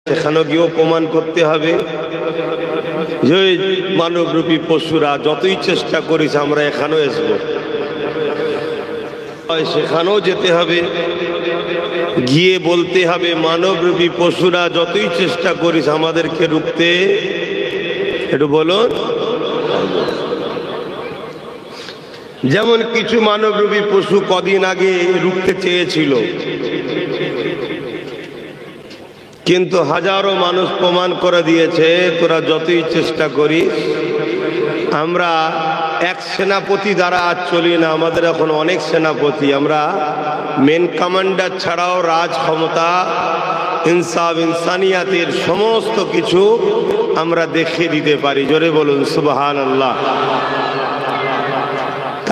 সেখানে গিয়েও প্রমাণ করতে হবে যে মানবরূপী পশুরা যতই চেষ্টা করিস আমরা এখানেও আসবো, সেখানেও যেতে হবে, গিয়ে বলতে হবে মানবরূপী পশুরা যতই চেষ্টা করিস আমাদেরকে রুখতে, একটু বলুন। যেমন কিছু মানবরূপী পশু কদিন আগে রুখতে চেয়েছিল, কিন্তু হাজারো মানুষ প্রমাণ করে দিয়েছে তোরা যতই চেষ্টা করিস আমরা এক সেনাপতি দ্বারা আজ চলি না, আমাদের এখন অনেক সেনাপতি, আমরা মেন কমান্ডার ছাড়াও রাজ ক্ষমতা, ইনসাফ, ইনসানিয়াতের সমস্ত কিছু আমরা দেখিয়ে দিতে পারি। জোরে বলুন সুবহানাল্লাহ।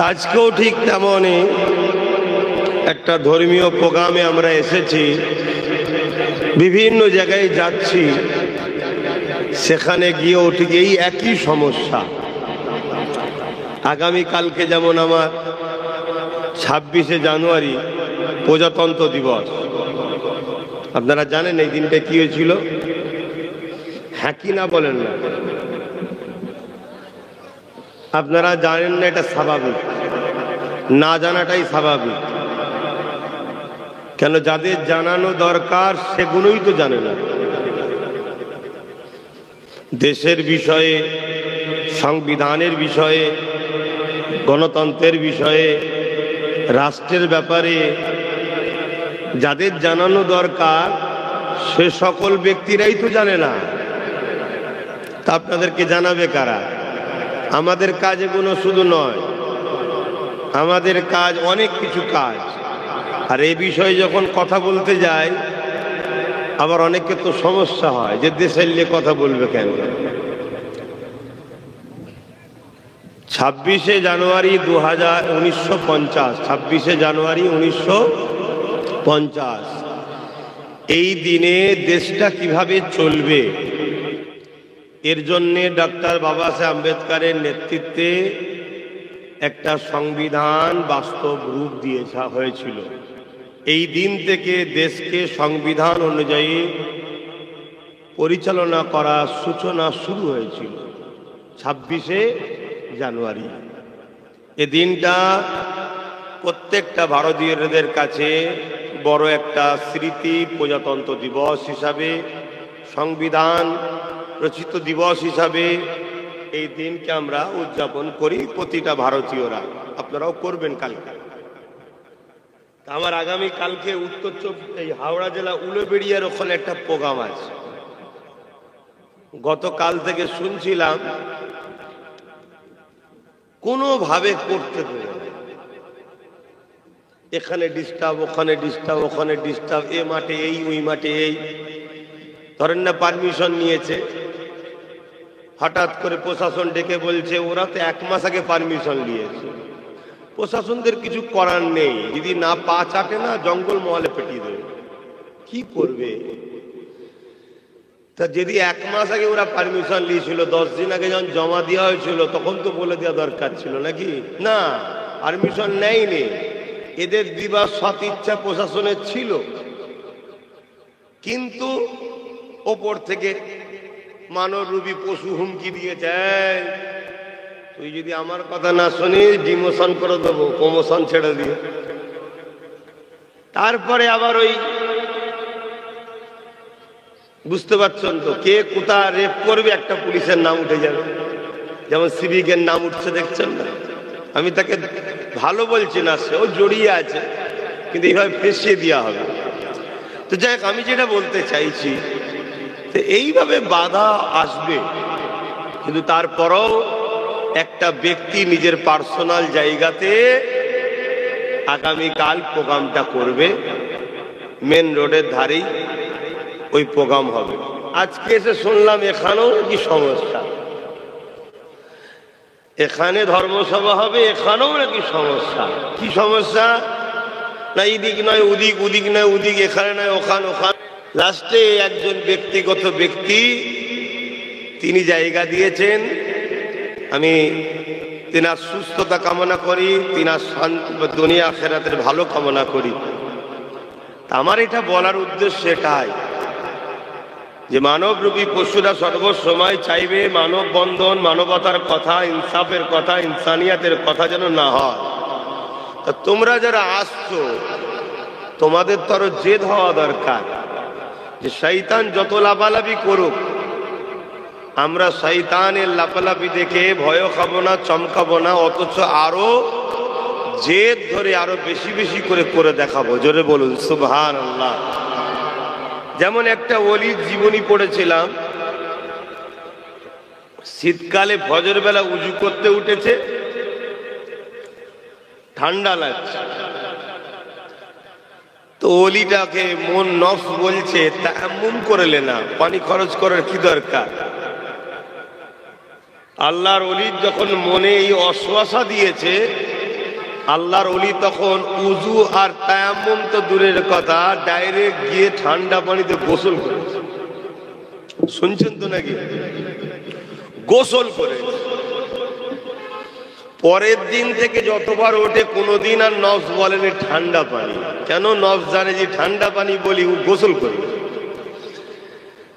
আজকেও ঠিক তেমনই একটা ধর্মীয় প্রোগ্রামে আমরা এসেছি, বিভিন্ন জায়গায় যাচ্ছি, সেখানে গিয়েও ঠিক এই একই সমস্যা। আগামীকালকে যেমন আমার 26শে জানুয়ারি প্রজাতন্ত্র দিবস, আপনারা জানেন এই দিনটা কি হয়েছিল? হ্যাঁ কি না বলেন না? আপনারা জানেন না, এটা স্বাভাবিক, না জানাটাই স্বাভাবিক। কেন? যাদের জানানো দরকার সেগুলোই তো জানে না। দেশের বিষয়ে, সংবিধানের বিষয়ে, গণতন্ত্রের বিষয়ে, রাষ্ট্রের ব্যাপারে যাদের জানানো দরকার সে সকল ব্যক্তিরাই তো জানে না। তা আপনাদেরকে জানাবে কারা? আমাদের কাজ এগুলো শুধু নয়, আমাদের কাজ অনেক কিছু কাজ। আর এই বিষয়ে যখন কথা বলতে যায় আবার অনেকে তো সমস্যা হয় যে দেশের নিয়ে কথা বলবে কেন। 26শে জানুয়ারি 1950, 26শে জানুয়ারি 1950, এই দিনে দেশটা কিভাবে চলবে এর জন্যে ডক্টর বাবা সাহেব আম্বেদকরের নেতৃত্বে একটা সংবিধান বাস্তব রূপ দিয়ে হয়েছিল। এই দিন থেকে দেশকে সংবিধান অনুযায়ী পরিচালনা করার সূচনা শুরু হয়েছিল 26শে জানুয়ারি। এ দিনটা প্রত্যেকটা ভারতীয়দের কাছে বড় একটা স্মৃতি। প্রজাতন্ত্র দিবস হিসাবে, সংবিধান রচিত দিবস হিসাবে এই দিনকে আমরা উদযাপন করি প্রতিটা ভারতীয়রা। আপনারাও করবেন কালকে। আমার আগামী কালকে উত্তর এই হাওড়া জেলা উলুবেড়িয়ার ওখানে একটা প্রোগ্রাম আছে। গতকাল থেকে শুনছিলাম কোনোভাবে করতে দেবে না, এখানে ডিস্টার্ব, ওখানে ডিস্টার্ব, ওখানে ডিস্টার্ব, এ মাঠে এই, ওই মাঠে এই। ধরেন না পারমিশন নিয়েছে, হঠাৎ করে প্রশাসন ডেকে বলছে ওরা তো 1 মাস আগে পারমিশন নিয়েছে। প্রশাসনদের কিছু করার নেই, যদি না পা চাটে না জঙ্গল মহলে পেটিয়ে দেবে, কি করবে? তা যদি 1 মাস আগে ওরা পারমিশন নিয়েছিল, 10 দিন আগে যখন জমা দেওয়া হয়েছিল তখন তো বলে দেওয়া দরকার ছিল নাকি? না, পারমিশন নেয়নি। এদের দিবার সৎ ইচ্ছা প্রশাসনের ছিল, কিন্তু ওপর থেকে মানবরূপী পশু হুমকি দিয়েছে, তুই যদি আমার কথা না শুনিস ডিমোশন করে দেবো, প্রমোশন ছেড়ে দিয়ে। তারপরে আবার ওই বুঝতে পারছেন তো, কে কোথা রেপ করবে একটা পুলিশের নাম উঠে যাবে। যেমন সিভিকের নাম উঠছে, দেখছেন না? আমি তাকে ভালো বলছি না, সেও জড়িয়ে আছে, কিন্তু এইভাবে ফেঁসিয়ে দেওয়া হবে। তো যাই হোক, আমি যেটা বলতে চাইছি, তো এইভাবে বাধা আসবে, কিন্তু তারপরও একটা ব্যক্তি নিজের পার্সোনাল জায়গাতে আগামীকাল প্রোগ্রামটা করবে, মেন রোডের ধারেই ওই প্রোগ্রাম হবে। আজকে এসে শুনলাম এখানেও কি সমস্যা, এখানে ধর্মসভা হবে, এখানেও নাকি সমস্যা। কি সমস্যা? না এদিক নয় ওদিক, ওদিক নয় ওদিক, এখানে নয় ওখানে, ওখানে। লাস্টে একজন ব্যক্তিগত ব্যক্তি তিনি জায়গা দিয়েছেন, আমি তিনার সুস্থতা কামনা করি, তিনার দুনিয়া আখিরাতের ভালো কামনা করি। আমার এটা বলার উদ্দেশ্য এটাই যে মানবরূপী পশুরা সর্বসময় চাইবে মানব বন্ধন, মানবতার কথা, ইনসাফের কথা, ইনসানিয়াতের কথা যেন না হয়। তা তোমরা যারা আসছো তোমাদের তো আরো জেদ হওয়া দরকার যে শয়তান যত লাফালাফি করুক আমরা শয়তানের লাফালাফি দেখে ভয় খাবো না, চমকাবো না, অথচ আরো জেদ ধরে আরো বেশি বেশি করে দেখাবো। জোরে বলুন সুবহানাল্লাহ। যেমন একটা ওলির জীবনী পড়েছিলাম, শীতকালে ফজর বেলা উজু করতে উঠেছে, ঠান্ডা লাগছে, তো ওলিটাকে মন নফস বলছে তায়াম্মুম করে লেনা, পানি খরচ করার কি দরকার। আল্লাহর ওলির যখন মনে এই অশ্বাসা দিয়েছে, আল্লাহর ওলি তখন উজু আর তায়াম্মুম তো দূরের কথা, ডাইরেক্ট গিয়ে ঠান্ডা পানিতে গোসল করেছে। শুনছেন তো নাকি? গোসল করে পরের দিন থেকে যতবার ওঠে কোনোদিন আর নফস বলেনি ঠান্ডা পানি। কেন? নফস জানে যে ঠান্ডা পানি বলি ও গোসল করবে।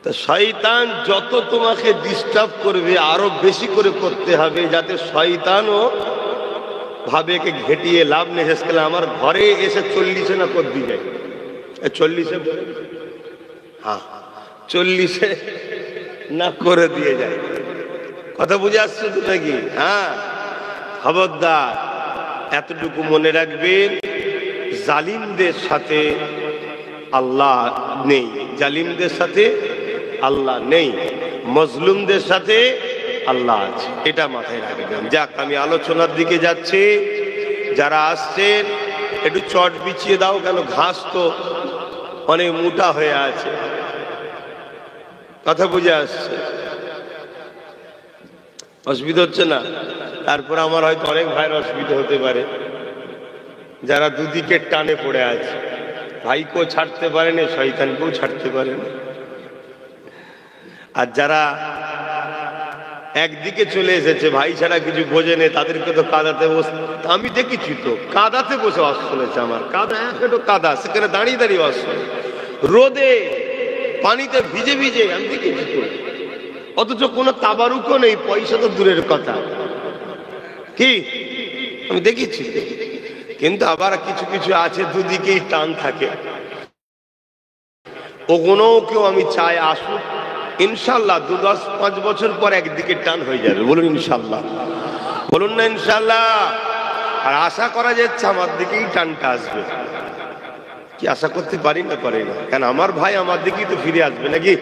তা শয়তান যত তোমাকে ডিস্টার্ব করবে আরো বেশি করে করতে হবে, যাতে শয়তানও ভাবে কে ঘেটিয়ে লাভ নেই। শেষ কালে আমার ঘরে এসে 40-এ না করে দিয়ে যায়, 40-এ, হ্যাঁ 40-এ না করে দিয়ে যায়। কথা বুঝে আসছে তো নাকি? হ্যাঁ, খবরদার এতটুকু মনে রাখবেন, জালিমদের সাথে আল্লাহ নেই, জালিমদের সাথে আল্লাহ নেই, মজলুমদের সাথে আল্লাহ আছে, এটা মাথায় রাখবেন। যাক, আমি আলোচনার দিকে যাচ্ছি। যারা আসছেন একটু চট বিছিয়ে দাও, কেন ঘাস তো অনেক মোটা হয়ে আছে। কথা বুঝে আসছে? অসুবিধা হচ্ছে না? তারপর আমার হয়তো অনেক ভাইয়ের অসুবিধা হতে পারে যারা দুদিকে টানে পড়ে আছে, ভাইকেও ছাড়তে পারেনি, শয়তানকেও ছাড়তে পারেনি। আর যারা একদিকে চলে এসেছে, ভাই ছাড়া কিছু বোঝে নেই, তাদেরকে তো কাদাতে বসে, আমি দেখেছি তো কাদাতে বসে ওয়াজ শুনেছে। আমার কাদা, একটু কাদা, সেখানে দাঁড়িয়ে দাঁড়িয়ে ওয়াজ শুনে, রোদে পানিতে ভিজে ভিজে, আমি দেখেছি তো। অথচ কোনো তাবারুকও নেই, পয়সা তো দূরের কথা, কি আমি দেখেছি। কিন্তু আবার কিছু কিছু আছে দুদিকেই টান থাকে, ওগুলোও কেউ আমি চাই আসুক। ইনশাল্লাহ 2-10-5 বছর পর একদিকে টান হয়ে যাবে। বলুন ইনশাল্লাহ, বলুন না ইনশাল্লাহ। আর আশা করা যাচ্ছে আমার দিকেই টানটা আসবে। কি আশা করতে পারি না? পারি না কেন? আমার ভাই আমার দিকেই তো ফিরে আসবে নাকি?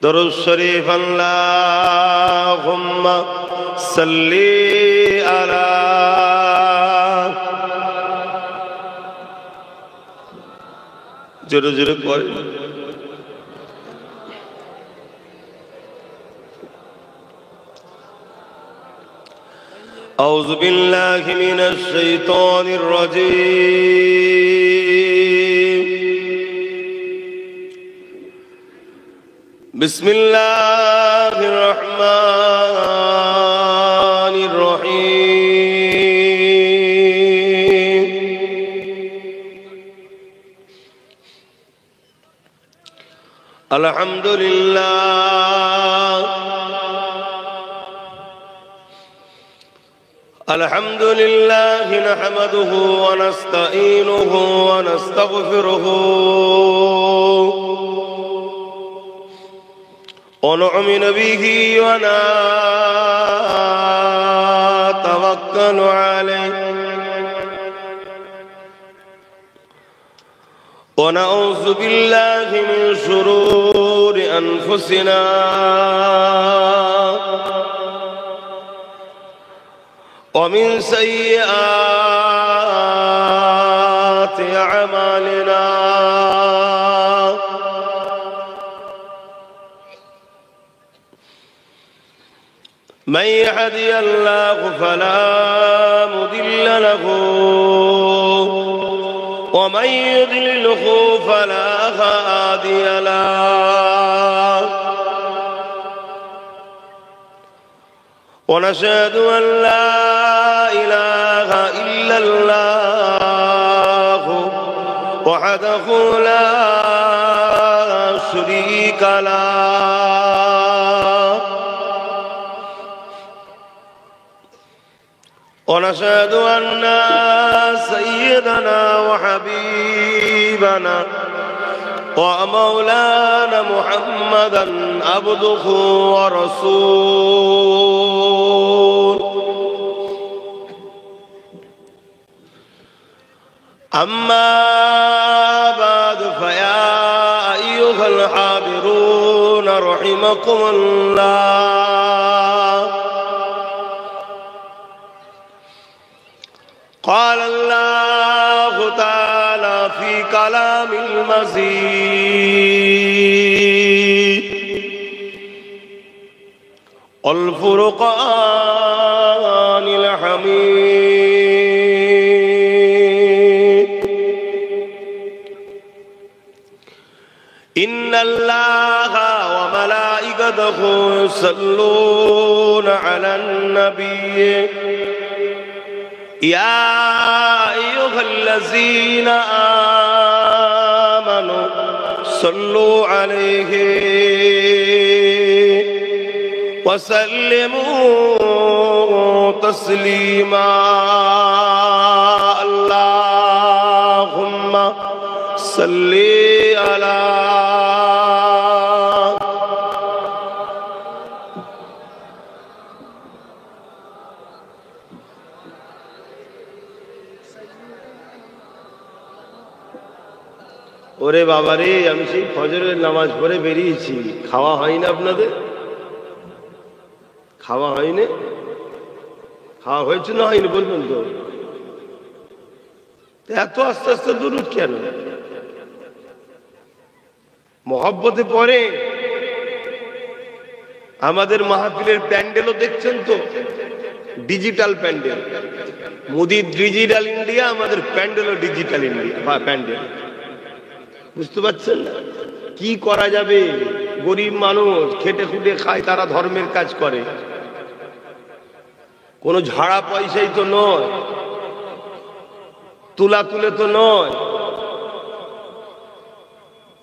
দরুদ শরীফ আল্লাহুম্মা সাল্লি আলা জোরে জোরে পড়ে। أعوذ بالله من الشيطان الرجيم. بسم الله الرحمن الرحيم. الحمد لله، الحمد لله نحمده ونستعينه ونستغفره ونؤمن به ونتوكل عليه ونعوذ بالله من شرور أنفسنا ومن سيئات أعمالنا، من يهدي الله فلا مضل له ومن يضلله فلا هادي له، ونشهد أن لا إله إلا الله وحده لا شريك له ونشهد أن سيدنا وحبيبنا ومولانا محمدا عبده ورسوله أما بعد فيا أيها الحاضرون رحمكم الله قال الله تعالى في كلام المجيد والفرقان الحميد إن الله وملائكته يصلون على النبي يا أيها الذين آمنوا صلوا عليه وسلموا تسليما اللهم صل على ওরে বাবারে আমি সেই ফজরের নামাজ পড়ে বেরিয়েছি খাওয়া হয় না আপনাদের খাওয়া হয়নি খাওয়া হয়েছে না হয়নি বলবেন তো এত আস্তে আস্তে দুরূদ কেন মহব্বতে পড়ে আমাদের মাহফিলের প্যান্ডেলও দেখছেন তো digital pandal Modi digital India আমাদের প্যান্ডেলও ডিজিটাল ইন্ডিয়া বা প্যান্ডেল বুঝতে পারছেন না কি করা যাবে গরিব মানুষ খেটে খুটে খায় তারা ধর্মের কাজ করে কোনো ঝাড়া পয়সাই তো নয় তুলা তুলে তো নয়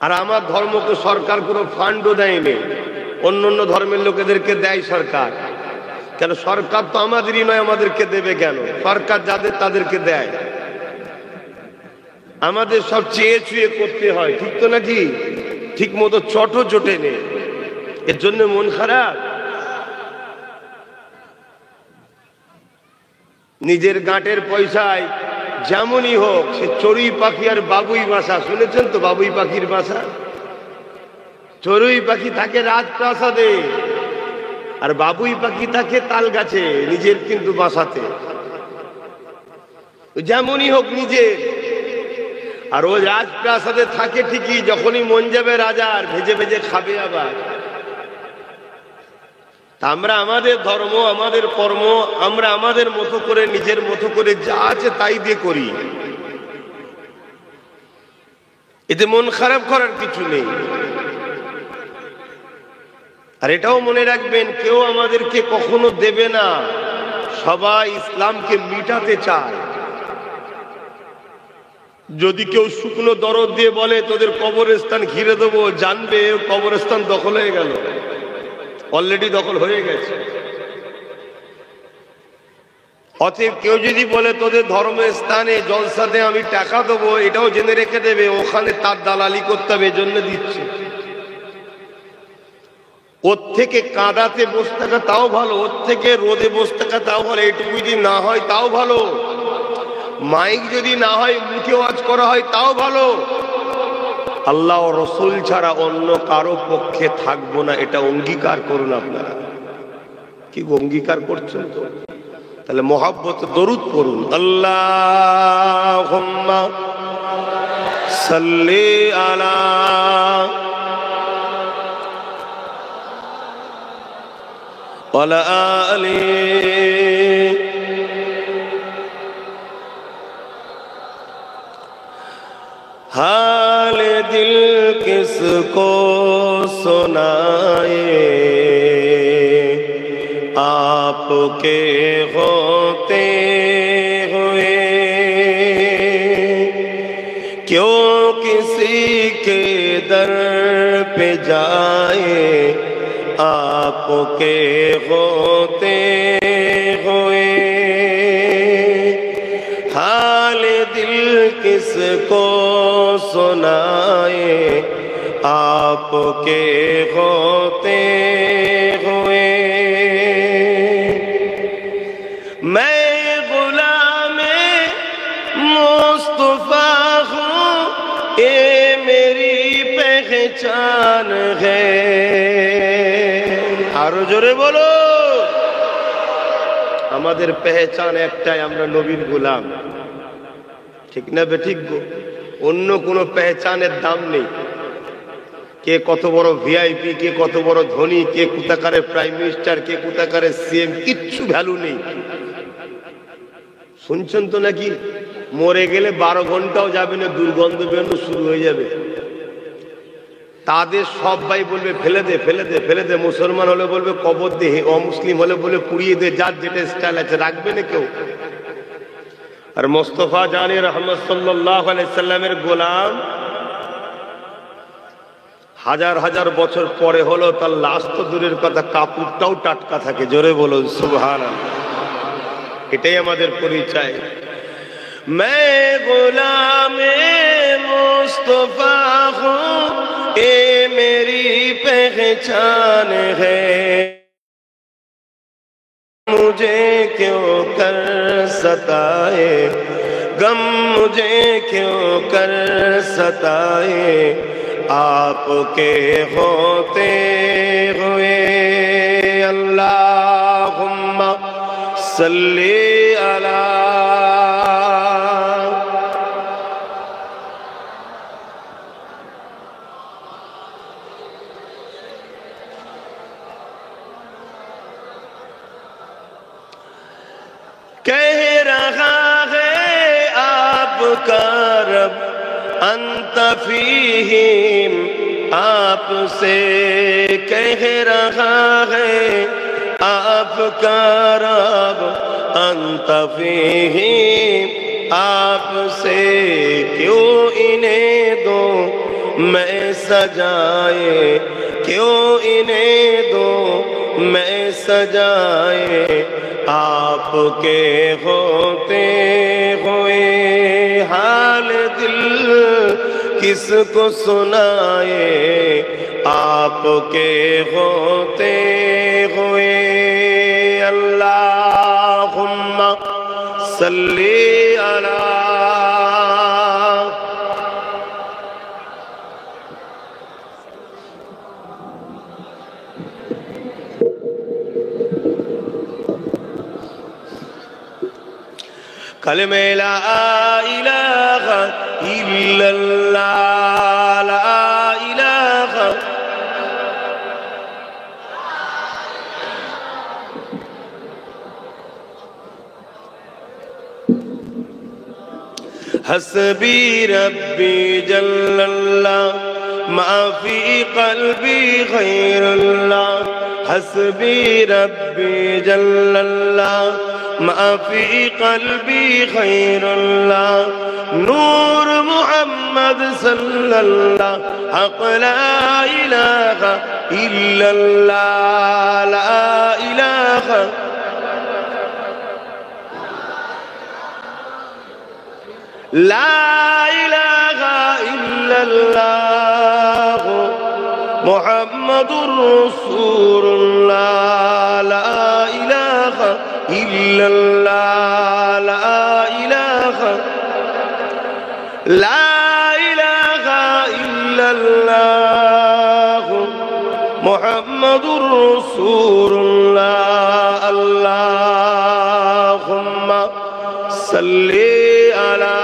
আর আমার ধর্মকে সরকার কোনো ফান্ডও দেয়নি অন্য অন্য ধর্মের লোকেদেরকে দেয় সরকার কেন সরকার তো আমাদেরই নয় আমাদেরকে দেবে কেন সরকার যাদের তাদেরকে দেয় আমাদের সব চেয়ে চুয়ে করতে হয় ঠিক তো নাকি ঠিক মতো চটও জোটে নেই এর জন্য মন খারাপ নিজের গাঁটের পয়সায় যেমনই হোক সে চড়ুই পাখি আর বাবুই বাসা শুনেছেন তো বাবুই পাখির বাসা চড়ুই পাখি থাকে রাজপ্রাসাদে আর বাবুই পাখি থাকে তাল গাছে নিজের কিন্তু বাসাতে যেমনই হোক নিজে আর ও রাজপ্রাসাদে থাকে ঠিকই যখনই মন যাবে রাজার ভেজে ভেজে খাবে আবার আমরা আমাদের ধর্ম আমাদের কর্ম আমরা আমাদের মতো করে নিজের মতো করে যা আছে তাই দিয়ে করি এতে মন খারাপ করার কিছু নেই আর এটাও মনে রাখবেন কেউ আমাদেরকে কখনো দেবে না সবাই ইসলামকে মিটাতে চায় যদি কেউ শুকনো দরদ দিয়ে বলে তোদের কবরস্থান ঘিরে দেবো জানবে কবরস্থান দখল হয়ে গেল অলরেডি দখল হয়ে গেছে অতএব কেউ যদি বলে তোদের ধর্মস্থানে জলসাতে আমি টাকা দেবো এটাও জেনে রেখে দেবে ওখানে তার দালালি করতে হবে এজন্য দিচ্ছে ওর থেকে কাদাতে বসে থাকা তাও ভালো ওর থেকে রোদে বসে থাকা তাও ভালো এইটুকু যদি না হয় তাও ভালো মাইক যদি না হয় মুখে ওয়াজ করা হয় তাও ভালো আল্লাহ ও রসুল ছাড়া অন্য কারো পক্ষে থাকবো না এটা অঙ্গীকার করুন আপনারা কি অঙ্গীকার করছেন তো তাহলে মহব্বত দরুদ পড়ুন আল্লাহুম্মা সাল্লি আলা ওয়ালা আলি हाल दिल किसको सुनाए आपके होते हुए क्यों किसी के दर पे पे जाए आपके होते हुए, हाल दिल किसको सुनाए आपके होते हुए। मैं गुलामे मुस्तफा हूँ, ये मेरी पहचान है। आरो जोरे बोलो। আমাদের পেহচান একটাই, আমরা নবীর গোলাম। ঠিক না বেঠিক গো? অন্য কোনো পেহচানের দাম নেই। কে কত বড় ভিআইপি, কে কত বড় ধনী, কে কোথাকারের প্রাইম মিনিস্টার, কে কোথাকারের সিএম, কিচ্ছু ভ্যালু নেই। শুনছেন তো নাকি মরে গেলে 12 ঘন্টাও যাবে না, দুর্গন্ধ বেরোনো শুরু হয়ে যাবে। তাদের সবাই বলবে ফেলে দে ফেলে দে ফেলে দে। মুসলমান হলে বলবে কবর দে, অমুসলিম হলে বলে পুড়িয়ে দে, যার যেটা স্টাইল আছে। রাখবে না কেউ। আর মোস্তফা জানে রহমত সাল্লাল্লাহু আলাইহি সাল্লামের গোলাম হাজার হাজার বছর পরে হলো, তার লাশ তো দূরের কথা, কাপড়টাও টাটকা থাকে। জোরে বলুন সুবহানাল্লাহ। এটাই আমাদের পরিচয়। मैं गुलामे मुस्तफा हूँ, ये मेरी पहचान है। मुझे क्यों कर सताए गम, मुझे क्यों कर सताए आपके होते हुए। अल्लाहुम्मा सल्ली अला। कह रहा है आपका रब अंत फीहिम, आपसे कह रहा है आपका रब अंत फीहिम, आपसे क्यों इन्हें दो मैं सजाए, क्यों इन्हें दो मैं सजाए आपके होते हुए। हाल दिल किसको सुनाए आपके होते हुए। अल्लाहुम्मा सल्ली अला। कलमे ला इलाहा इल्लल्लाह, ला इलाहा। हस्बी रब्बी जल्लल्लाह, मा फी क़ल्बी ग़ैरुल्लाह। हस्बी रब्बी जल्लल्लाह, मा फी क़ल्बी ग़ैरुल्लाह। नूर मुहम्मद सल्लल्लाह, हक़ ला इलाहा इल्लल्लाह, ला इलाहा। ला इलाहा इल्लल्लाह मुहम्मदुर रसूलुल्लाह। ला इलाहा इल्लल्लाह, ला इलाहा। ला इलाहा इल्लल्लाह मुहम्मदुर रसूलुल्लाह। अल्लाहुम्मा सल्ली अला।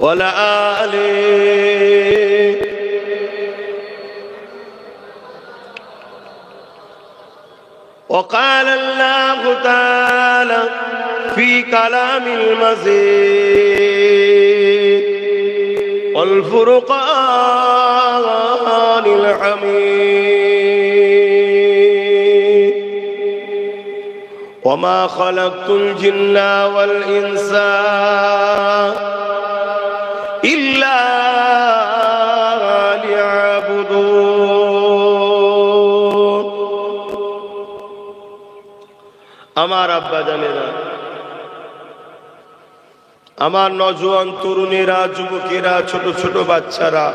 वला आले। وقال الله تعالى في كلام المزيد والفرقان الحميد ওমা খালাকতুল জিন্না ওয়াল ইনসা ইল্লা লিয়াবুদুন। আমার আব্বা জানেরা, আমার নওজোয়ান তরুণেরা, যুবকেরা, ছোট ছোট বাচ্চারা,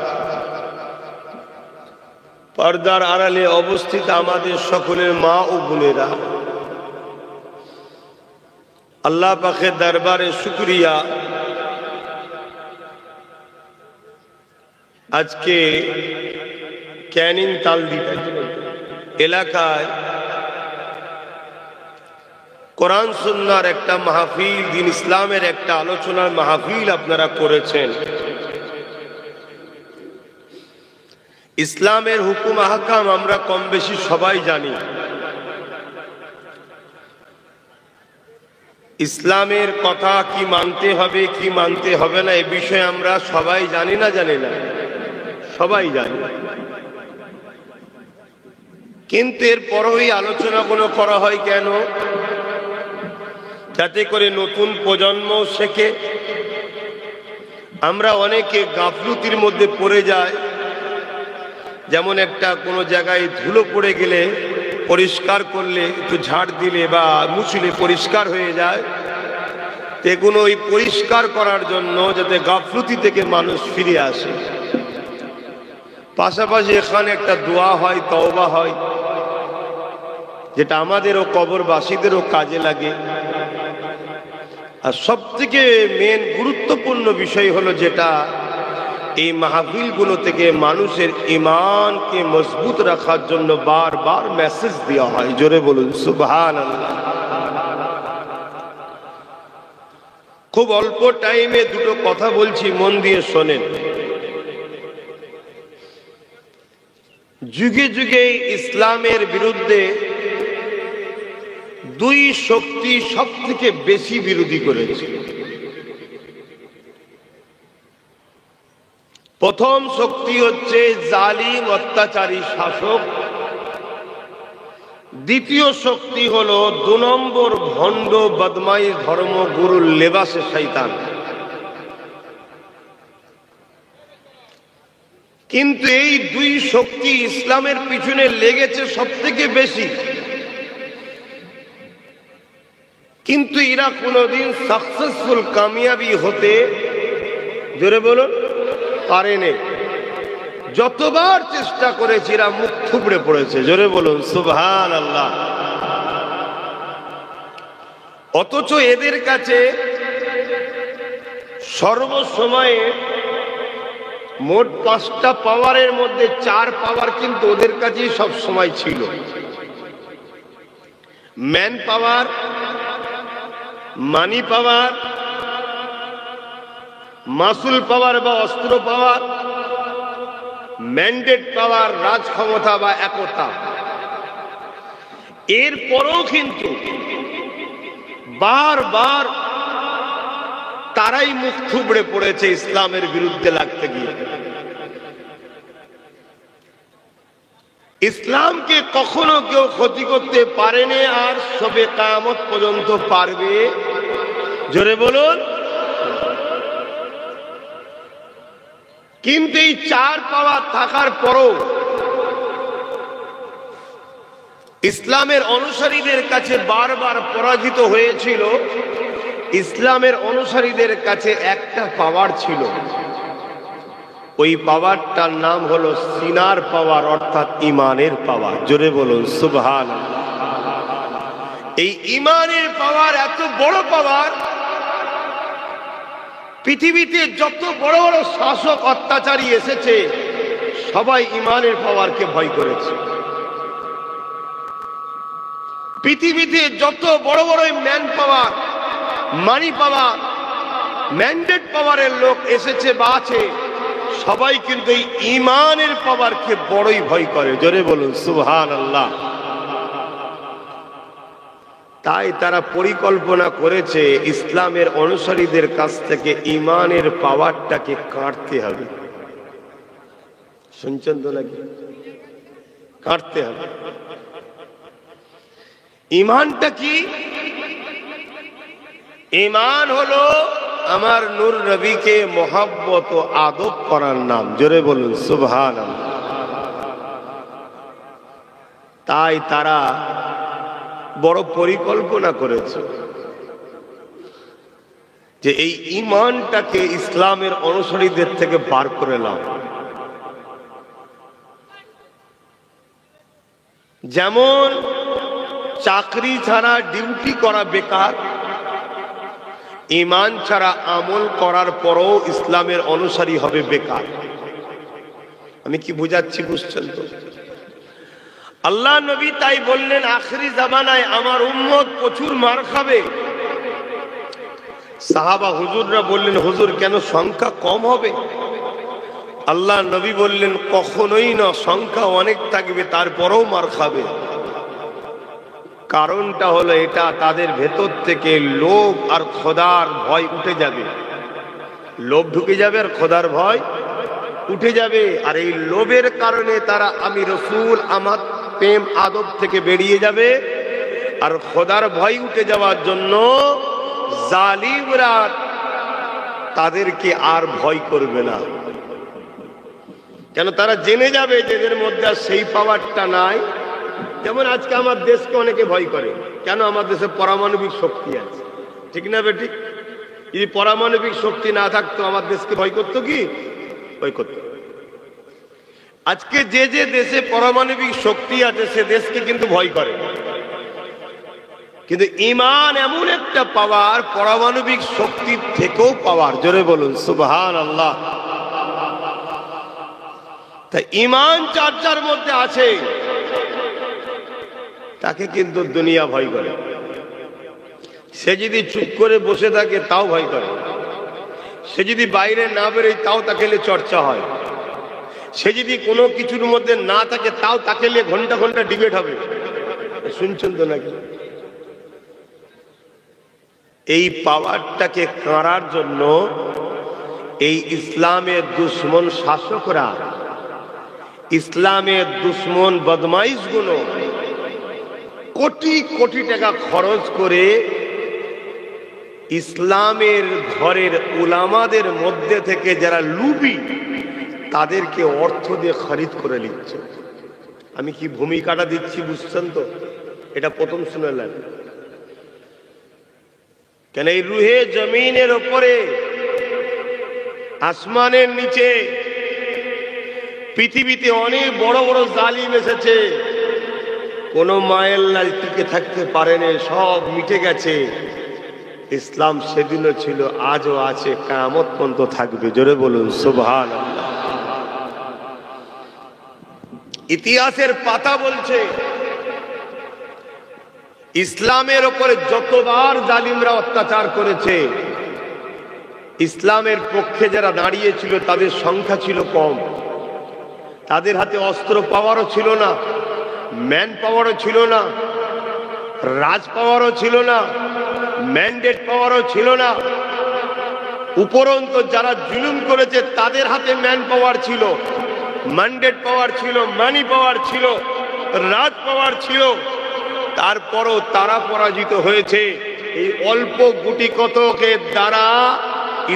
পর্দার আড়ালে অবস্থিত আমাদের সকলের মা ও বোনেরা, আল্লাহ পাকের দরবারে শুকরিয়া, আজকে ক্যানিং তালদিটা এলাকায় কোরআন সুন্নাহর একটা মাহফিল, দ্বীন ইসলামের একটা আলোচনার মাহফিল আপনারা করেছেন। ইসলামের হুকুম আহকাম আমরা কম বেশি সবাই জানি। ইসলামের কথা কি মানতে হবে কি মানতে হবে না এ বিষয়ে আমরা সবাই জানি না? জানি না? সবাই জানি। কিন্তু এরপরও এই আলোচনাগুলো করা হয় কেন? যাতে করে নতুন প্রজন্ম শেখে। আমরা অনেকে গাফলুতির মধ্যে পড়ে যাই। যেমন একটা কোনো জায়গায় ধুলো পড়ে গেলে পরিষ্কার করলে, একটু ঝাড় দিলে বা মুছলে পরিষ্কার হয়ে যায়। এগুলো ওই পরিষ্কার করার জন্য যাতে গাফলুতি থেকে মানুষ ফিরে আসে। পাশাপাশি এখানে একটা দোয়া হয়, তওবা হয়, যেটা আমাদেরও কবরবাসীদেরও কাজে লাগে। আর সবথেকে মেন গুরুত্বপূর্ণ বিষয় হলো যেটা এই মাহফিলগুলো থেকে মানুষের ঈমানকে মজবুত রাখার জন্য বারবার মেসেজ দেওয়া হয়। জোরে বলুন সুবহানাল্লাহ। খুব অল্প টাইমে দুটো কথা বলছি, মন দিয়ে শোনেন। যুগে যুগে ইসলামের বিরুদ্ধে দুই শক্তি সব থেকে বেশি বিরোধী করেছে। প্রথম শক্তি হচ্ছে জালিম অত্যাচারী শাসক। দ্বিতীয় শক্তি হলো ২ নম্বর ভণ্ড বদমাই ধর্মগুরুর লেবাসে শয়তান। কিন্তু এই দুই শক্তি ইসলামের পিছনে লেগেছে সব থেকে বেশি। কিন্তু এরা কোনোদিন সাকসেসফুল কামিয়াবি হতে, জোরে বলুন, পারেনি। যতবার চেষ্টা করেছে এরা মুখ থুবড়ে পড়েছে। জোরে বলুন সুবহানাল্লাহ। অথচ এদের কাছে সর্বসময়ে মোট 5টা পাওয়ারের মধ্যে 4 পাওয়ার কিন্তু ওদের কাছেই সব সময় ছিল। ম্যান পাওয়ার, মানি পাওয়ার, মাসুল পাওয়ার বা অস্ত্র পাওয়ার, ম্যান্ডেট পাওয়ার, রাজ ক্ষমতা বা একতা। এরপরও কিন্তু বারবার তারাই মুখ থুবড়ে পড়েছে ইসলামের বিরুদ্ধে লাগতে গিয়ে। ইসলামকে কখনো কেউ ক্ষতি করতে পারেনি, আর সবে কিয়ামত পর্যন্ত পারবে। জোরে বলুন। কিন্তু এই 4 পাওয়ার থাকার পরও ইসলামের অনুসারীদের কাছে বারবার পরাজিত হয়েছিল। ইসলামের অনুসারীদের কাছে একটা পাওয়ার ছিল, ওই পাওয়ারটার নাম হলো সিনার পাওয়ার, অর্থাৎ ইমানের পাওয়ার। জোরে বলুন সুবহানাল্লাহ। এই ইমানের পাওয়ার এত বড় পাওয়ার, পৃথিবীতে যত বড় বড় শাসক অত্যাচারী এসেছে সবাই ইমানের পাওয়ারকে ভয় করেছে। পৃথিবীতে যত বড় বড় ম্যান পাওয়ার, মানি পাওয়ার, ম্যান্ডেট পাওয়ারের লোক এসেছে বা আছে, সবাই কিন্তু এই ইমানের পাওয়ারকে বড়ই ভয় করে। জোরে বলুন সুবহানাল্লাহ। তাই তারা পরিকল্পনা করেছে ইসলামের অনুসারীদের কাছ থেকে ইমানের পাওয়ারটাকে কাটতে হবে। শুনছেন তো নাকি? কাটতে হবে। ইমানটা কি? ঈমান হলো আমার নূর নবীকে মহব্বত ও আদব করার নাম। জোরে বলুন সুবহানাল্লাহ। তাই তারা বড় পরিকল্পনা করেছে যে এই ঈমানটাকে ইসলামের অনুসারীদের থেকে বার করে নাও। যেমন চাকরি ছাড়া ডিউটি করা বেকার, ঈমান ছাড়া আমল করার পরও ইসলামের অনুসারী হবে বেকার। আমি কি বুঝাচ্ছি, বুঝছেন তো? আল্লাহ নবী তাই বললেন আখেরি জামানায় আমার উম্মত প্রচুর মার খাবে। সাহাবা হুজুররা বললেন হুজুর কেন সংখ্যা কম হবে? আল্লাহ নবী বললেন কখনোই না, সংখ্যা অনেক থাকবে তারপরেও মার খাবে। কারণটা হলো এটা, তাদের ভেতর থেকে লোভ আর খোদার ভয় উঠে যাবে। লোভ ঢুকে যাবে আর খোদার ভয় উঠে যাবে। আর এই লোভের কারণে তারা আমি রসুল আমার প্রেম আদব থেকে বেরিয়ে যাবে। আর খোদার ভয় উঠে যাওয়ার জন্য জালিমরা তাদেরকে আর ভয় করবে না। কেন? তারা জেনে যাবে যে এদের মধ্যে আর সেই পাওয়ারটা নাই। যেমন আজকে আমার দেশকে অনেকে ভয় করে, কেন? আমার দেশে পারমাণবিক শক্তি আছে, ঠিক না বেঠিক? যদি পারমাণবিক শক্তি না থাকতো আমার দেশকে ভয় করতো কি? ভয় করতো। আজকে যে যে দেশে পারমাণবিক শক্তি আছে সে দেশকে কিন্তু ভয় করে। কিন্তু ঈমান এমন একটা পাওয়ার, পারমাণবিক শক্তির থেকেও পাওয়ার। জোরে বলুন সুবহানাল্লাহ। তাই ঈমান যার যার মধ্যে আছে তাকে কিন্তু দুনিয়া ভয় করে। সে যদি চুপ করে বসে থাকে তাও ভয় করে। সে যদি বাইরে না বেরোয় তাও তাকে নিয়ে চর্চা হয়। সে যদি কোনো কিছুর মধ্যে না থাকে তাও তাকে নিয়ে ঘন্টা ঘন্টা ডিবেট হবে। শুনছেন তো নাকি? এই পাওয়ারটাকে কাড়ার জন্য এই ইসলামের দুশ্মন শাসকরা, ইসলামের দুশ্মন বদমাইশগুলো কোটি কোটি টাকা খরচ করে ইসলামের ঘরের উলামাদের মধ্যে থেকে যারা লুবি তাদেরকে অর্থ দিয়ে খরিদ করে নিচ্ছে। আমি কি ভূমিকাটা দিচ্ছি, বুঝছেন তো? এটা প্রথম শুনলেন। কেন? এই রুহে জমিনের ওপরে, আসমানের নিচে, পৃথিবীতে অনেক বড় বড় জালিম এসেছে, কোন মায়ের লাল টিকে থাকতে পারেনি, সব মিটে গেছে। ইসলাম সেদিনও ছিল, আজও আছে, কিয়ামত পর্যন্ত থাকবে। জোরে বলুন সুবহানাল্লাহ। ইতিহাসের পাতা বলছে ইসলামের উপরে যতবার জালিমরা অত্যাচার করেছে, ইসলামের পক্ষে যারা দাঁড়িয়েছিল তাদের সংখ্যা ছিল কম। তাদের হাতে অস্ত্র পাওয়ারও ছিল না, ম্যান পাওয়ারও ছিল না, রাজ পাওয়ারও ছিল না, ম্যান্ডেট পাওয়ারও ছিল না। উপরন্তু যারা জুলুম করেছে তাদের হাতে ম্যান পাওয়ার ছিল, ম্যান্ডেট পাওয়ার ছিল, মানি পাওয়ার ছিল, রাজ পাওয়ার ছিল। তারপরও তারা পরাজিত হয়েছে। এই অল্প গুটি কতকের দ্বারা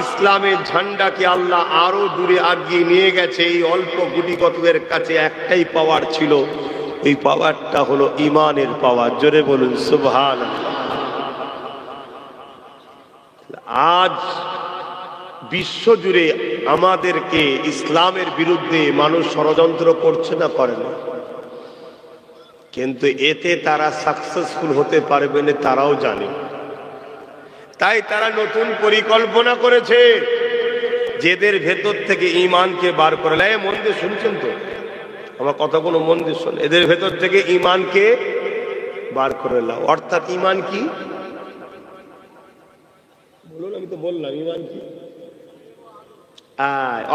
ইসলামের ঝান্ডাকে আল্লাহ আরো দূরে আগিয়ে নিয়ে গেছে। এই অল্প গুটি কতকের কাছে একটাই পাওয়ার ছিল, এই পাওয়ারটা হলো ঈমানের পাওয়ার। জোরে বলুন সুবহানাল্লাহ। আজ বিশ্ব জুড়ে আমাদেরকে ইসলামের বিরুদ্ধে মানুষ ষড়যন্ত্র করছে না, করে না? কিন্তু এতে তারা সাকসেসফুল হতে পারবে না, তারাও জানে। তাই তারা নতুন পরিকল্পনা করেছে, যেদের ভেতর থেকে ঈমানকে বার করে নেয়। মন দিয়ে শুনছেন তো আমার কথাগুলো? মন দিয়ে শোন। এদের ভেতর থেকে ঈমানকে বার করে নাও। অর্থাৎ ঈমান কি বলুন? আমি তো বললাম ঈমান কি।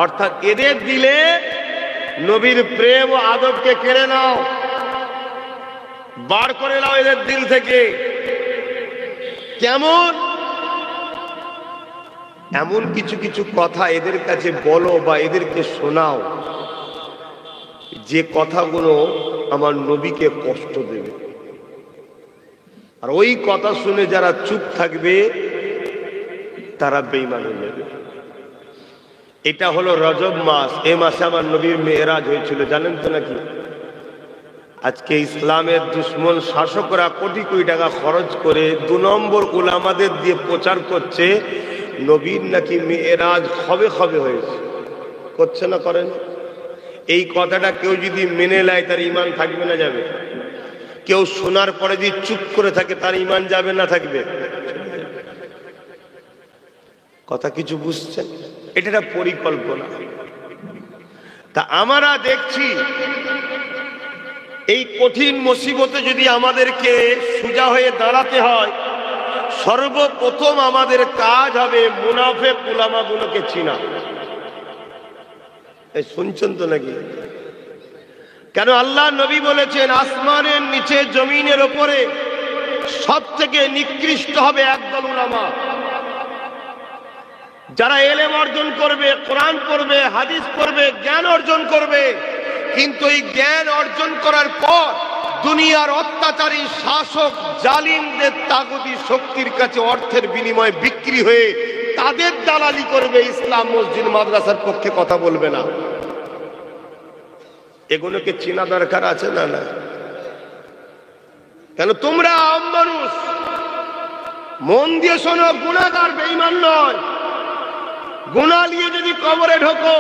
অর্থাৎ এদের দিলে নবীর প্রেম ও আদবকে কেড়ে নাও, বার করে নাও এদের দিল থেকে। কেমন? এমন কিছু কিছু কথা এদের কাছে বলো বা এদেরকে শোনাও যে কথাগুলো আমার নবীকে কষ্ট দেবে। আর ওই কথা শুনে যারা চুপ থাকবে তারা বেঈমান হয়ে যাবে। এটা হলো রজব মাস। এই মাসে আমার নবীর মেরাজ হয়েছিল, জানেন তো নাকি? আজকে ইসলামের দুশ্মন শাসকরা কোটি কোটি টাকা খরচ করে 2 নম্বর উলামাদের দিয়ে প্রচার করছে নবীর নাকি মেরাজ খবে খবে হয়েছে। করছে না, করেন? এই কথাটা কেউ যদি মেনে নেয় তার ঈমান থাকবে না যাবে? কেউ শোনার পরে যদি চুপ করে থাকে তার ঈমান যাবে না থাকবে? কথা কিছু বুঝছেন? এটা একটা পরিকল্পনা। তা আমরা দেখছি এই কঠিন মুসিবতে যদি আমাদেরকে সোজা হয়ে দাঁড়াতে হয়, সর্বপ্রথম আমাদের কাজ হবে মুনাফিক উলামাগুলোকে চিনা। এই শুনছেন তো নাকি? কেন আল্লাহ নবী বলেছেন আসমানের নিচে জমিনের উপরে সব থেকে নিকৃষ্ট হবে একদল উলামা, যারা এলেম অর্জন করবে, কোরআন পড়বে, হাদিস পড়বে, জ্ঞান অর্জন করবে, কিন্তু এই জ্ঞান অর্জন করার পর দুনিয়ার অত্যাচারী শাসক জালিমদের তাগুতি শক্তির কাছে অর্থের বিনিময়ে বিক্রি হয়ে তাদের দালালি করবে, ইসলাম মসজিদ মাদ্রাসার পক্ষে কথা বলবে না। এগুলোকে চেনা দরকার আছে না? না কেন? তোমরা আম মানুষ, মন দিয়ে শোনো, গুনাহগার বেঈমান নয়। গুনাহ নিয়ে যদি কবরে ঢোকো,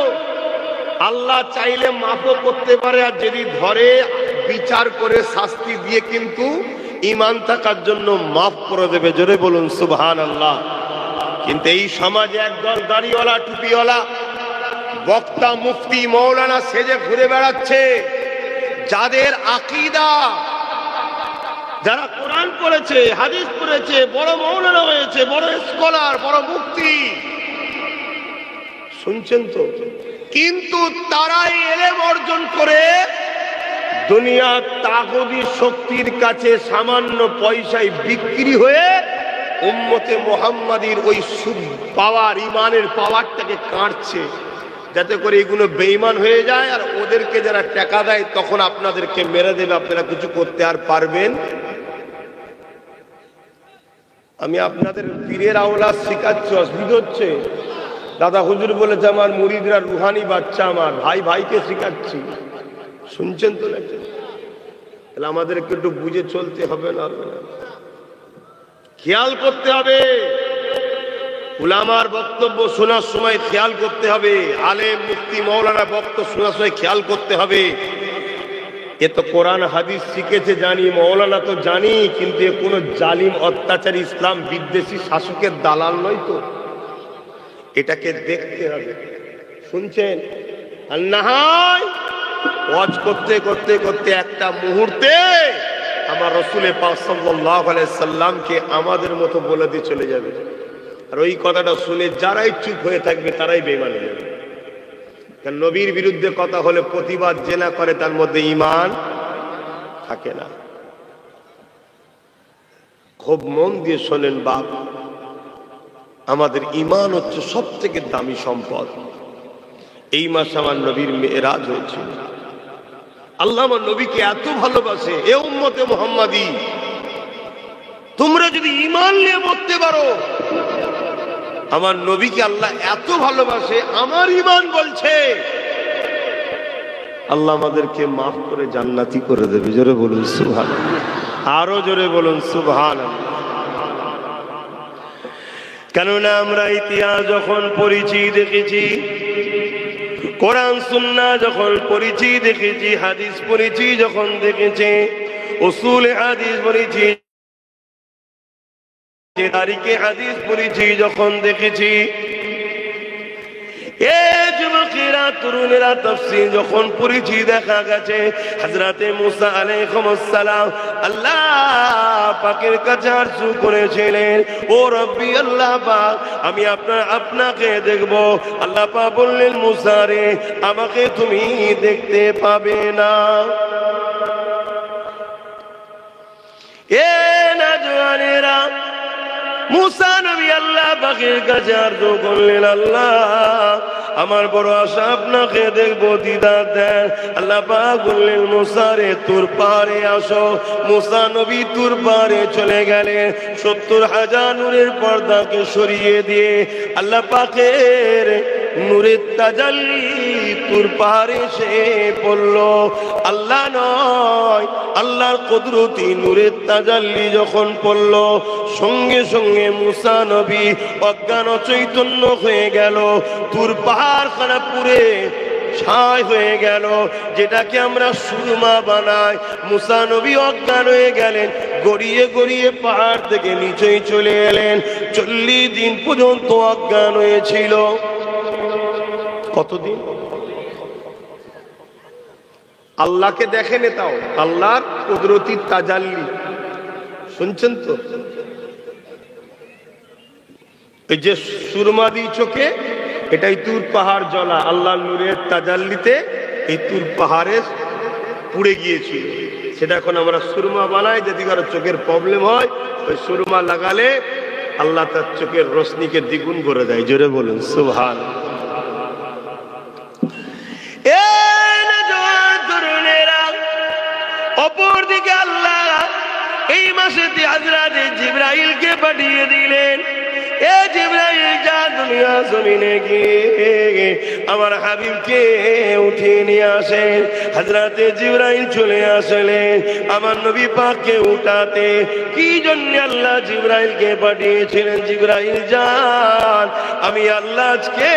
আল্লাহ চাইলে মাফও করতে পারে, আর যদি ধরে বিচার করে শাস্তি দিয়ে কিন্তু ঈমান থাকার জন্য মাফ করে দেবে। জোরে বলুন সুবহানাল্লাহ। কিন্তু এই সমাজে একদল দাড়িওয়ালা টুপিওয়ালা বক্তা মুফতি মৌলানা সেজে ঘুরে বেড়াচ্ছে, যাদের আকীদা, যারা কোরআন পড়েছে, হাদিস পড়েছে, বড় মৌলানা হয়েছে, বড় স্কলার, বড় মুফতি, শুনছেন তো? কিন্তু তারাই এলেম অর্জন করে দুনিয়ার তাগুতি শক্তির কাছে সামান্য পয়সায় বিক্রি হয়ে উম্মতে মুহাম্মাদির ওই পাওয়ার, ঈমানের পাওয়ারটাকে কাটছে, যাতে করে এগুলো বেঈমান হয়ে যায়। আর ওদেরকে যারা টাকা দেয় তখন আপনাদেরকে মেরে দেবে, আপনারা কিছু করতে আর পারবেন। আমি আপনাদের পীরের আওলাদ শিখাচ্ছি, অসুবিধা হচ্ছে? দাদা হুজুর বলেছে আমার মুরিদরা রুহানি বাচ্চা, আমার ভাই ভাইকে শিখাচ্ছি, শুনছেন তো নাকি? তাহলে আমাদেরকে একটু বুঝে চলতে হবে না? খেয়াল করতে হবে, উলামার বক্তব্য শোনার সময় খেয়াল করতে হবে, আলেম মুফতি মৌলানা বক্তব্য শোনার সময় খেয়াল করতে হবে। এ তো কোরআন হাদিস শিখেছে জানি, মৌলানা তো জানি, কিন্তু এ কোনো জালিম অত্যাচারী ইসলাম বিদ্বেষী শাসকের দালাল নয় তো। এটাকে দেখতে হবে, শুনছেন? আর না হয় ওয়াজ করতে করতে করতে একটা মুহূর্তে আমার রাসূল পাক সাল্লাল্লাহু আলাইহি সাল্লামকে আমাদের মতো বলে দিয়ে চলে যাবে। আর ওই কথাটা শুনে যারাই চুপ হয়ে থাকবে তারাই বেঈমান হয়ে যাবে। কারণ নবীর বিরুদ্ধে কথা হলে প্রতিবাদ যে না করে তার মধ্যে ঈমান থাকে না। খুব মন দিয়ে শোনেন বাপ, আমাদের ঈমান হচ্ছে সব থেকে দামি সম্পদ। এই মাসে আমার নবীর মেরাজ হয়েছিল। আল্লাহ আমার নবীকে এত ভালোবাসে, এ উম্মতে মুহাম্মাদি, তোমরা যদি ঈমান নিয়ে মরতে পারো, আমার নবীকে আল্লাহ এত ভালোবাসে, আমার ঈমান বলছে আল্লাহ আমাদেরকে মাফ করে জান্নাতি করে দেবে। জোরে বলুন সুবহানাল্লাহ, আরো জোরে বলুন সুবহানাল্লাহ। কেননা আমরা ইতিহাস যখন পড়েছি, দেখেছি, কোরআন সুন্নাহ যখন পড়েছি, দেখেছি, হাদিস পড়েছি যখন দেখেছি, উসুল হাদিস পড়েছি, তারিখে হাদিস পড়েছি যখন দেখেছি, এ যুবকেরা তরুণেরা তাফসীর যখন পড়েছি, দেখা গেছে হযরতে মুসা আলাইহিস সালাম আল্লাহ পাকের কাছে আরজু করেছিলেন, ও রব্বি আল্লাহ পাক, আমি আপনাকে দেখব। আল্লাহ পাক বললেন, মুসা রে, আমাকে তুমি দেখতে পাবে না। এ নওজওয়ানেরা, মুসা নবী আল্লাহ পাকের কাছে আরজু করলেন, আল্লাহ আমার বড় আশা আপনাকে দেখবো, দিদার দেন। আল্লাহ পাক বললেন মুসা রে তুর পাহাড়ে আসো। মুসা নবী তুর পাহাড়ে চলে গেলেন। 70,000 নূরের পর্দাকে সরিয়ে দিয়ে আল্লাহ পাকের নূরের তাজাল্লি তুর পাহাড়ে এসে পড়ল। আল্লাহ নয়, আল্লাহর কুদরতি নূরের তাজাল্লি যখন পড়ল, সঙ্গে সঙ্গে মুসা নবী অজ্ঞান অচৈতন্য হয়ে গেল। তুর পাহাড় খানা পুড়ে ছাই হয়ে গেল, যেটাকে আমরা সুরমা বানাই। মুসা নবী অজ্ঞান হয়ে গেলেন, গড়িয়ে গড়িয়ে পাহাড় থেকে নিচেই চলে এলেন। 40 দিন পর্যন্ত অজ্ঞান হয়েছিল। কতদিন? আল্লাহকে দেখেন, এটাও আল্লাহর কুদরতি তাজাল্লি। শুনছেন তো? এই যে সুরমা দি চোখে, এটাই তুর পাহাড় জ্বলা আল্লাহর নূরের তাজাল্লিতে এই তুর পাহাড়ে পুড়ে গিয়েছিল। সেটা এখন আমরা সুরমা বানাই। যদি কারো চোখের প্রবলেম হয়, ওই সুরমা লাগালে আল্লাহ তার চোখের রোশনিকে দ্বিগুণ করে দেয়। জোরে বলুন সুবহান। অপরদিকে আল্লাহ এই মাসে হযরত জিবরাইলকে পাঠিয়ে দিলেন। এ জিবরাইল যা দুনিয়া জমিনে গিয়ে আমার হাবিবকে উঠিয়ে নিয়ে আসেন। হযরত জিবরাইল চলে আসলেন আমার নবী পাককে উঠাতে। কি জন্য আল্লাহ জিবরাইলকে পাঠিয়েছিলেন? জিবরাইল যান, আমি আল্লাহ আজকে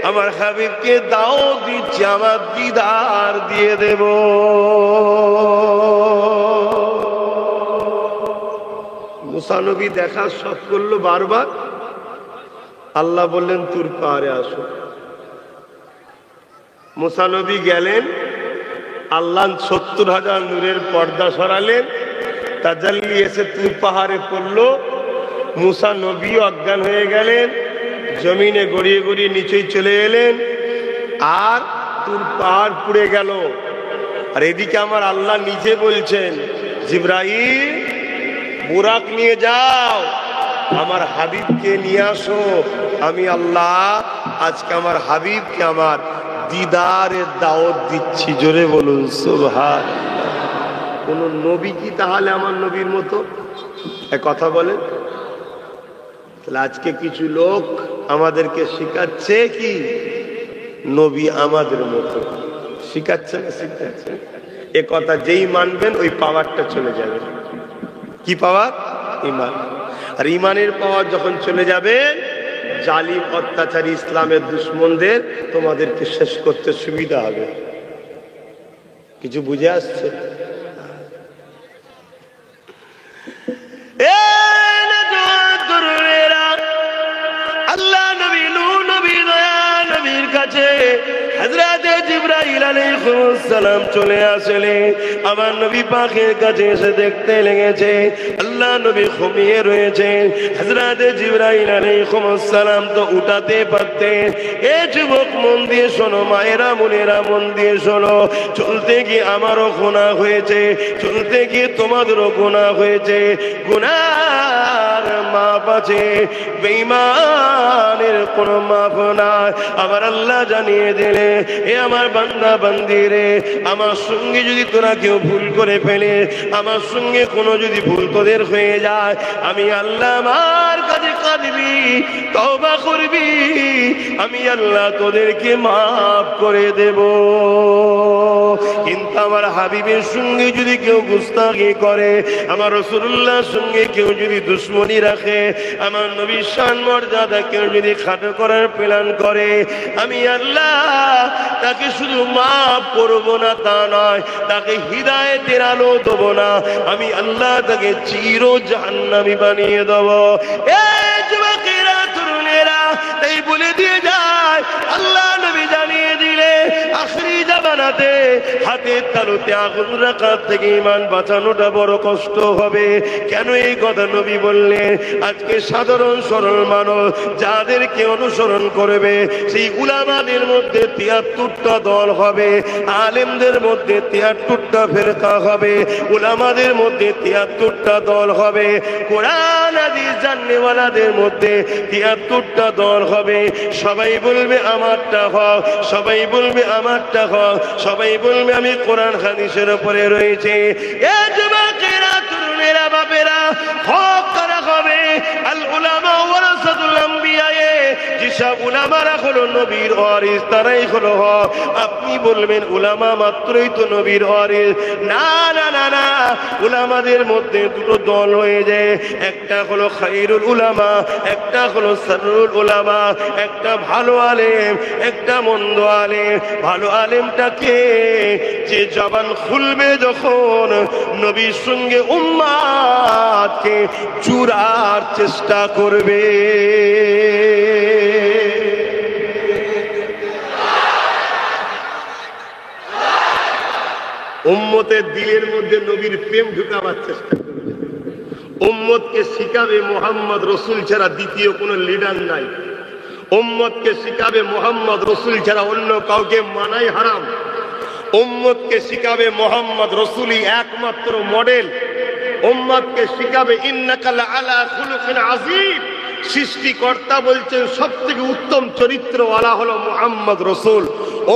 আমার হাবিবকে দাওয়াত দিচ্ছি, আমার দিদার দিয়ে দেব। মুসা নবী দেখা সব করলো বারবার। আল্লাহ বললেন তুর পাহাড়ে আসো। মুসা নবী গেলেন, আল্লাহ 70,000 নূরের পর্দা সরালেন, তাজাল্লি এসে তুর পাহাড়ে পড়লো। মুসা নবী অজ্ঞান হয়ে গেলেন, জমিনে গড়িয়ে গড়িয়ে নিচেই চলে এলেন, আর তুর পাহাড় পুড়ে গেল। আর এদিকে আমার আল্লাহ নিজে বলছেন, জিবরাইল বুরাক নিয়ে যাও, আমার হাবিবকে নিয়ে আসো। আমি আল্লাহ আজকে আমার হাবিবকে আমার দিদারের দাওয়াত দিচ্ছি। জোরে বলুন সুবহানাল্লাহ। কোন নবী কি তাহলে আমার নবীর মতো? এক কথা বলেন। তাহলে আজকে কিছু লোক আমাদেরকে শিখাচ্ছে কি নবী আমাদের মতো। শিখাচ্ছে না? শিখাচ্ছে। এ কথা যেই মানবেন ওই পাওয়ারটা চলে যাবে। কি পাওয়ার? ঈমান। আর ঈমানের পাওয়ার যখন চলে যাবে, জালিম অত্যাচারী ইসলামের দুশমনদের তোমাদেরকে শেষ করতে সুবিধা হবে। কিছু বুঝে আসছে? আল্লাহ নবী নূহ নবী দয়া নবীর কাছে হযরত জিবরাইল আলাইহিস সালাম চলে আসলেন। আমার নবী পাকের কাছে এসে দেখতে লেগেছে আল্লাহ নবী ঘুমিয়ে রয়েছেন। হযরত জিবরাইল আলাইহিস সালাম তো উঠাতে পারতেন। এ যুবক মন দিয়ে শোনো, মায়েরা বোনেরা মন দিয়ে শোনো, চলতে গিয়ে আমারও গুনাহ হয়েছে, চলতে গিয়ে তোমাদেরও গুনাহ হয়েছে। গুনার মাপ আছে, বেঈমানের কোনো মাপ নাই। আমার আল্লাহ জানিয়ে দিলে, এ আমার বান্দা বান্দিরে, আমার সঙ্গে যদি তোরা কেউ ভুল করে ফেলে, আমার সঙ্গে কোনো যদি ভুল তোদের হয়ে যায়, আমি আল্লাহ আমার কাছে কাঁদবি, তওবা করবি, আমি আল্লাহ তোদেরকে মাফ করে দেব। কিন্তু আমার হাবিবের সঙ্গে যদি কেউ গুস্তাখি করে, আমার রাসূলুল্লাহর সঙ্গে কেউ যদি দুশমনি রাখে, আমার নবীর শান মর্যাদা কেউ যদি খাটো করার প্ল্যান করে, আমি আল্লাহ তাকে শুধু মাফ করবো না তা নয়, তাকে হিদায়াতের আলো দেবো না, আমি আল্লাহ তাকে চির জাহান্নামী বানিয়ে দেবো। এই যুবকেরা তরুণেরা তাই বলে দিয়ে যায়, আল্লাহ নবী জানিয়ে দিলে আখরি জামানাতে হাতের তালুতে আগুন রাখার থেকে ঈমান বাঁচানোটা বড় কষ্ট হবে। কেন এই কথা নবী বললেন? আজকে সাধারণ সরল মানুষ যাদেরকে অনুসরণ করবে, সেই উলামাদের মধ্যে ৭৩টা দল হবে, আলেমদের মধ্যে ৭৩টা ফেরকা হবে, উলামাদের মধ্যে ৭৩টা দল হবে, কোরআন হাদিস জাননেওয়ালাদের মধ্যে ৭৩টা দল হবে। সবাই বলবে আমারটা হক, সবাই বলবে আমারটা হক, সবাই বলবে আমি কোরআন হাদিসের উপরে রয়েছে। এ যুবকেরা, তরুণেরা, বাপেরা, হক কারা হবে? আল উলামা ওয়ারাসাতুল আম্বিয়া, যেসব উলামারা হলো নবীর ওয়ারিস, তারাই হলো হক। আপনি বলবেন উলামা মাত্রই তো নবীর ওয়ারিস। না না না না, উলামাদের মধ্যে দুটো দল হয়ে যায়। একটা হলো খায়রুল উলামা, একটা হলো শাররুল উলামা। একটা ভালো আলেম, একটা মন্দ আলেম। ভালো আলেমটাকে যে জবান খুলবে যখন নবীর সঙ্গে উম্মাতকে জুড়ার চেষ্টা করবে। উম্মতের দিলের মধ্যে নবীর প্রেম ঢুকাবার চেষ্টা করবে। উম্মতকে শিখাবে মোহাম্মদ রসুল ছাড়া দ্বিতীয় কোনো লিডার নাই। উম্মতকে শিখাবে মোহাম্মদ রসুল ছাড়া অন্য কাউকে মানাই হারাম। উম্মতকে শিখাবে মোহাম্মদ রসুলই একমাত্র মডেল। উম্মতকে শিখাবে ইন্নাকা লাআলা খুলুকিন আযীম। সৃষ্টিকর্তা বলছেন সবথেকে উত্তম চরিত্রওয়ালা হলো মুহাম্মদ রসুল।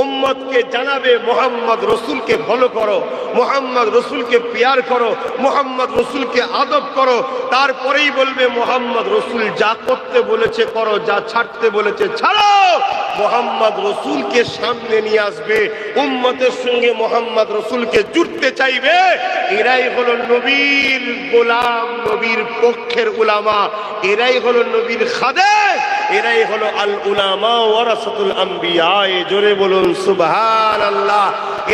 উম্মতকে জানাবে মোহাম্মদ রসুলকে ফলো করো, মোহাম্মদ রসুলকে প্যার করো, মোহাম্মদ রসুলকে আদব করো। তারপরেই বলবে মোহাম্মদ রসুল যা করতে বলেছে করো, যা ছাড়তে বলেছে ছাড়ো। মোহাম্মদ রসুলকে সামনে নিয়ে আসবে, উম্মতের সঙ্গে মোহাম্মদ রসুলকে জুড়তে চাইবে। এরাই হলো নবীর গোলাম, নবীর পক্ষের উলামা। এরাই হলো নবীর খাদেম, এরাই হলো আল উলামা ওয়ারাসাতুল আম্বিয়া। জোরে বলুন সুবহানাল্লাহ।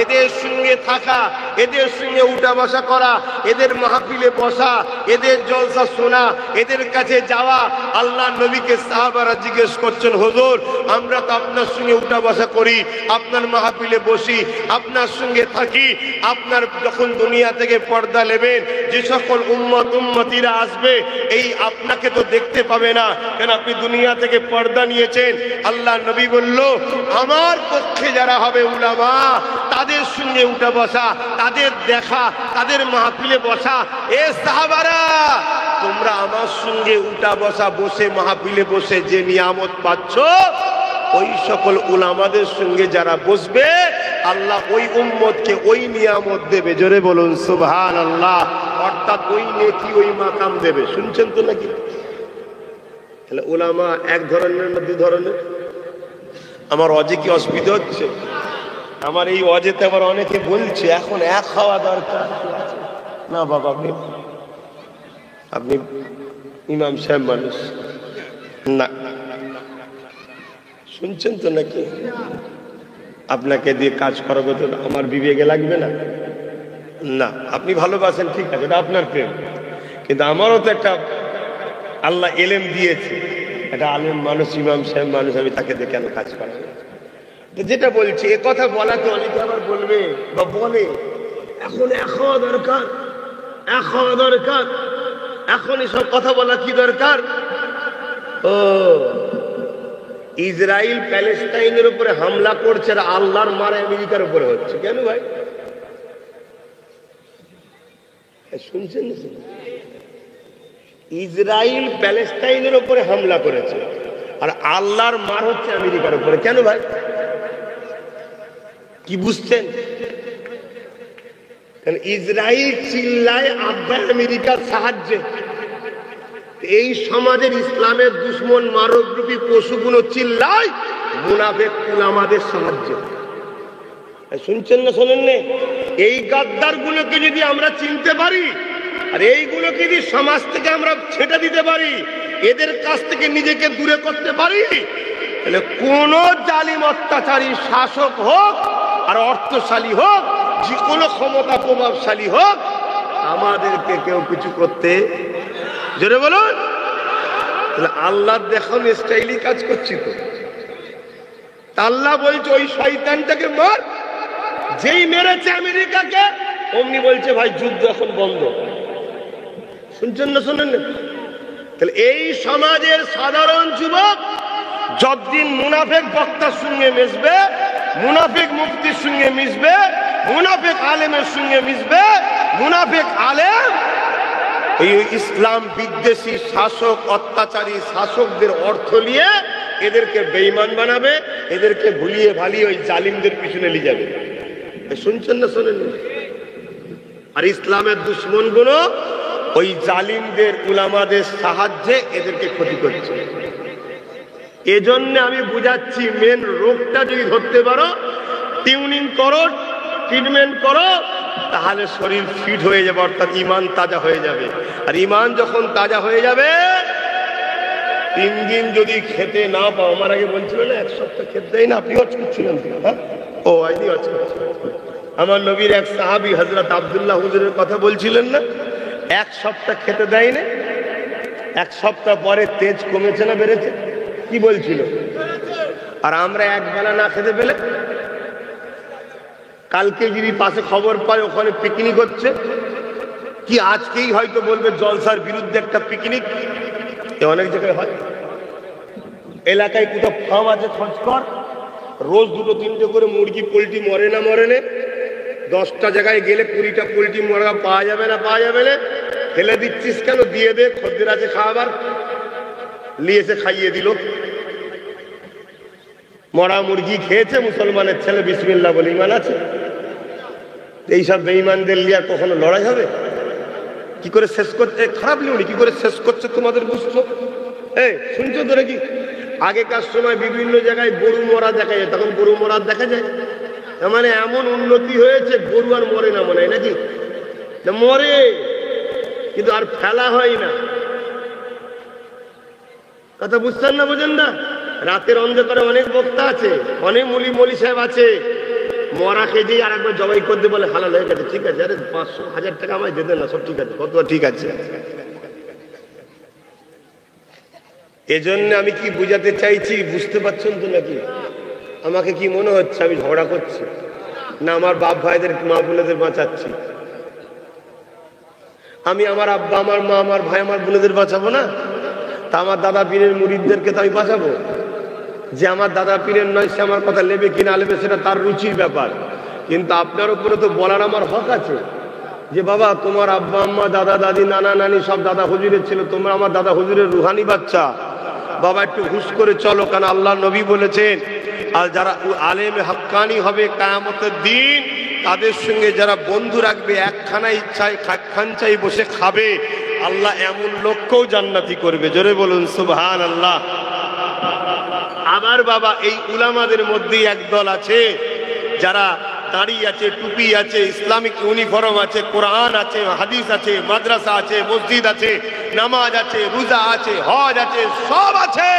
এদের সঙ্গে থাকা, এদের সঙ্গে উঠা বসা করা, এদের মাহফিলে বসা, এদের জলসা শোনা, এদের কাছে যাওয়া। আল্লাহ নবীকে সাহাবারা জিজ্ঞেস করছেন, হুজুর আমরা তো আপনার সঙ্গে উঠা বসা করি, আপনার মাহফিলে বসি, আপনার সঙ্গে থাকি। আপনার যখন দুনিয়া থেকে পর্দা নেবেন, যে সকল উম্মতিরা আসবে এই আপনাকে তো দেখতে পাবে না, কেন আপনি দুনিয়া থেকে পর্দা নিয়েছেন। আল্লাহ নবী বলল, আমার পক্ষে যারা হবে উলামা, তাদের সঙ্গে উঠা বসা, তাদের দেখা, তাদের মাহফিলে বসা। এ সাহাবারা, তোমরা আমার সঙ্গে উঠা বসা, বসে মাহফিলে বসে যে নিয়ামত পাচ্ছ, ওই সকল উলামাদের সঙ্গে যারা বসবে আল্লাহ ওই উম্মতকে ওই নিয়ামত দেবে। জোরে বলুন সুবহানাল্লাহ। অর্থাৎ ওই নেকি, ওই মাকাম দেবে। শুনছেন তো নাকি? তাহলে উলামা এক ধরনের না দুই ধরনের? আমার অজে কি অসুবিধা হচ্ছে? আমার এই অজেতে আবার অনেকে বলছে এখন এক হওয়া দরকার। না বাবা, আপনি ইমাম সাহেব মানুষ না, শুনছেন তো নাকি? আপনাকে দিয়ে কাজ করাবো তো আমার বিবেকে লাগবে না? না, আপনি ভালোবাসেন ঠিক আছে, এটা আপনার প্রেম, কিন্তু আমারও তো একটা আল্লাহ এলেম দিয়েছে, একটা আলেম মানুষ, ইমাম সাহেব মানুষ, আমি তাকে দিয়ে কেন কাজ করাবো? যেটা বলছি, এ কথা বলা তো অনেকে আবার বলবে বা বলে এখন এক হওয়া দরকার, এক হওয়া দরকার, এখন এসব কথা বলা কি দরকার? ও, ইসরায়েল প্যালেস্টাইনের উপরে হামলা করছে আর আল্লাহর মারা আমেরিকার উপরে হচ্ছে কেন ভাই? শুনছেন না? ইসরায়েল প্যালেস্টাইনের উপরে হামলা করেছে আর আল্লাহর মার হচ্ছে আমেরিকার উপরে কেন ভাই? কি বুঝছেন? ইসরায়েল চিল্লায় আব্বা আমেরিকার সাহায্যে, এই সমাজের ইসলামের দুশ্মন মানবরূপী পশুগুলো চিল্লায় মুনাফিক উলামাদের সাহায্যে। শুনছেন না শোনেন না? এই গাদ্দার গুলোকে যদি আমরা চিনতে পারি আর এইগুলোকে যদি সমাজ থেকে আমরা ছেঁটে দিতে পারি, এদের কাছ থেকে নিজেকে দূরে করতে পারি, তাহলে কোন জালিম অত্যাচারী শাসক হোক আর অর্থশালী হোক, যে কোনো ক্ষমতা প্রভাবশালী হোক, আমাদেরকে কেউ কিছু করতে, জোরে বলুন, তাহলে আল্লাহ দেখান স্টাইলই কাজ করছি তো। আল্লাহ বলছে ওই শয়তানটাকে মার, যেই মেরেছে আমেরিকাকে অমনি বলছে ভাই যুদ্ধ এখন বন্ধ। শুনছেন না শোনেন না? তাহলে এই সমাজের সাধারণ যুবক যতদিন মুনাফিক বক্তার সঙ্গে মিশবে, মুনাফিক মুফতির সঙ্গে মিশবে, মুনাফিক আলেমের সঙ্গে মিশবে, মুনাফিক আলেম এই ইসলাম বিদ্বেষী শাসক অত্যাচারী শাসকদের অর্থ নিয়ে এদেরকে বেঈমান বানাবে, এদেরকে ভুলিয়ে ভালিয়ে ওই জালিমদের পিছনে নিয়ে যাবে। শুনছেন না শোনেন? আর ইসলামের দুশ্মন গুলো ওই জালিমদের উলামাদের সাহায্যে এদেরকে ক্ষতি করছে। এজন্য আমি বুঝাচ্ছি, মেন রোগটা যদি ধরতে পারো, টিউনিং করো, ট্রিটমেন্ট করো, তাহলে শরীর ফিট হয়ে যাবে, অর্থাৎ ইমান তাজা হয়ে যাবে। আর ইমান যখন তাজা হয়ে যাবে, 3 দিন যদি খেতে না পাও, আমার আগে বলছিল না 1 সপ্তাহ খেতে দেয় না, আপনি হজ করছিলেন? হ্যাঁ, ও আইনি হজ করছিলেন। আমার নবীর এক সাহাবী হযরত আব্দুল্লাহ হুজুরের কথা বলছিলেন না, 1 সপ্তাহ খেতে দেয় না, 1 সপ্তাহ পরে তেজ কমেছে না বেড়েছে? কি বলছিল? আর আমরা এক বেলা না খেতে পেলে, কালকে যদি পাশে খবর পায় ওখানে পিকনিক হচ্ছে, কি আজকেই হয়তো বলবে জলসার বিরুদ্ধে একটা পিকনিক, অনেক জায়গায় হয়। এলাকায় কোথাও ফার্ম আছে খোঁজ কর, রোজ 2-3টে করে মুরগি পোল্ট্রি মরে না মরে না, 10টা জায়গায় গেলে 20টা পোল্ট্রি মরা পাওয়া যাবে না পাওয়া যাবে না, ফেলে দিচ্ছিস কেন? দিয়ে দে, খদ্দের আছে খাওয়াবার, নিয়ে এসে খাইয়ে দিল। মরা মুরগি খেয়েছে মুসলমানের ছেলে, বিসমিল্লাহ বলে ইমান আছে। এইসব বেঈমানদের লিয়া কখনো লড়াই হবে? কি করে শেষ করছে? খারাপ লিউনি কি করে শেষ করছে তোমাদের বুঝছো? এই শুনছো তো নাকি? আগেকার সময় বিভিন্ন জায়গায় গরু মরা দেখা যায়, তখন গরু মরা দেখা যায়, মানে এমন উন্নতি হয়েছে, গরু আর মরে না মনে হয় নাকি? মরে, কিন্তু আর ফেলা হয় না। কথা বুঝছেন না? বোঝেন না? রাতের অন্ধকারে অনেক বক্তা আছে, অনেক মলি সাহেব আছে, মরা খেয়ে আর একবার জবাই করতে বলে হালাল হয়ে গেছে, ঠিক আছে, আরে 500-1000 টাকা আমায় দিয়ে দেন না, সব ঠিক আছে, কত ঠিক আছে। এজন্য আমি কি বুঝাতে চাইছি বুঝতে পারছেন তো নাকি? আমাকে কি মনে হচ্ছে আমি ঝগড়া করছি? না আমার বাপ ভাইদের মা বোনেদের বাঁচাচ্ছি? আমি আমার আব্বা আমার মা আমার ভাই আমার বোনেদের বাঁচাবো না? তা আমার দাদা পীরের মুরিদদেরকে তো আমি বাঁচাবো। যে আমার দাদা পীরের নয় সে আমার কথা নেবে কি না নেবে সেটা তার রুচির ব্যাপার, কিন্তু আপনার উপরে তো বলার আমার হক আছে যে বাবা তোমার আব্বা আম্মা দাদা দাদি নানা নানি সব দাদা হুজুরের ছিল, তোমরা আমার দাদা হুজুরের রুহানি বাচ্চা, বাবা একটু হুশ করে চলো। কারণ আল্লাহ নবী বলেছেন, আর যারা আলেমে হক্কানি হবে কিয়ামতের দিন, তাদের সঙ্গে যারা বন্ধু রাখবে, একখানা ইচ্ছায় খানচাই বসে খাবে, আল্লাহ এমন লোককেও জান্নাতি করবে। জোরে বলুন সুবহানাল্লাহ। আবার বাবা এই উলামাদের মধ্যেই একদল আছে যারা দাড়ি আছে, টুপি আছে, ইসলামিক ইউনিফর্ম আছে, কোরআন আছে, হাদিস আছে, মাদ্রাসা আছে, মসজিদ আছে, নামাজ আছে, রোজা আছে, হজ আছে, সব আছে,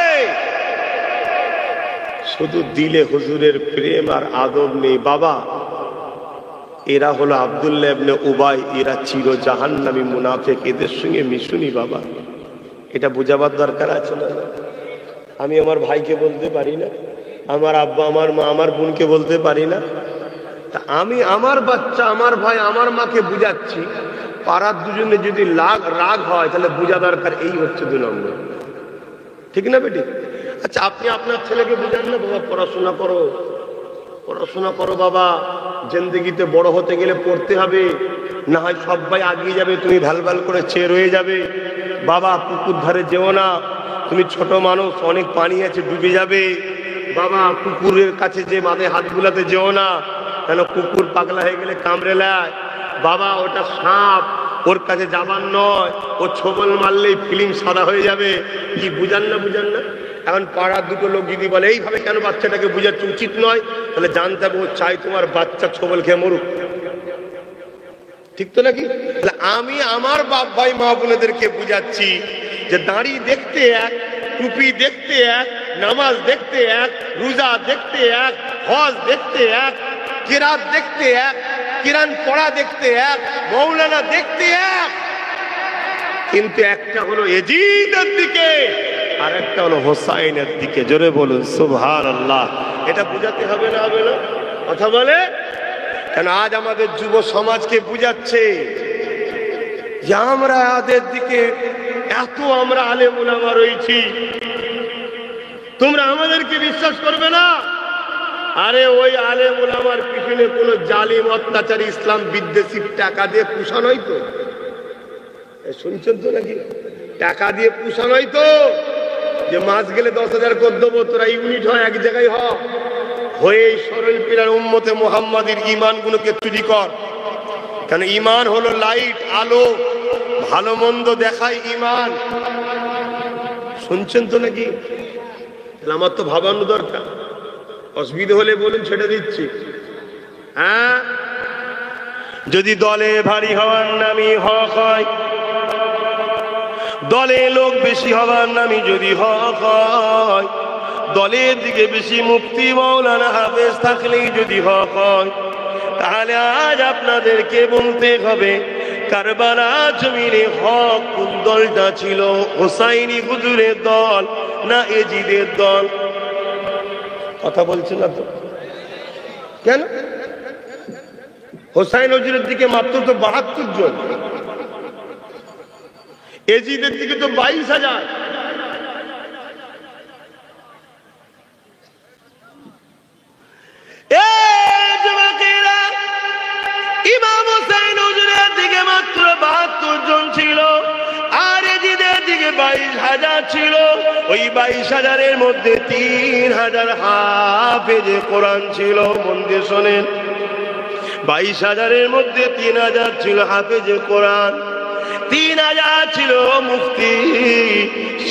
শুধু দিলে হুজুরের প্রেম আর আদব নেই। বাবা এরা হলো আব্দুল্লাহ ইবনে উবাই, এরা চির জাহান্নামী মুনাফিক, এদের সঙ্গে মিশুনি বাবা। এটা বোঝাবার দরকার আছে না? আমি আমার ভাইকে বলতে পারি না, আমার আব্বা আমার মা আমার বোনকে বলতে পারি না? তা আমি আমার বাচ্চা আমার ভাই আমার মাকে বুঝাচ্ছি, পাড়ার দুজনে যদি রাগ হয় তাহলে বোঝা দরকার এই হচ্ছে 2 নম্বর, ঠিক না বেটি? আচ্ছা আপনি আপনার ছেলেকে বুঝান না, বাবা পড়াশোনা করো, পড়াশোনা করো বাবা, জিন্দেগিতে বড় হতে গেলে পড়তে হবে, না হয় সবাই আগিয়ে যাবে, তুমি ভ্যালভ্যাল করে চেয়ে রয়ে যাবে। বাবা পুকুর ধারে যেও না, তুমি ছোট মানুষ, অনেক পানি আছে ডুবে যাবে। বাবা কুকুরের কাছে যে মাথায় হাত বুলাতে যেও না, কেন কুকুর পাগলা হয়ে গেলে কামড়ে নেয়। বাবা ওটা সাপ, ওর কাছে যাবার নয়, ও ছোবল মারলেই ফিলিং সাদা হয়ে যাবে। কি বুঝান না? বুঝান না? এখন পাড়ার 2টো লোক যদি বলে এইভাবে কেন বাচ্চাটাকে বুঝাচ্ছে, উচিত নয়, তাহলে জানতে হবে ও চাই তোমার বাচ্চা ছোবল খেয়ে মরুক, ঠিক তো নাকি? তাহলে আমি আমার বাপ ভাই মা বোনেদেরকে বুঝাচ্ছি যে দাড়ি দেখতে এক, টুপি দেখতে এক, নামাজ দেখতে এক, রোজা দেখতে এক, হজ দেখতে এক, কিরাত দেখতে এক, কিরান পড়া দেখতে এক, মৌলানা দেখতে এক, কিন্তু একটা হলো ইয়াজিদের দিকে আর একটা হলো হোসাইনের দিকে। জোরে বলুন সুবহানাল্লাহ। এটা বুঝাতে হবে না? হবে না? কথা বলে কেন? আজ আমাদের যুব সমাজকে বুঝাচ্ছে যে আমরা এদের দিকে এত আমরা আলেম উলামা রয়েছি, তোমরা আমাদেরকে বিশ্বাস করবে না। আরে ওই আলেম উলামার পিছনে কোন জালিম অত্যাচারী ইসলাম বিদ্বেষী টাকা দিয়ে পুষা নয় তো, শুনছেন তো নাকি? টাকা দিয়ে পুষা নয় তো যে মাস গেলে 10,000 করে দেবো, তোরা ইউনিট হয় এক জায়গায় হয়ে সরল পিলার উম্মতে মুহাম্মাদের ঈমান গুলোকে চুরি কর। কেন ঈমান হলো লাইট, আলো, ভালো মন্দ দেখায় ঈমান। শুনছেন তো নাকি? আমার তো ভাবানো দরকার। অসুবিধা হলে বলুন, ছেড়ে দিচ্ছি। হ্যাঁ, যদি দলে ভারী হওয়ার নামই হক হয়, দলে লোক বেশি হওয়ার নামই যদি হক হয়, দলের দিকে বেশি মুফতি মাওলানা হাফেজ থাকলেই যদি হক হয়, তাহলে আজ আপনাদেরকে বলতে হবে কারবালা জমিনে হক কোন দলটা ছিল? হোসাইনি হুজুরের দল না এজিদের দল? কথা বলছেন না তো কেন? হোসাইন হুজুরের দিকে মাত্র তো 72 জন, এজিদের দিকে তো 22,000। ইমাম হোসাইন হুজুরের দিকে মাত্র 72 জন ছিল, আর এজিদের দিকে 22,000 ছিল। ওই 22,000-এর মধ্যে 3,000 হাফেজে কোরআন ছিল। মন দিয়ে শোনেন, 22,000-এর মধ্যে 3,000 ছিল হাফেজে কোরআন, 3,000 ছিল মুফতি,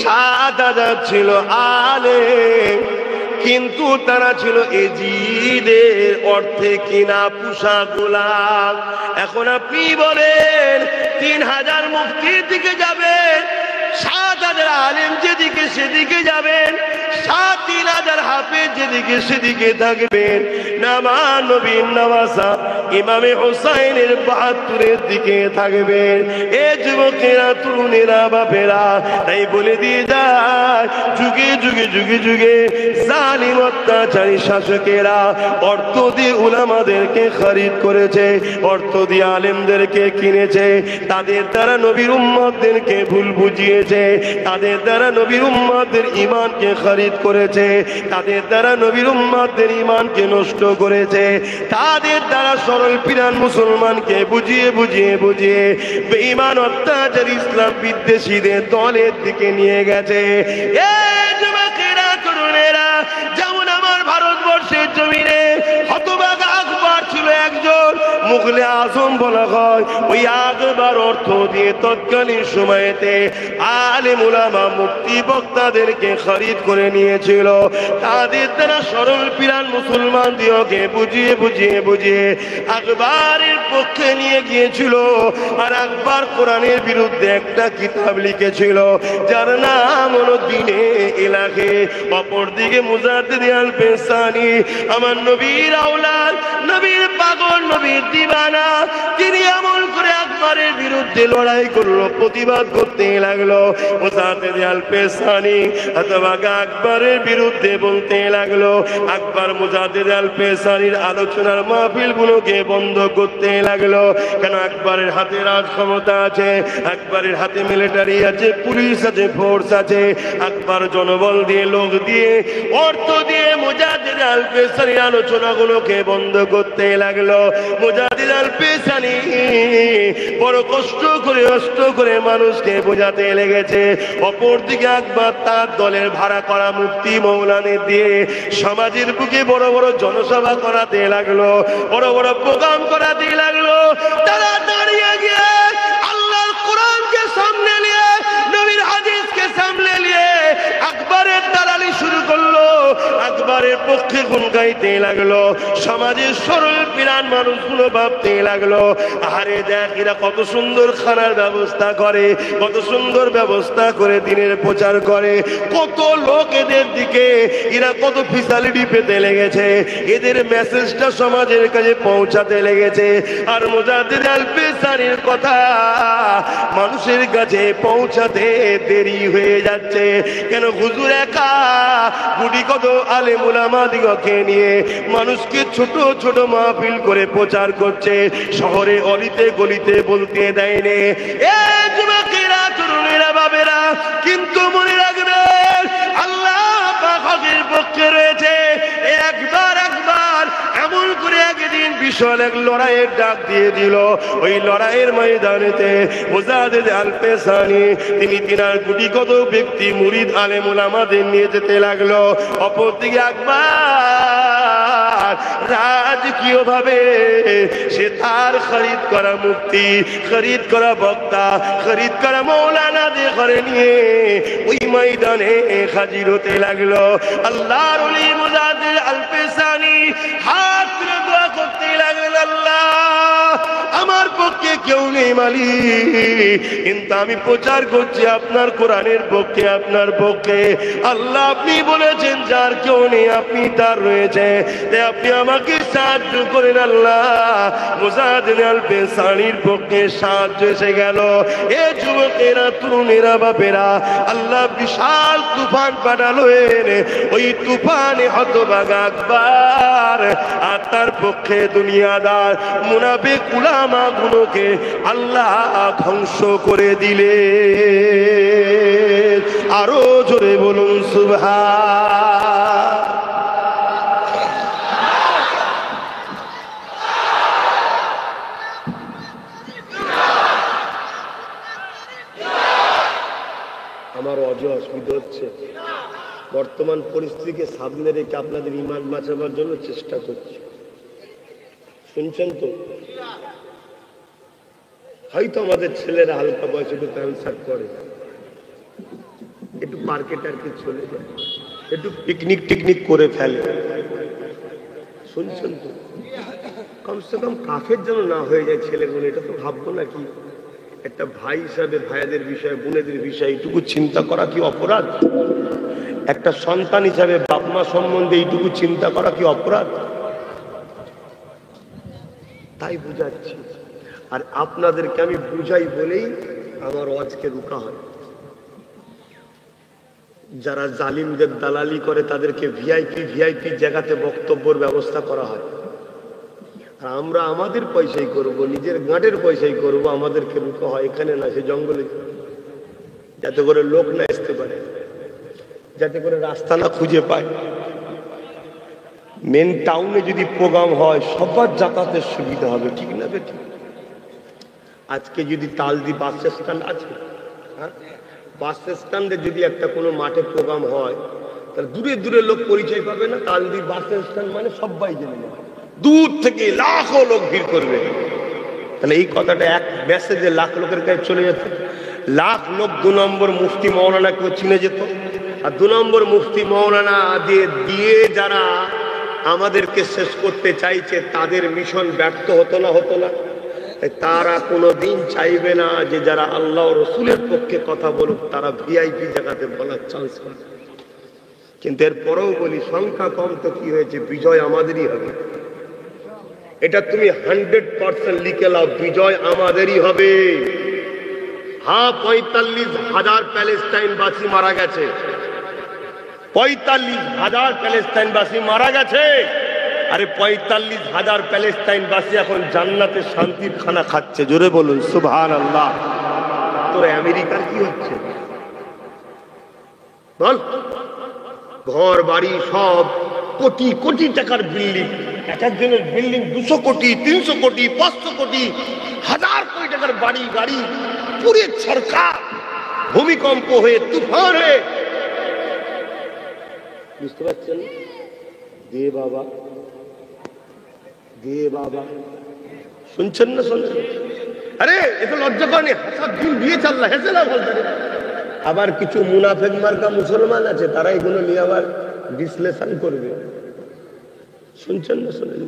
7,000 ছিল আলেম। কিন্তু তারা ছিল এজিদের অর্থে কিনা পুষা গোলাম। এখন আপনি বলেন 3,000 মুফতির দিকে যাবেন, 7,000 আলেম যেদিকে সেদিকে যাবেন, 3,000 হাফেজ যেদিকে সেদিকে থাকবেন, নামা নবীন নওয়াজা ইমামে হোসাইনের 72-এর দিকে থাকবেন। এ যুবকেরা, তরুণেরা, বাপেরা, তাই বলে দিয়ে যায়, যুগে যুগে যুগে যুগে জালিম অত্যাচারী শাসকেরা অর্থ দিয়ে উলামাদেরকে খরিদ করেছে, অর্থ দিয়ে আলেমদেরকে কিনেছে, তাদের দ্বারা নবীর উম্মতদেরকে ভুল বুঝিয়েছে, তাদের দ্বারা নবীর উম্মতদের ঈমানকে খরিদ করেছে, তাদের দ্বারা নবীর উম্মতদের ঈমানকে নষ্ট করেছে, তাদের দ্বারা সরল পিরান মুসলমানকে বুঝিয়ে বুঝিয়ে বুঝিয়ে বেঈমান অত্যাচারী ইসলাম বিদ্বেষীদের দলের দিকে নিয়ে গেছে। এই যুবকেরা, তরুণেরা, যেমন আমার ভারতবর্ষের জমিনে হতভাগা আকবর ছিল একজন, মুগলে আজম বলা হয়। ওই আকবর অর্থ দিয়ে তৎকালীন সময়েতে আলেম উলামা মুফতি বক্তাদেরকে খরিদ করে নিয়েছিল, তাদের দ্বারা সরল পিরান মুসলমান দিওকে বুঝিয়ে বুঝিয়ে বুঝিয়ে আকবরের পক্ষে নিয়ে গিয়েছিল। আর আকবর কোরআনের বিরুদ্ধে একটা কিতাব লিখেছিল, যার নাম হলো দ্বীনে ইলাহি। অপরদিকে মুজাদ্দিদ আল পেসানি, আমার নবীর আওলাদ, নবীর পাগল, নবীর দিওয়ানা, তিনি আমল করে আকবরের বিরুদ্ধে লড়াই করলো, প্রতিবাদ করতে লাগলো। মুজাদ্দিদ আল পেসানি অথবা আকবরের বিরুদ্ধে বলতে লাগলো। আকবর মুজাদ্দিদ আল পেসানির আলোচনার মাহফিল গুলোকে বন্ধ করতে লাগলো। কেন? আকবরের হাতে রাজ ক্ষমতা আছে, আকবরের হাতে মিলিটারি আছে, পুলিশ আছে, ফোর্স আছে। আকবর জনবল দিয়ে, লোক দিয়ে, অর্থ দিয়ে মুজাদ্দিদ আল পেসানির আলোচনাগুলোকে বন্ধ করতে লাগলো। মুজাদ্দিদ আল পেসানি বড় কষ্ট করে মানুষকে বোঝাতে লেগেছে। অপরদিকে আকবর তার দলের ভাড়া করা মুফতি মৌলানা দিয়ে সমাজের বুকে বড় বড় জনসভা করাতে লাগলো, বড় বড় প্রোগ্রাম করাতে লাগলো। তারা দাঁড়িয়ে গিয়ে আল্লাহর কোরআনকে সামনে নিয়ে, নবীর হাদিসকে সামনে নিয়ে আকবরের দালালি শুরু করলো, আকবরের পক্ষে গুণ গাইতে লাগলো। সমাজের সরল পিরান মানুষগুলো ভাবতে লাগলো, আরে দেখ এরা কত সুন্দর খানার ব্যবস্থা করে, কত সুন্দর ব্যবস্থা করে দিনের প্রচার করে, কত লোক এদের দিকে, এরা কত ফ্যাসিলিটি পেতে লেগেছে, এদের মেসেজটা সমাজের কাছে পৌঁছাতে লেগেছে। আর মুজাদ্দিদ আল পেসানির কথা মানুষের কাছে পৌঁছাতে দেরি হয়ে যাচ্ছে। কেন? হুজুর একা গুটি কত আলেম উলামা দিগকে নিয়ে মানুষকে ছোট ছোট মাহফিল করে প্রচার করছে, শহরে অলিতে গলিতে বলতে দেয়নি। এ যুবকেরা, তরুণেরা, বাবেরা, কিন্তু মনে রাখবেন আল্লাহ পাক হকের পক্ষে রয়েছে। একবার একবার এমন করে একদিন বিশাল এক লড়াইয়ের ডাক দিয়ে দিল। ওই লড়াইয়ের ময়দানেতে মুজাদ্দিদ আল পেসানি তিনি তিনার গুটি কত ব্যক্তি মুরিদ আলেম উলামাদের নিয়ে যেতে লাগলো। অপরদিকে আকবার রাজকীয় ভাবে সে তার খরিদ করা মুফতি, খরিদ করা বক্তা, খরিদ করা মৌলানাদের ঘরে নিয়ে ওই ময়দানে হাজির হতে লাগলো। আল্লাহর ওলি মুজাদ্দিদ আল পেসানি হাত তুলে দোয়া করতে লাগলেন, আল্লাহ আমার পক্ষে কেউ নেই মালিক, কিন্তু আমি প্রচার করছি আপনার কোরআনের পক্ষে, আপনার পক্ষে। আল্লাহ আপনি বলেছেন যার কেউ নেই আপনি তার রয়েছে, তাই আপনি আমাকে সাহায্য করেন আল্লাহ। মুজাদ্দিদ আল পেসানির পক্ষে সাহায্য এসে গেল। এ যুবকেরা, তরুণেরা, বাপেরা, আল্লাহ বিশাল তুফান পাঠালো। ওই তুফানে হতভাগা আকবার আর তার পক্ষে দুনিয়াদার মুনাফিক উলামা গুলোকে আল্লাহ ধ্বংস করে দিলে। আরো জোরে বলুন সুবহান। আমার অসুবিধা হচ্ছে, বর্তমান পরিস্থিতিকে সামনে রেখে আপনাদের ঈমান বাঁচাবার জন্য চেষ্টা করছি, শুনছেন তো? হয়তো আমাদের ছেলেরা হালকা বয়সে একটু প্যান্ট শার্ট করে, একটু মার্কেট টার্কেট চলে যায়, একটু পিকনিক টিকনিক করে ফেলে, শুনছেন তো? কমসে কম কাফের যেন না হয়ে যায় ছেলেগুলো, এটা তো ভাববো নাকি? একটা ভাই হিসাবে ভাইয়াদের বিষয়ে, বোনেদের বিষয়ে এইটুকু চিন্তা করা কি অপরাধ? একটা সন্তান হিসাবে বাপ মা সম্বন্ধে এইটুকু চিন্তা করা কি অপরাধ? তাই বুঝাচ্ছি, আর আপনাদেরকে আমি বুঝাই বলেই আমার ওয়াজকে রুকা হয়। যারা জালিমদের দালালি করে তাদেরকে ভিআইপি জায়গাতে বক্তব্যের ব্যবস্থা করা হয়, আর আমরা আমাদের পয়সাই করব, নিজের গাঁটের পয়সাই করব, আমাদেরকে রুকা হয়। এখানে না, সে জঙ্গলে, যাতে করে লোক না আসতে পারে, যাতে করে রাস্তা না খুঁজে পায়। মেন টাউনে যদি প্রোগ্রাম হয় সবার যাতায়াতের সুবিধা হবে, ঠিক না বেঠিক? আজকে যদি তালদি বাস স্ট্যান্ড আছে, হ্যাঁ, বাস স্ট্যান্ডে যদি একটা কোনো মাঠে প্রোগ্রাম হয়, তাহলে দূরে দূরে লোক পরিচয় পাবে না। তালদি বাস স্ট্যান্ড মানে সবাই জেনে যাবে, দূর থেকে লাখো লোক ভিড় করবে। তাহলে এই কথাটা এক মেসেজে লাখ লোকের কাছে চলে যেত। লাখ লোক 2 নম্বর মুফতি মৌলানা কেউ চিনে যেত, আর 2 নম্বর মুফতি মৌলানা দিয়ে যারা আমাদেরকে শেষ করতে চাইছে তাদের মিশন ব্যর্থ হতো না, হতো না? তারা কোনোদিন চাইবে না যে যারা আল্লাহ রসুলের পক্ষে কথা বলুক তারা ভিআইপি জায়গাতে বলার চান্স পাবে। কিন্তু এরপরেও বলি, সংখ্যা কম তো কি হয়েছে, বিজয় আমাদেরই হবে। এটা তুমি 100% লিখে লাও, বিজয় আমাদেরই হবে। হ্যাঁ, 45,000 প্যালেস্টাইনবাসী মারা গেছে, 45,000 প্যালেস্টাইনবাসী মারা গেছে। আরে 45,000 প্যালেস্টাইনবাসী এখন জান্নাতে শান্তির খানা খাচ্ছে। জোরে বলুন সুবহানাল্লাহ। তোর আমেরিকার কি হচ্ছে বল? ঘর বাড়ি সব কোটি কোটি টাকার বিল্ডিং, এক একজনের বিল্ডিং 200 কোটি, 300 কোটি, 500 কোটি, 1000 কোটি টাকার বাড়ি গাড়ি পুরে সরকার। ভূমিকম্প হয়ে, তুফান হয়ে, বুঝতে পারছেন? দে বাবা, দে বাবা, শুনছেন না? শুনছেন? আরে এত লজ্জা করেনি, হাসার দিন দিয়ে চাল্লা হেসে না বলতে। আবার কিছু মুনাফেক মার্কা মুসলমান আছে, তারা এগুলো নিয়ে আবার বিশ্লেষণ করবে। শুনছেন না? শোনেন?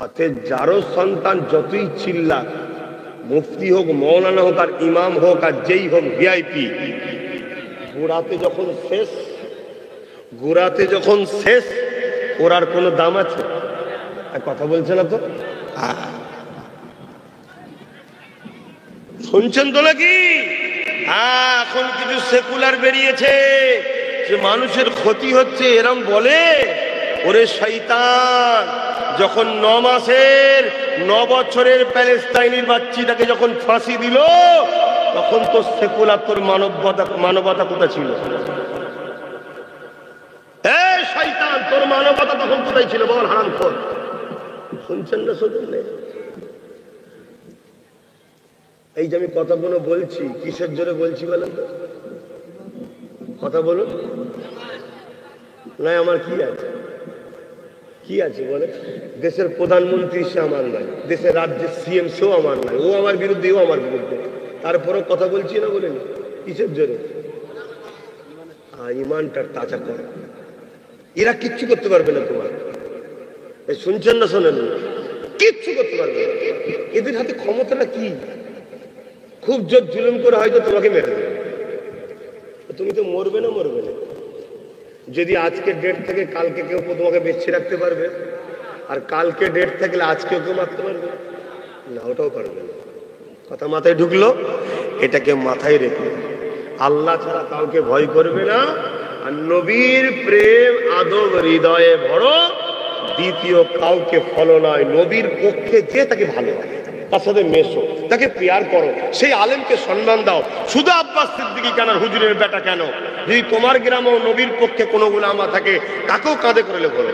অতএব যারও সন্তান যতই চিল্লা, মুফতি হোক, মৌলানা হোক, আর ইমাম হোক, আর যেই হোক ভিআইপি, গোড়াতে যখন শেষ, গোড়াতে যখন শেষ, ওর আর কোনো দাম আছে? কথা বলছে না তো? শুনছেন তো নাকি? এখন কিছু সেকুলার বেরিয়েছে যে মানুষের ক্ষতি হচ্ছে, এরম বলে। ওরে শয়তান, যখন 9 মাসের 9 বছরের প্যালেস্টাইনের বাচ্চিটাকে যখন ফাঁসি দিল, তখন তো সেকুলার, তোর মানবতা কোথায় ছিল? এই শয়তান, তোর মানবতা তখন কোথায় ছিল বল? হারামখোর, শুনছেন না শোনেন না? এই যে আমি কথাগুলো বলছি কিসের জোরে বলছি বলেন তো? কথা বলুন না। আমার কি আছে, কি আছে বলে? দেশের প্রধানমন্ত্রী সে আমার নয়, দেশের রাজ্যের সিএম সেও আমার নয়, ও আমার বিরুদ্ধে, ও আমার বিরুদ্ধে, তারপরেও কথা বলছি না বলেনি? কিসের জোরে? ইমানটার তাজা করে। এরা কিচ্ছু করতে পারবে না তোমার। শুনছেন না শোনেন না? কিচ্ছু করতে পারবে না। এদের হাতে ক্ষমতাটা কি? খুব জোর জুলুম করে হয়তো তোমাকে মেরে দেবে। তুমি তো মরবে না, মরবে না। যদি আজকে ডেট থেকে কালকে কেউ তোমাকে বেঁচে রাখতে পারবে, আর কালকে ডেট থাকলে আজকে কেউ মারতে পারবে না, ওটাও পারবে না। কথা মাথায় ঢুকলো? এটাকে মাথায় রেখে আল্লাহ ছাড়া কাউকে ভয় করবে না, আর নবীর প্রেম আদব হৃদয়ে ভরো, দ্বিতীয় কাউকে ফলো নয়। নবীর পক্ষে যে তাকে ভালোবাসে, তার সাথে মেশো, তাকে প্যার করো, সেই আলেমকে সম্মান দাও। শুধু আব্বাস সিদ্দিকী কেন, হুজুরের বেটা কেন? যদি তোমার গ্রামেও নবীর পক্ষে কোনো গুলামা থাকে, তাকেও কাঁধে করে বলো,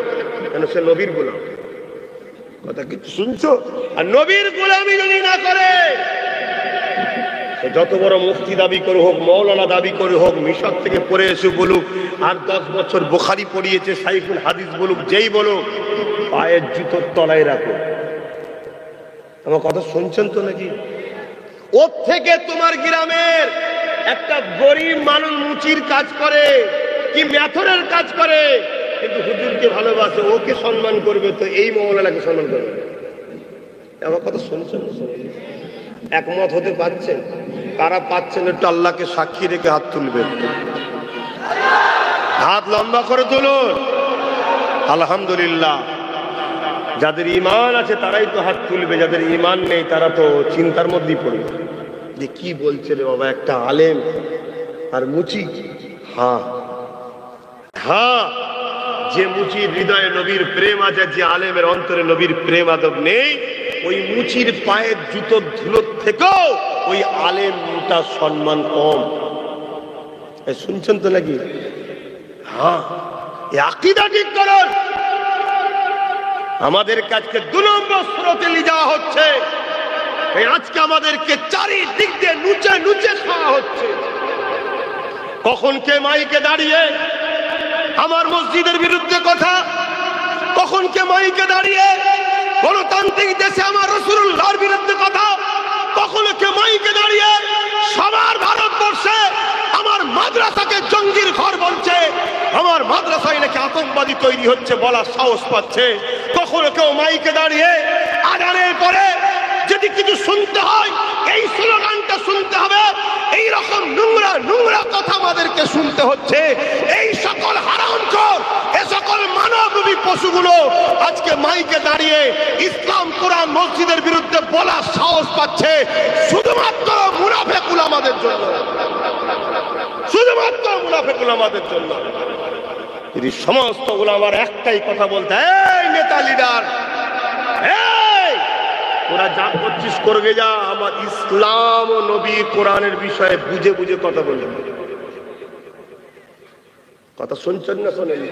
কেন সে নবীর গোলাম। কথা কিছু শুনছো? আর নবীর গোলামি যদি না করে, যত বড় মুফতি দাবি করে হোক, মৌলানা দাবি করে হোক, মিশর থেকে পড়ে এসে বলুক, আর 10 বছর বুখারী পড়িয়েছে, সাইফুল হাদিস বলুক, যেই বলুক, পায়ের জুতোর তলায় রাখো। আমার কথা শুনছেন তো নাকি? ওর থেকে তোমার গ্রামের একটা গরিব মানুষ মুচির কাজ করে কি মেথরের কাজ করে, কিন্তু হুজুরকে ভালোবাসে, ওকে সম্মান করবে, তো এই মৌলানাকে সম্মান করবে। আমার কথা শুনছেন না? একমত হতে পারছেন? কারা পাচ্ছেন একটু আল্লাহকে সাক্ষী রেখে হাত তুলবেন। হাত লম্বা করে তুলুন। আলহামদুলিল্লাহ। যাদের ঈমান আছে তারাই তো হাত তুলবে, যাদের ঈমান নেই তারা তো চিন্তার মধ্যেই পড়বে যে কি বলছে রে বাবা, একটা আলেম আর মুচি। হ্যাঁ হ্যাঁ, যে মুচির হৃদয়ে নবীর প্রেম আছে, যে আলেমের অন্তরে নবীর প্রেম আদব নেই, ওই মুচির পায়ের জুতোর ধুলোর থেকেও ওই আলেমটা সম্মান কম। শুনছেন তো নাকি? হ্যাঁ, এই আকীদা ঠিক করুন। আমাদের কাছে 2 নম্বর স্রোতে নিয়ে যাওয়া হচ্ছে। আজকে আমাদেরকে চারিদিক দিয়ে নুচে নুচে খাওয়া হচ্ছে। কখন কে মাইকে দাঁড়িয়ে আমার মসজিদের বিরুদ্ধে কথা, কখন কে মাইকে দাঁড়িয়ে গণতান্ত্রিক দেশে আমার রাসূলুল্লাহর বিরুদ্ধে কথা, কখনো কে মাইকে দাঁড়িয়ে সবার ভারতবর্ষে আমার মাদ্রাসাকে জঙ্গির ঘর বলছে, আমার মাদ্রাসায় নাকি আতঙ্কবাদী তৈরি হচ্ছে বলার সাহস পাচ্ছে। কখনো কেউ মাইকে দাঁড়িয়ে আজানের পরে যদি কিছু শুনতে হয়, এই স্লোগানটা শুনতে হবে, এই রকম নোংরা নোংরা কথা আমাদেরকে শুনতে হচ্ছে। এই সকল হারামখোর, এই সকল মানবরূপী পশুগুলো আজকে মাইকে দাঁড়িয়ে ইসলাম কোরআন মসজিদের বিরুদ্ধে বলার সাহস পাচ্ছে, শুধুমাত্র মুনাফিকুল আমাদের জন্য, শুধুমাত্র মুনাফিকুল আমাদের জন্য। যদি সমস্ত উলামার একটাই কথা বলতে, এই নেতা লিডার, এই তোরা যা করছিস করবে যা, আমার ইসলাম ও নবী কোরআনের বিষয়ে বুঝে বুঝে কথা বলবে। কথা শুনছেন না শোনেন?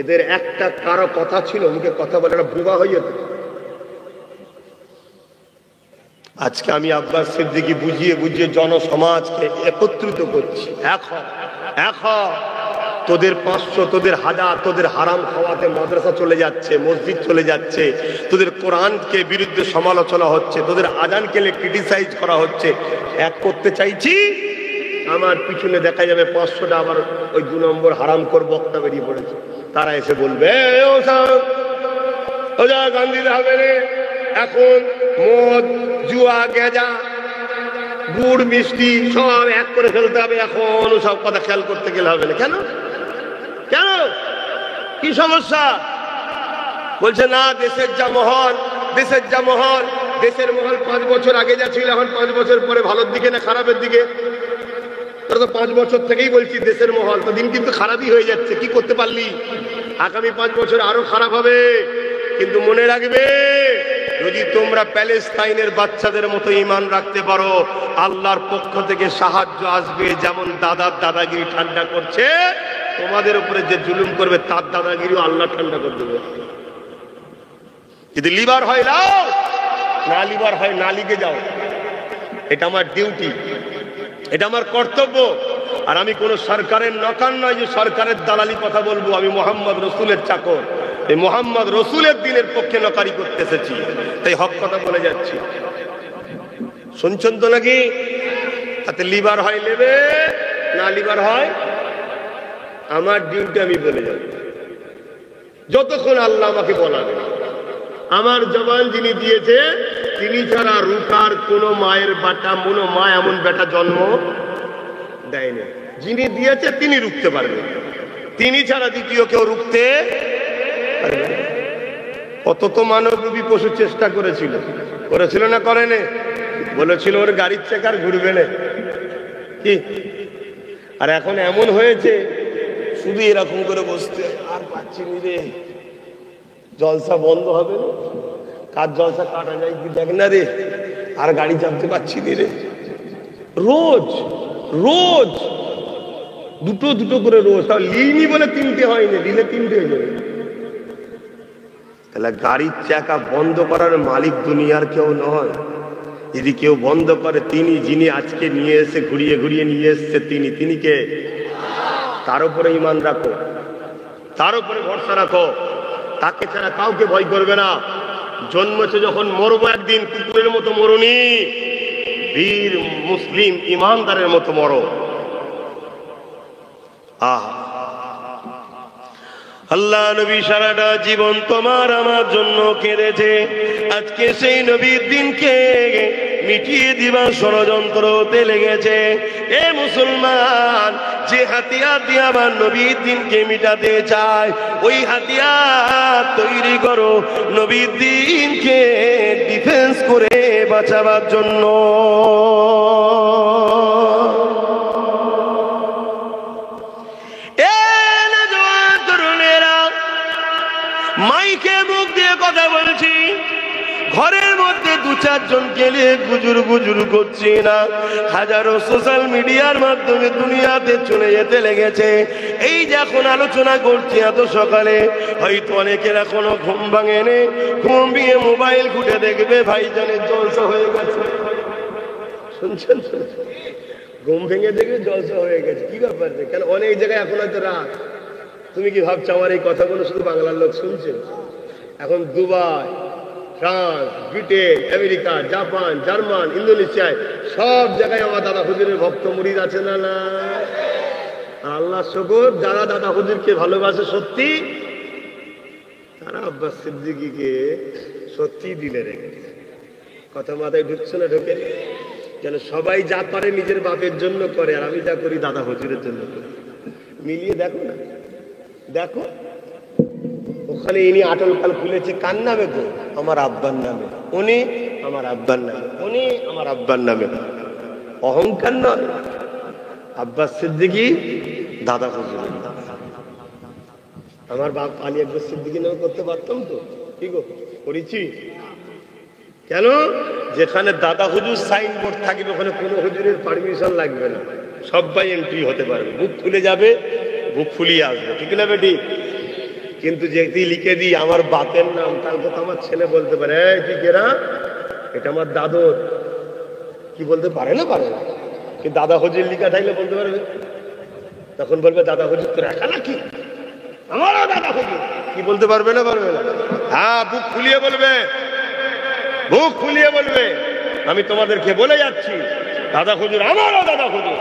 এদের একটা কারো কথা ছিল, মুখে কথা বলে একটা বোবা হয়ে যেত। আজকে আমি আব্বাস সিদ্দিকী বুঝিয়ে বুঝিয়ে জনসমাজকে একত্রিত করছি। এখন তোদের 500, তোদের 1000, তোদের হারাম খাওয়াতে মাদ্রাসা চলে যাচ্ছে, মসজিদ চলে যাচ্ছে, তোদের কোরআনকে বিরুদ্ধে সমালোচনা হচ্ছে, তোদের আজানকে ক্রিটিসাইজ করা হচ্ছে। এক করতে চাইছি, আমার পিছনে দেখা যাবে 500টা আবার ওই 2 নম্বর হারাম কর বক্তা বেরিয়ে পড়েছে। তারা এসে বলবে, ওজা গান্ধী হবে রে, এখন মদ, জুয়া, গেজা, গুড়, মিষ্টি সব এক করে ফেলতে হবে, এখন সব কথা খেয়াল করতে গেলে হবে না। কেন কেন কি সমস্যা? বলছে না, দেশের যা মহল, দেশের যা মহল, দেশের মহল 5 বছর আগে যা ছিল, এখন 5 বছর পরে ভালোর দিকে না খারাপের দিকে? তোরা তো 5 বছর থেকেই বলছি দেশের মহল, তো দিন কিন্তু খারাপই হয়ে যাচ্ছে। কি করতে পারলি? আগামী 5 বছর আরো খারাপ হবে। কিন্তু মনে রাখবে, যদি তোমরা প্যালেস্তাইনের বাচ্চাদের মতো ঈমান রাখতে পারো, আল্লাহর পক্ষ থেকে সাহায্য আসবে। যেমন দাদার দাদাগিরি ঠান্ডা করছে, তোমাদের উপরে যে জুলুম করবে তার দাদাগিরিও আল্লাহ ঠান্ডা করে দেবে। যদি লিভার হয় লাও, না লিভার হয় না লিগে যাও। এটা আমার ডিউটি, এটা আমার কর্তব্য। আর আমি কোন সরকারের নকার নয় যে সরকারের দালালি কথা বলবো। আমি মোহাম্মদ রসুলের চাকর, এই মোহাম্মদ রসুলের দিনের পক্ষে নকারি করতে এসেছি, তাই হক কথা বলে যাচ্ছি। শুনছেন তো নাকি? তাতে লিভার হয় নেবে, না লিভার হয় আমার ডিউটি, আমি বলে যাব যতক্ষণ আল্লাহ আমাকে বলাবে। আমার জবান যিনি দিয়েছে তিনি ছাড়া রুকার কোন মায়ের বাটা কোনো মা এমন বেটা জন্ম দেয়নি। যিনি দিয়েছে তিনি রুখতে পারবেন, তিনি ছাড়া দ্বিতীয় কেউ রুখতে পারবে না। কত তো মানবরূপী পশু চেষ্টা করেছিল, করেছিল না করেনি? বলেছিল ওর গাড়ির চাকার ঘুরবে না কি? আর এখন এমন হয়েছে শুধু এরকম করে বসতে আর পাচ্ছি নি রে, জলসা বন্ধ হবে না, কার জলসা কাটা যায় কি দেখ না রে, আর গাড়ি চাপতে পারছি নি রে। রোজ রোজ দুটো দুটো করে রোজ, লিনি বলে তিনটে হয়নি, দিলে তিনটে হয়ে যাবে। তাহলে গাড়ির চাকা বন্ধ করার মালিক দুনিয়ার কেউ নয়। যদি কেউ বন্ধ করে তিনি, যিনি আজকে নিয়ে এসে ঘুরিয়ে ঘুরিয়ে নিয়ে এসছে তিনি, তিনি কে? তার উপরে ঈমান রাখো, তার উপরে ভরসা রাখো, তাকে ছাড়া কাউকে ভয় করবে না। জন্মেছে যখন মরবো একদিন, কুকুরের মতো মরুনি, বীর মুসলিম ইমানদারের মতো মরো। আল্লাহ নবী সারাটা জীবন তোমার আমার জন্য কেঁদেছে। আজকে সেই নবীর দিনকে মিটিয়ে দিবার ষড়যন্ত্র হতে লেগেছে। এ মুসলমান, যে হাতিয়ার দিয়ে আমার নবীর দিনকে মিটাতে চায়, ওই হাতিয়ার তৈরি করো নবীর দিনকে ডিফেন্স করে বাঁচাবার জন্য। মাইকে মুখ দিয়ে কথা বলছি, ঘরের মধ্যে দু চারজন গেলে গুজুর গুজুর করছি না, হাজারো সোশ্যাল মিডিয়ার মাধ্যমে দুনিয়াতে চলে যেতে লেগেছে। এই যে এখন আলোচনা করছি এত সকালে, হয়তো অনেকের এখনো ঘুম ভাঙেনি, ঘুম ভেঙে মোবাইল ঘুটে দেখবে ভাইজানের জলসা হয়ে গেছে। শুনছেন? ঘুম ভেঙে দেখবে জলসা হয়ে গেছে। কি ব্যাপার? কেন অনেক জায়গায় এখন হয়তো রাত। তুমি কি ভাবছো আমার এই কথাগুলো শুধু বাংলার লোক শুনছে? এখন Dubai, France, Britain, America, Japan, German, ইন্দোনেশিয়ায় সব জায়গায় আমার দাদা হুজুরের ভক্ত মুরিদ আছে না না? আল্লাহ শুকর, যারা দাদা হুজুরকে ভালোবাসে সত্যি, তারা আব্বাস সিদ্দিকীকে সত্যি দিলে রেখেছে। কথা মাথায় ঢুকছে না? ঢোকে? যেন সবাই যা করে নিজের বাপের জন্য করে, আর আমি যা করি দাদা হুজুরের জন্য করি। মিলিয়ে দেখো না, দেখো ওখানে ইনি আটল কাল খুলেছে কার নামে গো? আমার আব্বার নামে। উনি আমার আব্বার নামে, উনি আমার আব্বার নামে। অহংকার নয়, আব্বাস সিদ্দিকী দাদা হুজুরের নামে। আমার বাপ আলী আকবর সিদ্দিকী নামে করতে পারতাম তো, কি গো? করেছি কেন? যেখানে দাদা হুজুর সাইনবোর্ড থাকবে ওখানে কোনো হুজুরের পারমিশন লাগবে না, সবাই এন্ট্রি হতে পারবে। বুক খুলে যাবে, বুক ফুলিয়ে আসবে, ঠিক না বেটি? কিন্তু যেটি লিখে দিই আমার বাপের নাম, তাহলে তো আমার ছেলে বলতে পারে এই তুই কেরা, এটা আমার দাদর। কি বলতে পারে না? পারে না। কিন্তু দাদা হুজুর লিখা থাকলে বলতে পারবে। তখন বলবে দাদা হুজুর তো রেখা নাকি, আমারও দাদা হুজুর। কি বলতে পারবে না? পারবে না। হ্যাঁ, বুক ফুলিয়ে বলবে, বুক ফুলিয়ে বলবে। আমি তোমাদেরকে বলে যাচ্ছি দাদা হুজুর আমারও দাদা হুজুর।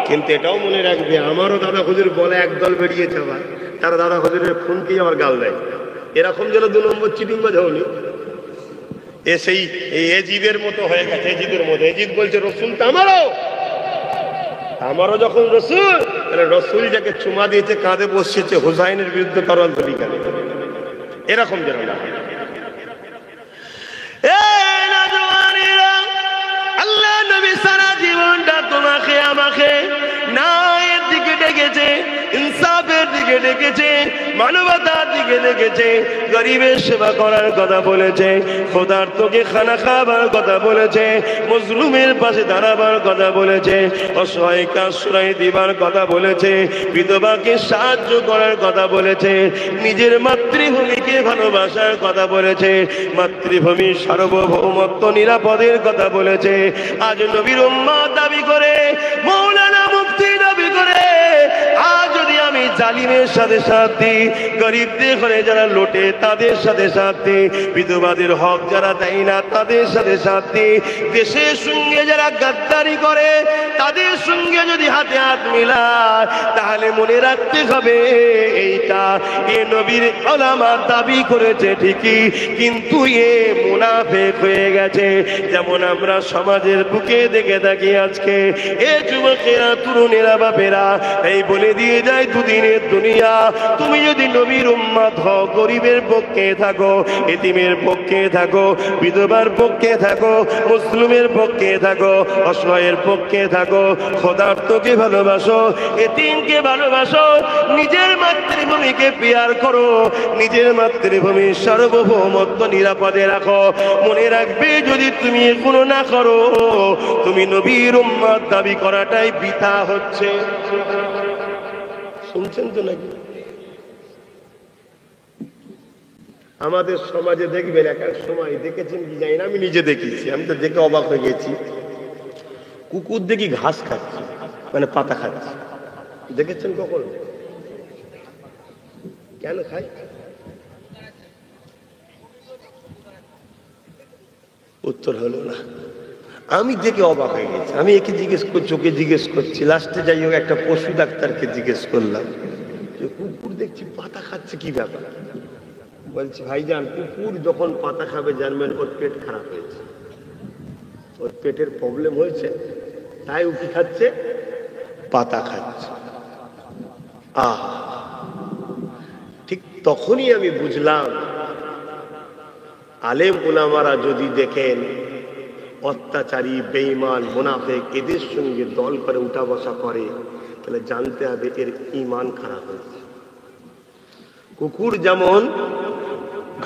কিন্তু এটাও মনে রাখবে, আমারও দাদা হুজুর বলে একদল বেরিয়েছে আবার, তারা দাদা হুজুরের ফোনকেই আমার গাল দেয়। এরকম যেন 2 নম্বর চিটিংবাজ হওনি। এ সেই এজিদের মতো হয়ে গেছে, এজিদের মতো। এজিদ বলছে রসুল তো আমারও, আমারও যখন রসুল, তাহলে রসুল যাকে চুমা দিয়েছে কাঁধে বসেছে, হুসাইনের বিরুদ্ধে তরল তুলি কেন? এরকম যেন না। আল্লাহ নবী সারা জীবনটা তোমাকে আমাকে না এর দিকে ডেকেছে, ইনসাফের দিকে ডেকেছে, মানবতার দিকে ডেকেছে, গরিবের সেবা করার কথা বলেছে, ক্ষুধার্তকে খানা খাবার কথা বলেছে, মজলুমের পাশে দাঁড়াবার কথা বলেছে, অসহায়কে আশ্রয় দিবার কথা বলেছে, বিধবাকে সাহায্য করার কথা বলেছে, নিজের মাতৃভূমিকে ভালোবাসার কথা বলেছে, মাতৃভূমির সার্বভৌমত্ব নিরাপদের কথা বলেছে। আজ নবীর উম্মত দাবি করে, মৌলানা মুফতি দাবি করে, আজ যদি আমি জালিমের সাথে সাথ দিই, গরিবদের ঘরে যারা লোটে তাদের সাথে সাথ দিই, বিধবাদের হক যারা দেয় না তাদের সাথে সাথ দিই, দেশের সঙ্গে যারা গাদ্দারি করে তাদের সঙ্গে যদি হাতে হাত মিলায়, তাহলে মনে রাখতে হবে এইটা এ নবীর উলামা দাবি করেছে ঠিকই, কিন্তু এ মুনাফিক হয়ে গেছে। যেমন আমরা সমাজের বুকে দেখে থাকি আজকে এ যুবকেরা, তরুণেরা, বাপেরা এই বলে দিয়ে যায় দুদিনের দুনিয়া। তুমি যদি নবীর উম্মত হও, গরিবের পক্ষে থাকো, এতিমের পক্ষে থাকো, বিধবার পক্ষে থাকো, মুসলিমের পক্ষে থাকো, অসহায়ের পক্ষে থাকো, ক্ষুধার্তকে ভালোবাসো, এতিমকে ভালোবাসো, নিজের মাতৃভূমিকে প্যার করো, নিজের মাতৃভূমির সার্বভৌমত্ব নিরাপদে রাখো। মনে রাখবে যদি তুমি এগুলো না করো, তুমি নবীর উম্মত দাবি করাটাই বৃথা হচ্ছে। শুনছেন তো নাকি? আমাদের সমাজে দেখবেন এক এক সময়, দেখেছেন কি জানি না, আমি নিজে দেখেছি, আমি তো দেখে অবাক হয়ে গেছি, কুকুর দেখি ঘাস খাচ্ছে, মানে পাতা খাচ্ছে। দেখেছেন কখন? কেন খায়? উত্তর হলো না। আমি দেখে অবাক হয়ে গেছি, আমি একে জিজ্ঞেস করছি, ওকে জিজ্ঞেস করছি, লাস্টে যাই হোক একটা পশু ডাক্তারকে জিজ্ঞেস করলাম যে কুকুর দেখছি পাতা খাচ্ছে, কি ব্যাপার? বলছি ভাইজান, কুকুর যখন পাতা খাবে জানবেন ওর পেট খারাপ হয়েছে, ওর পেটের প্রবলেম হয়েছে, তাই ও কি খাচ্ছে? পাতা খাচ্ছে। ঠিক তখনই আমি বুঝলাম, আলেম উলামারা যদি দেখেন অত্যাচারী, বেঈমান, মুনাফিক এদের সঙ্গে দল করে উঠা বসা করে, তাহলে জানতে হবে এর ঈমান খারাপ হয়েছে। কুকুর যেমন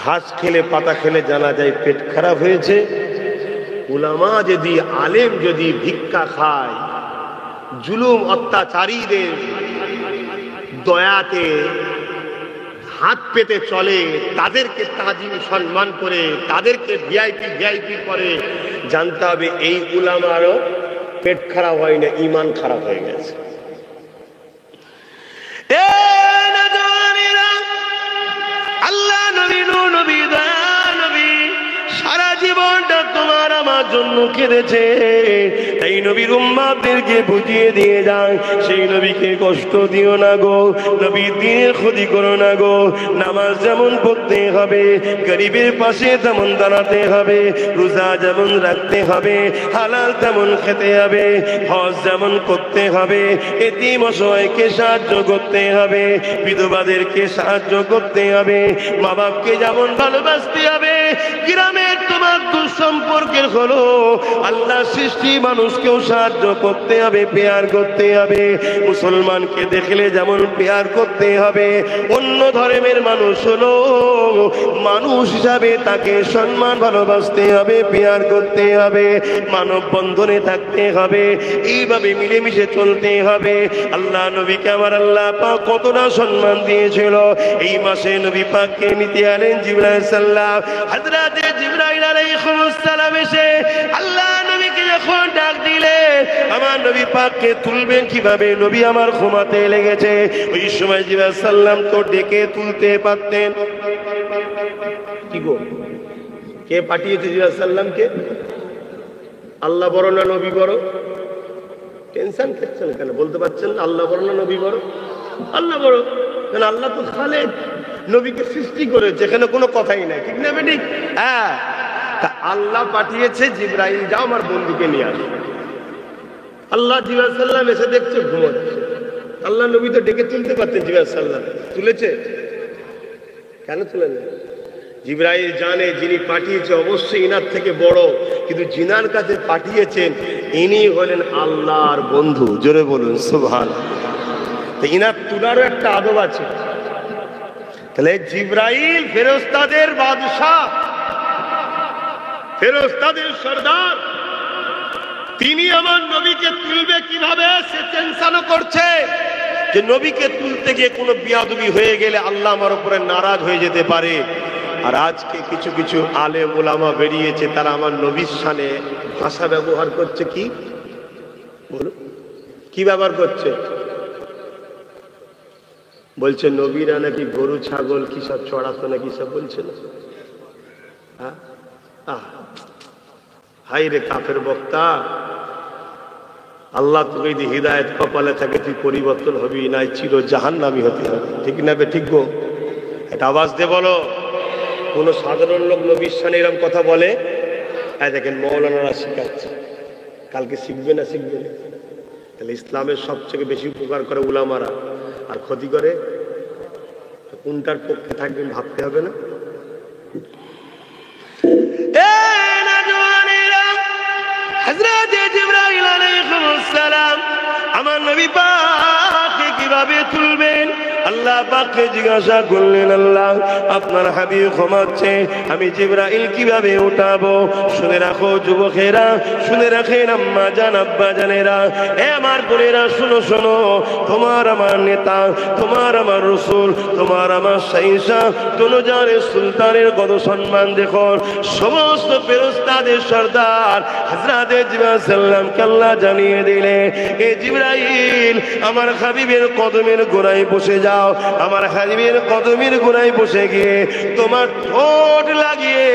ঘাস খেলে, পাতা খেলে জানা যায় পেট খারাপ হয়েছে, উলামা যদি, আলেম যদি ভিক্ষা খায়, জুলুম অত্যাচারীদের দয়াতে হাত পেতে চলে, তাদেরকে তাজিম সম্মান করে, তাদেরকে ভিআইপি করে, জানতে হবে এই উলামারও পেট খারাপ হয় না, ঈমান খারাপ হয়ে গেছে। আল্লাহ নবী, নবী, দয়া নবী সারা জীবনটা তোমার আমার জন্য কেঁদেছে। এই নবীর উম্মতদেরকে বুঝিয়ে দিয়ে যায়, সেই নবীকে কষ্ট দিও না গো, নবীর দিনের ক্ষতি করো না গো। নামাজ যেমন পড়তে হবে, গরিবের পাশে তেমন দাঁড়াতে হবে, রোজা যেমন রাখতে হবে, হালাল তেমন খেতে হবে, হজ যেমন করতে হবে, এতিম অসহায়কে সাহায্য করতে হবে, বিধবাদেরকে সাহায্য করতে হবে, মা বাপকে যেমন ভালোবাসতে হবে। গ্রামের তোমার দুঃসম্পর্কের হলো আল্লাহ সৃষ্টি মানুষকেও সাহায্য করতে হবে, পেয়ার করতে হবে। মুসলমানকে দেখলে যেমন পেয়ার করতে হবে, অন্য ধর্মের মানুষ হলো মানুষ হিসাবে তাকে সম্মান, ভালোবাসতে হবে, পেয়ার করতে হবে, মানব বন্ধনে থাকতে হবে, এইভাবে মিলেমিশে চলতে হবে। আল্লাহ নবীকে আমার আল্লাহ পাক কতটা সম্মান দিয়েছিল। এই মাসে নবী পাককে নিতে আলেন জিবরাইল সাল্লাম। হযরতে জিবরাইল আলাইহিস সালাম এসে আল্লাহ নবীকে যখন ডাক দিলে, আমার নবী পাককে তুলবেন কিভাবে? নবী আমার ঘুমাতে লেগেছে। ওই সময় জিবরাইল সাল্লাম তো ডেকে তুলতে পারতেন। কি গো, কে পাঠিয়েছে জিবরাইল সাল্লামকে? আল্লাহ বড় না নবী বড়? টেনশন করছেন কেন? বলতে পারছেন না আল্লাহ বড় না নবী বড়? আল্লাহ বড়। কেন? আল্লাহ তো খালেক, নবীকে সৃষ্টি করেছে, এখানে কোনো কথাই নাই, ঠিক না বেঠিক? হ্যাঁ, তা আল্লাহ পাঠিয়েছে জিবরাইল, যাও আমার বন্ধুকে নিয়ে আসো। আল্লাহ জিবরাইল সাল্লাম এসে দেখছে ঘুমাচ্ছে। আল্লাহ নবী তো ডেকে তুলতে পারতেন, জিবরাইল সাল্লাম তুলেছে কেন? তুলে না। জিবরাইল জানে যিনি পাঠিয়েছে অবশ্যই ইনার থেকে বড়, কিন্তু জিনার কাছে পাঠিয়েছেন ইনি হলেন আল্লাহর বন্ধু। জোরে বলুন সুবহানাল্লাহ। তো ইনার তুলারও একটা আদব আছে। তাহলে জিবরাইল ফেরেশতাদের বাদশা, ফেরেশতাদের সর্দার, তিনি আমার নবীকে তুলবে কিভাবে সে টেনশনও করছে যে নবীকে তুলতে গিয়ে কোনো বিয়াদবি হয়ে গেলে আল্লাহ আমার উপরে নারাজ হয়ে যেতে পারে। আর আজকে কিছু কিছু আলেম ওলামা বেরিয়েছে, তারা আমার নবীর শানে ভাষা ব্যবহার করছে। কি বলো, কি ব্যবহার করছে? বলছে নবীরা নাকি গরু ছাগল কি সব চড়াতো নাকি সব বলছে না। হাই রে কাফের বক্তা, আল্লাহ তোকে যদি হৃদায়ত কপালে থাকে তুই পরিবর্তন হবি, নাই চির জাহান্নামী হতে হবে। ঠিক না বে? ঠিক গো, একটা আওয়াজ দিয়ে বলো। কোন সাধারণ লোক নবীর শানে এরকম কথা বলে? দেখেন মৌলানারা শিখাচ্ছে, কালকে শিখবে না শিখবে না। তাহলে ইসলামের সবচেয়ে বেশি উপকার করে উলামারা, আর ক্ষতি করে কোনটার পক্ষে থাকবেন ভাবতে হবে না? হযরত জিবরাইল আলাইহিস সালাম আমার নবী পাককে কিভাবে তুলবেন আল্লাহ পাককে জিজ্ঞাসা করলেন, আল্লাহ আপনার হাবিব ঘুমাচ্ছে, আমি জিবরাইল কিভাবে উঠাবো? শুনে রাখো যুবকেরা, শুনে রাখেন আম্মা জান আব্বা জানেরা, এ আমার বোনেরা শুনো শোনো, তোমার আমার নেতা, তোমার আমার রাসূল, তোমার আমার শাইখা দুজাহানের সুলতানের কত সম্মান দেখো। সমস্ত ফেরেশতাদের সর্দার হযরত জিবরাইল সাল্লামকে আল্লাহ জানিয়ে দিলে, এ জিবরাইল আমার হাবিবের কদমের গোড়ায় বসে যাও, আমার হাবিবের কদমের গোড়ায় বসে গিয়ে তোমার ঠোঁট লাগিয়ে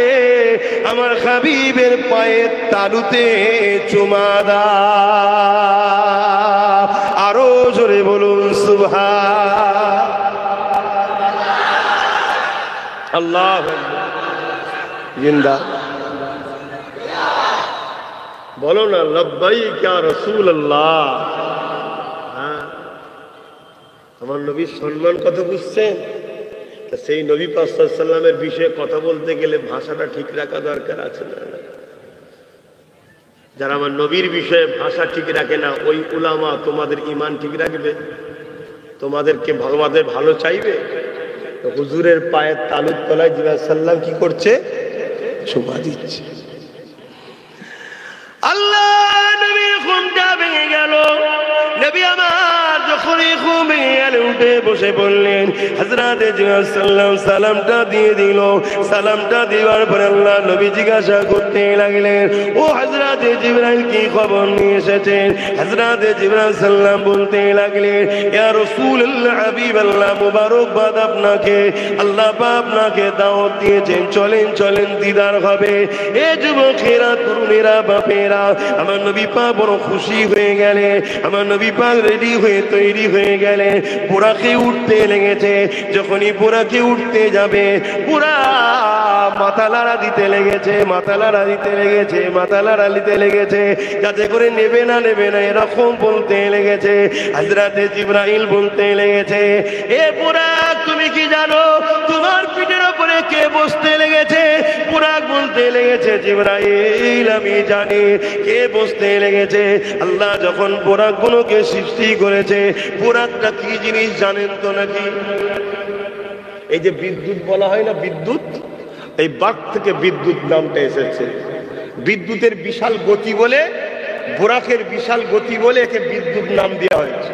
আমার হাবিবের পায়ের তালুতে চুমা দাও। আরো জোরে বলুন সুবহান আল্লাহ। জিন্দা বলো না লব্বাইক ইয়া রাসূলুল্লাহ। আমার নবীর সম্মান কত বুঝছেন? সেই নবী পাক সাল্লাল্লাহু আলাইহি ওয়াসাল্লামের বিষয়ে কথা বলতে গেলে ভাষাটা ঠিক রাখা দরকার আছে না? যারা আমার নবীর বিষয়ে ভাষা ঠিক রাখে না, ওই উলামা তোমাদের ঈমান ঠিক রাখবে? তোমাদেরকে ভগবানের ভালো চাইবে? হুজুরের পায়ের তালুর তলায় জিবরাইল সাল্লাম কি করছে? চুমা দিচ্ছে। আল্লাহ নবীর ঘুমটা ভেঙে গেল। নবী আমার যখনই ঘুম ভেঙে গেল উঠে বসে বললেন, হযরত জিবরাইল সাল্লাম সালামটা দিয়ে দিল। সালামটা দেওয়ার পরে আল্লাহ নবী জিজ্ঞাসা করতে লাগলেন, ও হযরত জিবরাইল কি খবর নিয়ে এসেছেন? হযরত জিবরাইল সাল্লাম বলতে লাগলেন, ইয়া রাসূলুল্লাহ হাবিবাল্লাহ মুবারকবাদ আপনাকে, আল্লাহ পাক আপনাকে দাওয়াত দিয়েছেন, চলেন চলেন দিদার হবে। এ যুবকেরা, তরুণেরা, বাপেরা, আমার নবী পাক বড় খুশি হয়ে গেলে, আমার নবী পাক রেডি হয়ে তৈরি হয়ে গেলে, বুরাকে উঠতে লেগেছে। যখনই বুরাকে উঠতে যাবে, বুরা মাথা লাড়া দিতে লেগেছে, মাথা লাড়া দিতে লেগেছে, মাথা লাড়া দিতে লেগেছে, যাতে করে নেবে না নেবে না এরকম বলতে লেগেছে। হযরত জিবরাইল বলতে লেগেছে, এ বুরাক তুমি কি জানো তোমার পিঠের উপরে কে বসতে লেগেছে? বুরাক বলতে লেগেছে, জিবরাইল আমি জানি কে বসতে লেগেছে। আল্লাহ যখন বুরাক গুলোকে সৃষ্টি করেছে, বুরাকটা কি জিনিস জানেন তো নাকি? এই যে বিদ্যুৎ বলা হয় না, বিদ্যুৎ, এই বাক থেকে বিদ্যুৎ নামটা এসেছে। বিদ্যুতের বিশাল গতি বলে, বুরাকের বিশাল গতি বলে একে বিদ্যুৎ নাম দেওয়া হয়েছে।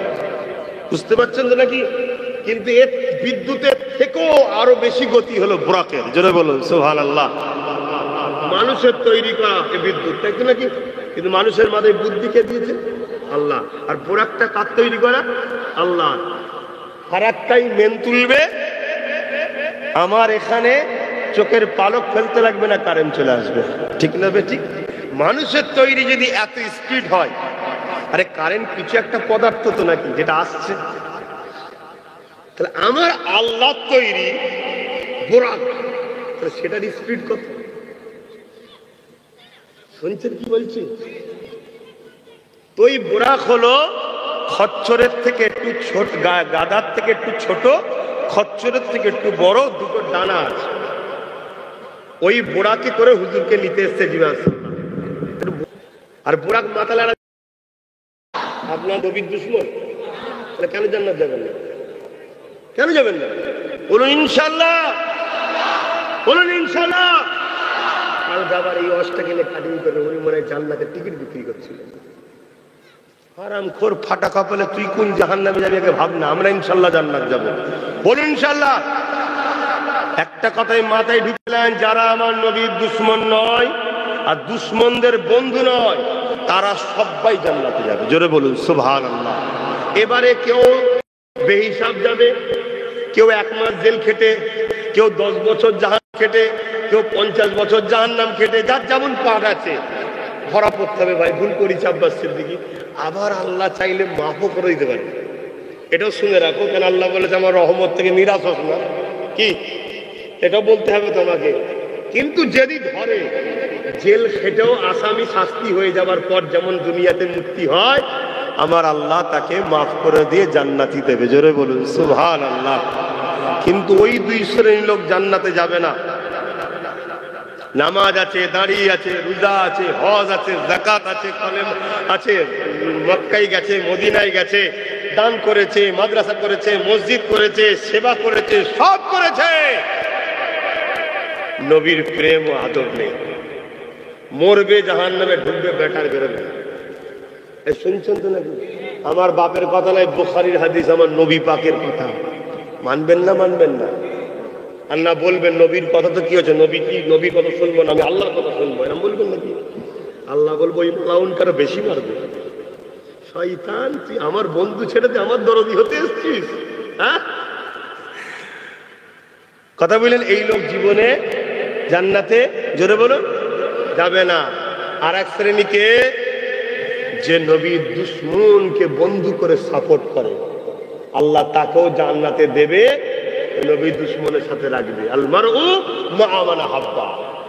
বুঝতে পারছেন তো নাকি? কিন্তু এর বিদ্যুতের থেকেও আরো বেশি গতি হলো বুরাকের। জোরে বলুন সুবহানাল্লাহ। মানুষের তৈরি করা বিদ্যুৎ, তাই তো নাকি? কিন্তু মানুষের মাথায় বুদ্ধি কে দিয়েছে? আল্লাহ। আর বুরাকটা কার তৈরি করা? আল্লাহ। আর একটাই মেন তুলবে, আমার এখানে চোখের পালক ফেলতে লাগবে না, কারেন্ট চলে আসবে। ঠিক না বে ঠিক? মানুষের তৈরি যদি এত স্পিড হয়, আরে কারেন্ট কিছু একটা পদার্থ তো নাকি যেটা আসছে? তাহলে আমার আল্লাহ তৈরি বুরাক, তাহলে সেটার স্পিড কত? শুনছেন কি বলছি? তো এই বুরাক হলো খচ্চরের থেকে একটু ছোট, গাদার থেকে একটু ছোট, খচ্চরের থেকে একটু বড়, দুটো ডানা আছে। ওই বুরাকে করে হুজুরকে নিতে এসছে জিবরাইল। আর বুরাক মাথা লাড়া, আপনার নবীর দুশমন, কেন জান্নাত যাবেন না? কেন যাবেন না? বলুন ইনশাআল্লাহ, বলুন ইনশাআল্লাহ। কাল যাবার এই অষ্টা কিনে কাটিং করে উনি মনে হয় জান্নাতের টিকিট বিক্রি করছিলেন। হারামখোর ফাটা কপালে তুই কোন জাহান্নামে যাবি আগে ভাব না। আমরা ইনশাআল্লাহ জান্নাত যাব, বলুন ইনশাআল্লাহ। একটা কথাই মাথায় ঢুকলেন, যারা আমার নবীর দুশমন নয় আর দুশমনদের বন্ধু নয়, তারা সবাই জান্নাতে যাবে। জোরে বলুন সুবহানাল্লাহ। এবারে কেউ বেহিসাব যাবে, কেউ 1 মাস জেল খেটে, কেউ 10 বছর জাহান্নাম খেটে, কেউ 50 বছর জাহান্নাম খেটে, যার যেমন পাঠ আছে ধরা পড়তে হবে। ভাই ভুল করেছি আব্বাস সিদ্দিকী, আবার আল্লাহ চাইলে মাফও করে দিতে পারে। এটাও শুনে রাখো, কেন আল্লাহ বলেছে আমার রহমত থেকে নিরাশ হোস না, কি এটাও বলতে হবে তোমাকে। কিন্তু যদি ধরে জেল খেটেও আসামি শাস্তি হয়ে যাবার পর যেমন দুনিয়াতে মুক্তি হয়, আমার আল্লাহ তাকে মাফ করে দিয়ে জান্নাতি দেবে। জোরে বলুন সুবহানাল্লাহ। কিন্তু ওই 2 শ্রেণীর লোক জান্নাতে যাবে না। নামাজ আছে, দাঁড়িয়ে আছে, রোজা আছে, হজ আছে, যাকাত আছে, কলেম আছে, মক্কায় গেছে, মদিনায় গেছে, দান করেছে, মাদ্রাসা করেছে, মসজিদ করেছে, সেবা করেছে, সব করেছে, নবীর প্রেম ও আদর নেই। মরবে জাহান্নামে, ঢুকবে বেটার বেরোবে। শুনছেন তো নাকি? আমার বাপের কথা নয়, বুখারীর হাদিস, আমার নবী পাকের কথা। মানবেন না? মানবেন না? আর না বলবেন নবীর কথা তো কি হচ্ছে, নবী কি, নবীর কথা শুনবো না, আমি আল্লাহর কথা শুনবো, এরকম বলবেন নাকি? আল্লাহ বলবো এই লাউন কারো বেশি মারবে। শয়তান, তুই আমার বন্ধু ছেড়ে দিয়ে আমার দরদি হতে এসছিস? হ্যাঁ, কথা বললেন। এই লোক জীবনে জান্নাতে, জোরে বলুন, যাবে না। আর এক শ্রেণীকে, যে নবীর দুশমনকে বন্ধু করে সাপোর্ট করে, আল্লাহ তাকেও জান্নাতে দেবে, নবীর দুশমনের সাথে রাখবে। আল মারউ মা মান হাব্বা,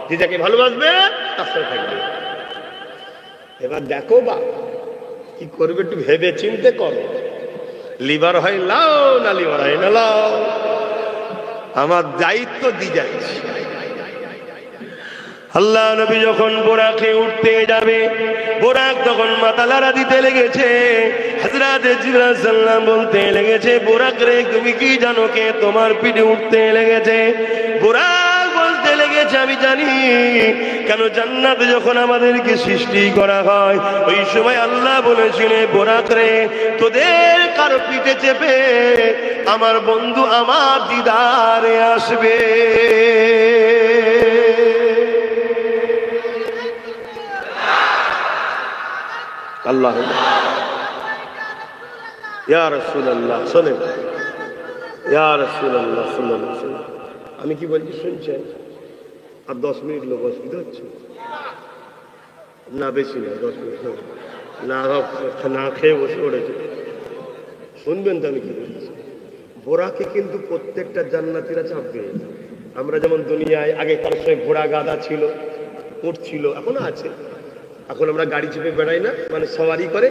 যে যাকে ভালোবাসবে তার সাথে থাকবে। এবার দেখো বা কি করবে, একটু ভেবে চিন্তে করো। লিভার হয় লাও, না লিভার হয় না লাও, আমার দায়িত্ব দিয়ে যাচ্ছি। আল্লাহ নবী যখন বোরাকে উঠতে যাবে, বোরাক তখন মাথা লাড়া দিতে লেগেছে। হযরত জিবরাইল সাল্লাম বলতে লেগেছে, বোরাক রে তুমি কি জানো কে তোমার পিঠে উঠতে লেগেছে? বোরাক বলতে লেগেছে, আমি জানি। কেন, জান্নাতে যখন আমাদেরকে সৃষ্টি করা হয়, ওই সময় আল্লাহ বলেছিলেন, বোরাক রে তোদের কারো পিঠে চেপে আমার বন্ধু আমার দিদারে আসবে। আল্লাহ ইয়া রাসূলুল্লাহ, শোনেন ইয়া রাসূলুল্লাহ সাল্লাল্লাহু আলাইহি ওয়াসাল্লাম, আমি কি বলছি শুনছেন? আর 10 মিনিট লোক অসুবিধা হচ্ছে না? বেশি না, 10 মিনিট না খেয়ে বসে পড়েছে, শুনবেন তো আমি কি বলছি। বোরাকে কিন্তু প্রত্যেকটা জান্নাতীরা চাপবে। আমরা যেমন দুনিয়ায় আগে কারোর সঙ্গে ঘোড়া গাধা ছিল, উট ছিল, এখনো আছে, এখন আমরা গাড়ি চেপে বেড়াই না, মানে সওয়ারি করে।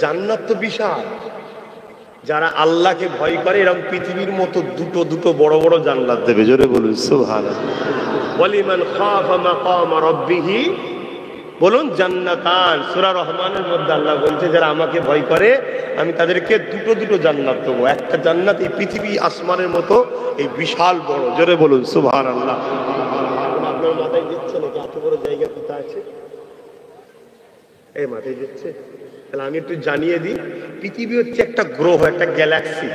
জান্নাত তো বিশাল। যারা আল্লাহকে ভয় করে, এরকম পৃথিবীর মতো দুটো দুটো বড় বড় জান্নাত দেবে। জোরে বলুন সুবহানাল্লাহ। ওয়ালিমান খাফা মাকাম রাব্বিহি, বলুন জান্নাতান। সূরা রহমানের মধ্যে আল্লাহ বলছে, যারা আমাকে ভয় করে আমি তাদেরকে দুটো দুটো জান্নাত দেবো। একটা জান্নাত এই পৃথিবী আসমানের মতো, এই বিশাল বড়। জোরে বলুন সুবহানাল্লাহ। আপনার মাথায় দিচ্ছে নাকি এত বড় জায়গা কোথা আছে? এই মাথায় দিচ্ছে। তাহলে আমি একটু জানিয়ে দিই, পৃথিবী হচ্ছে একটা গ্রহ, একটা গ্যালাক্সি।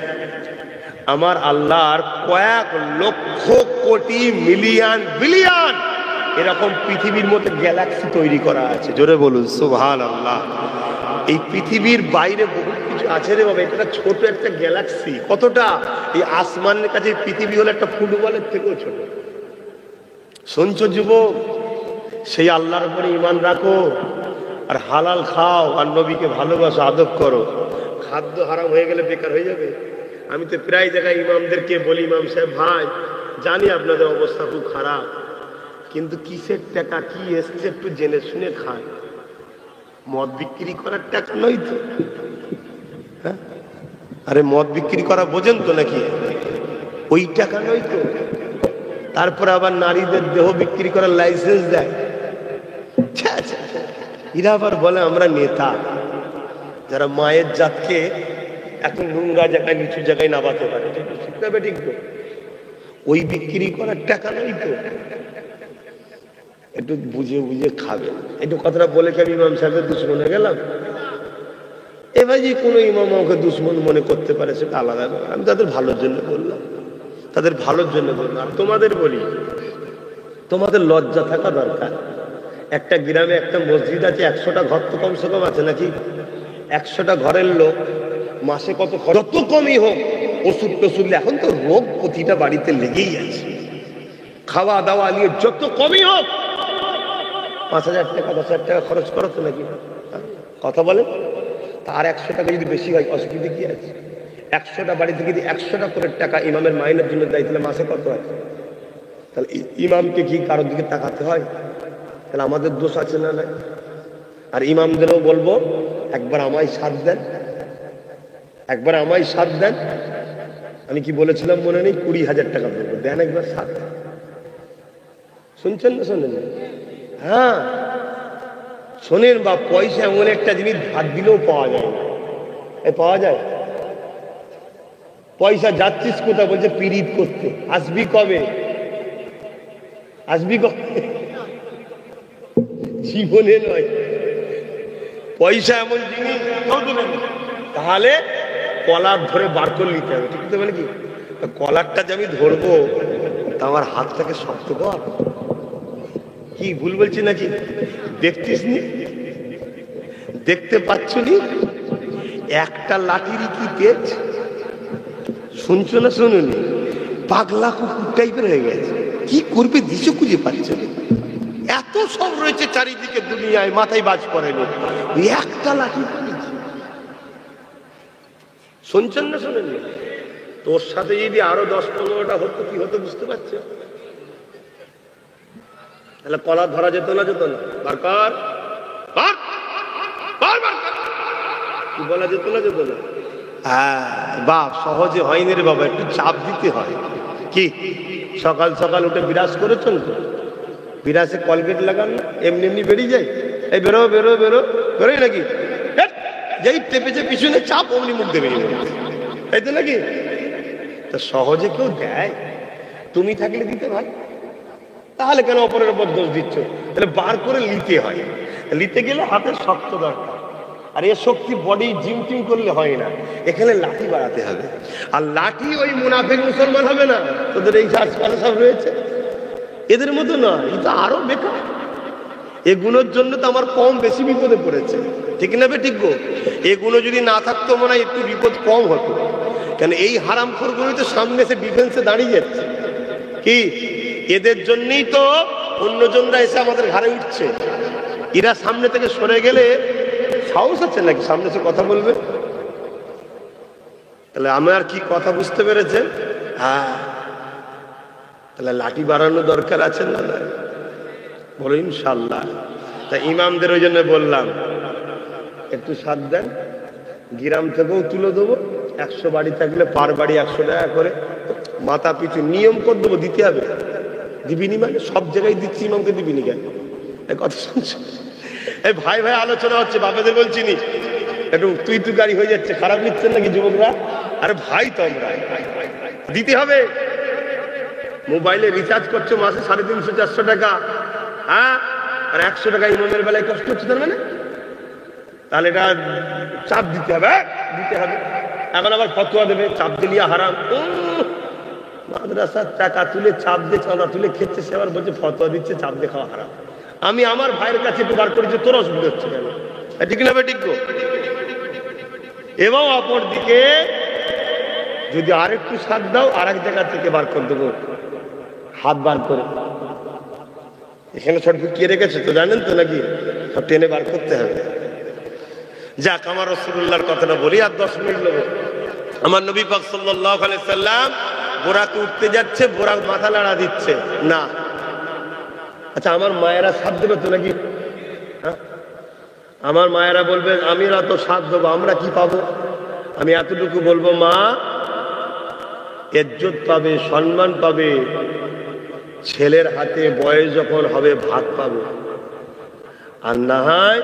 আমার আল্লাহর কয়েক লক্ষ কোটি মিলিয়ন বিলিয়ন এরকম পৃথিবীর মতো গ্যালাক্সি তৈরি করা আছে। জোরে বলুন সুবহানাল্লাহ। এই পৃথিবীর বাইরে বহু কিছু আছে রে বাবা, এটা ছোট একটা গ্যালাক্সি। কতটা? এই আসমানের কাছে পৃথিবী হলো একটা ফুটবলের থেকেও ছোট। শুনছো যুবক? সেই আল্লাহর উপরে ঈমান রাখো, আর হালাল খাও, আর নবীকে ভালোবাসো, আদব করো। খাদ্য হারাম হয়ে গেলে বেকার হয়ে যাবে। আমি তো প্রায় জায়গায় ইমামদেরকে বলি, ইমাম সাহেব ভাই জানি আপনাদের অবস্থা খুব খারাপ, কিন্তু কিসের টাকা কি এসছে একটু জেনে শুনে খায়। মদ বিক্রি করার টাকা নয় তো? হ্যাঁ, আরে মদ বিক্রি করা বোঝেন তো নাকি? ওই টাকা নয় তো? তারপরে আবার নারীদের দেহ বিক্রি করার লাইসেন্স দেয়। এরা আবার বলে আমরা নেতা। যারা মায়ের জাতকে এত নোংরা জায়গায় নিচু জায়গায় নামাতে পারে, ঠিক না ঠিক তো? ওই বিক্রি করার টাকা নয় তো, একটু বুঝে বুঝে খাবেন। একটু কথাটা বলে কি আমি ইমাম সাহেবের দুশ্মনে গেলাম? এবার যে কোনো ইমাম আমাকে দুশ্মন মনে করতে পারে সেটা আলাদা ব্যাপার। আমি তাদের ভালোর জন্য বললাম, তাদের ভালোর জন্য বললাম। আর তোমাদের বলি, তোমাদের লজ্জা থাকা দরকার। একটা গ্রামে একটা মসজিদ আছে, 100টা ঘর তো কমসে কম আছে নাকি? 100টা ঘরের লোক মাসে কত খরচ? যত কমই হোক ওষুধ টষুধ, এখন তো রোগ প্রতিটা বাড়িতে লেগেই আছে, খাওয়া দাওয়া নিয়ে যত কমই হোক 5,000 টাকা 10,000 টাকা খরচ করো তো নাকি? কথা বলে। তার 100 টাকা যদি বেশি হয় অসুবিধা কি আছে? 100টা বাড়িতে যদি 100টা করে টাকা ইমামের মাইনের জন্য দেয়, তাহলে মাসে কত হয়? তাহলে ইমামকে কি কারোর দিকে তাকাতে হয়? তাহলে আমাদের দোষ আছে না? নাই। আর ইমামদেরও বলবো, একবার আমায় সাথ দেন, একবার আমায় সাথ দেন। আমি কি বলেছিলাম মনে নেই? 20,000 টাকা দেবো, দেন একবার সাথ। শুনছেন না শোনেন? হ্যাঁ শোনেন। বা পয়সা এমন একটা জিনিস ধার দিলেও পাওয়া যায় না। পাওয়া যায়? পয়সা যাচ্ছিস কোথা? বলছে পিরিত করতে। আসবি কবে? আসবি কবে? জীবনে নয়। পয়সা এমন জিনিস, তাহলে কলার ধরে বার করে নিতে হবে, ঠিক তো? মানে কি কলারটা যে আমি ধরবো তা আমার হাতটাকে শক্ত কর। কি ভুল বলছি নাকি? দেখছিস নি? দেখতে পাচ্ছ নি? একটা লাঠিরই কি তেজ? শুনছো না শুনুনি? পাগলা কুকুর টাইপের হয়ে গেছে। কি করবে দিশে খুঁজে পাচ্ছে না। এত সব রয়েছে চারিদিকে দুনিয়ায়, মাথায় বাজ পড়েনি, একটা লাঠি। শুনছেন না শোনেননি? তোর সাথে যদি আরো 10-15টা হতো কি হতো বুঝতে পারছো? তাহলে কলা ধরা যেত না? যেত না? বার কর, কি বলা যেত না? যেত না? হ্যাঁ বাপ, সহজে হয়নি রে বাবা, একটু চাপ দিতে হয়। কি সকাল সকাল উঠে বিরাজ করেছেন তো? বিরাজে কলগেট লাগান না, এমনি এমনি বেরিয়ে যায়। এই বেরো বেরো বেরো, বেরোই নাকি? যেই টেপেছে পিছনে চাপ, অমনি মুখ দেবে, তাই তো নাকি? তা সহজে কেউ দেয়? তুমি থাকলে দিতে ভাই, তাহলে কেন অপরের উপর দোষ দিচ্ছ? তাহলে বার করে নিতে হয়। নিতে গেলে হাতের শক্ত দরকার। আর এ শক্তি বডি জিম টিম করলে হয় না, এখানে লাঠি বাড়াতে হবে। আর লাঠি ওই মুনাফিক মুসলমান হবে না, তোদের এই আশপাশে সব রয়েছে, এদের মতো না। এটা আরো বেকার। এগুলোর জন্য তো আমার কম বেশি বিপদে পড়েছে, ঠিক না? ঠিক গো। এগুলো যদি না থাকতো মনে হয় একটু বিপদ কম হতো। কেন এই হারামখোরগুলোই তো সামনে এসে ডিফেন্সে দাঁড়িয়ে যাচ্ছে। কি এদের জন্যই তো অন্যজনরা এসে আমাদের ঘাড়ে উঠছে। এরা সামনে থেকে সরে গেলে সাহস আছে নাকি সামনে এসে কথা বলবে? তাহলে আমার কি কথা বুঝতে পেরেছেন? হ্যাঁ, তাহলে লাঠি বাড়ানো দরকার আছে না? বলো ইনশাল্লাহ। তা ইমামদের ওই জন্য বললাম একটু সাথ দেন। গ্রাম থেকেও তুলে দেবো, 100 বাড়ি থাকলে পার বাড়ি 100 টাকা করে মাথা পিছু নিয়ম করে দেবো, দিতে হবে। দিবিনি মানে? সব জায়গায় দিচ্ছি, ইমামকে দিবিনি কেন? কথা শুনছো? এই ভাই ভাই আলোচনা হচ্ছে, বাবাদের বলছি নি, একটু তুই গাড়ি হয়ে যাচ্ছে। খারাপ নিচ্ছেন নাকি যুবকরা? আরে ভাই তো আমরা দিতে হবে। মোবাইলে রিচার্জ করছো মাসে 350-400 টাকা, হ্যাঁ, আর 100 টাকা ইমামের বেলায় কষ্ট হচ্ছে তার মানে? তাহলে এটা চাপ দিতে হবে, দিতে হবে। এখন আবার ফতোয়া দেবে চাপ দিলিয়া হারাম। মাদ্রাসার টাকা তুলে চাপ দিয়ে চাঁদা তুলে খেচ্ছে, সে আবার বলছে ফতোয়া দিচ্ছে চাপ দিয়ে খাওয়া হারাম। আমি আমার ভাইয়ের কাছে একটু বার করেছি, তোর অসুবিধা হচ্ছে কেন? ঠিক না? ঠিক গো। এবং অপর দিকে যদি আরেকটু সাথ দাও, আর এক জায়গা থেকে বার করে দেবো, হাত বার করে। এখানে সব ঢুকিয়ে রেখেছে তো, জানেন তো নাকি? সব টেনে বার করতে হবে। যাক, আমার রাসূলুল্লাহর কথাটা বলি, আর 10 মিনিট নেবো। আমার নবী পাক সাল্লাল্লাহু আলাইহি সাল্লাম বোরাকে উঠতে যাচ্ছে, বোরা মাথা নাড়া দিচ্ছে না। আচ্ছা, আমার মায়েরা সাথ দেবে তো নাকি? আমার মায়েরা বলবে আমিরা তো সাথ দেবো, আমরা কি পাবো? আমি এতটুকু বলবো, মা ইজ্জত পাবে, সম্মান পাবে, ছেলের হাতে বয়স যখন হবে ভাত পাবে। আর না হয়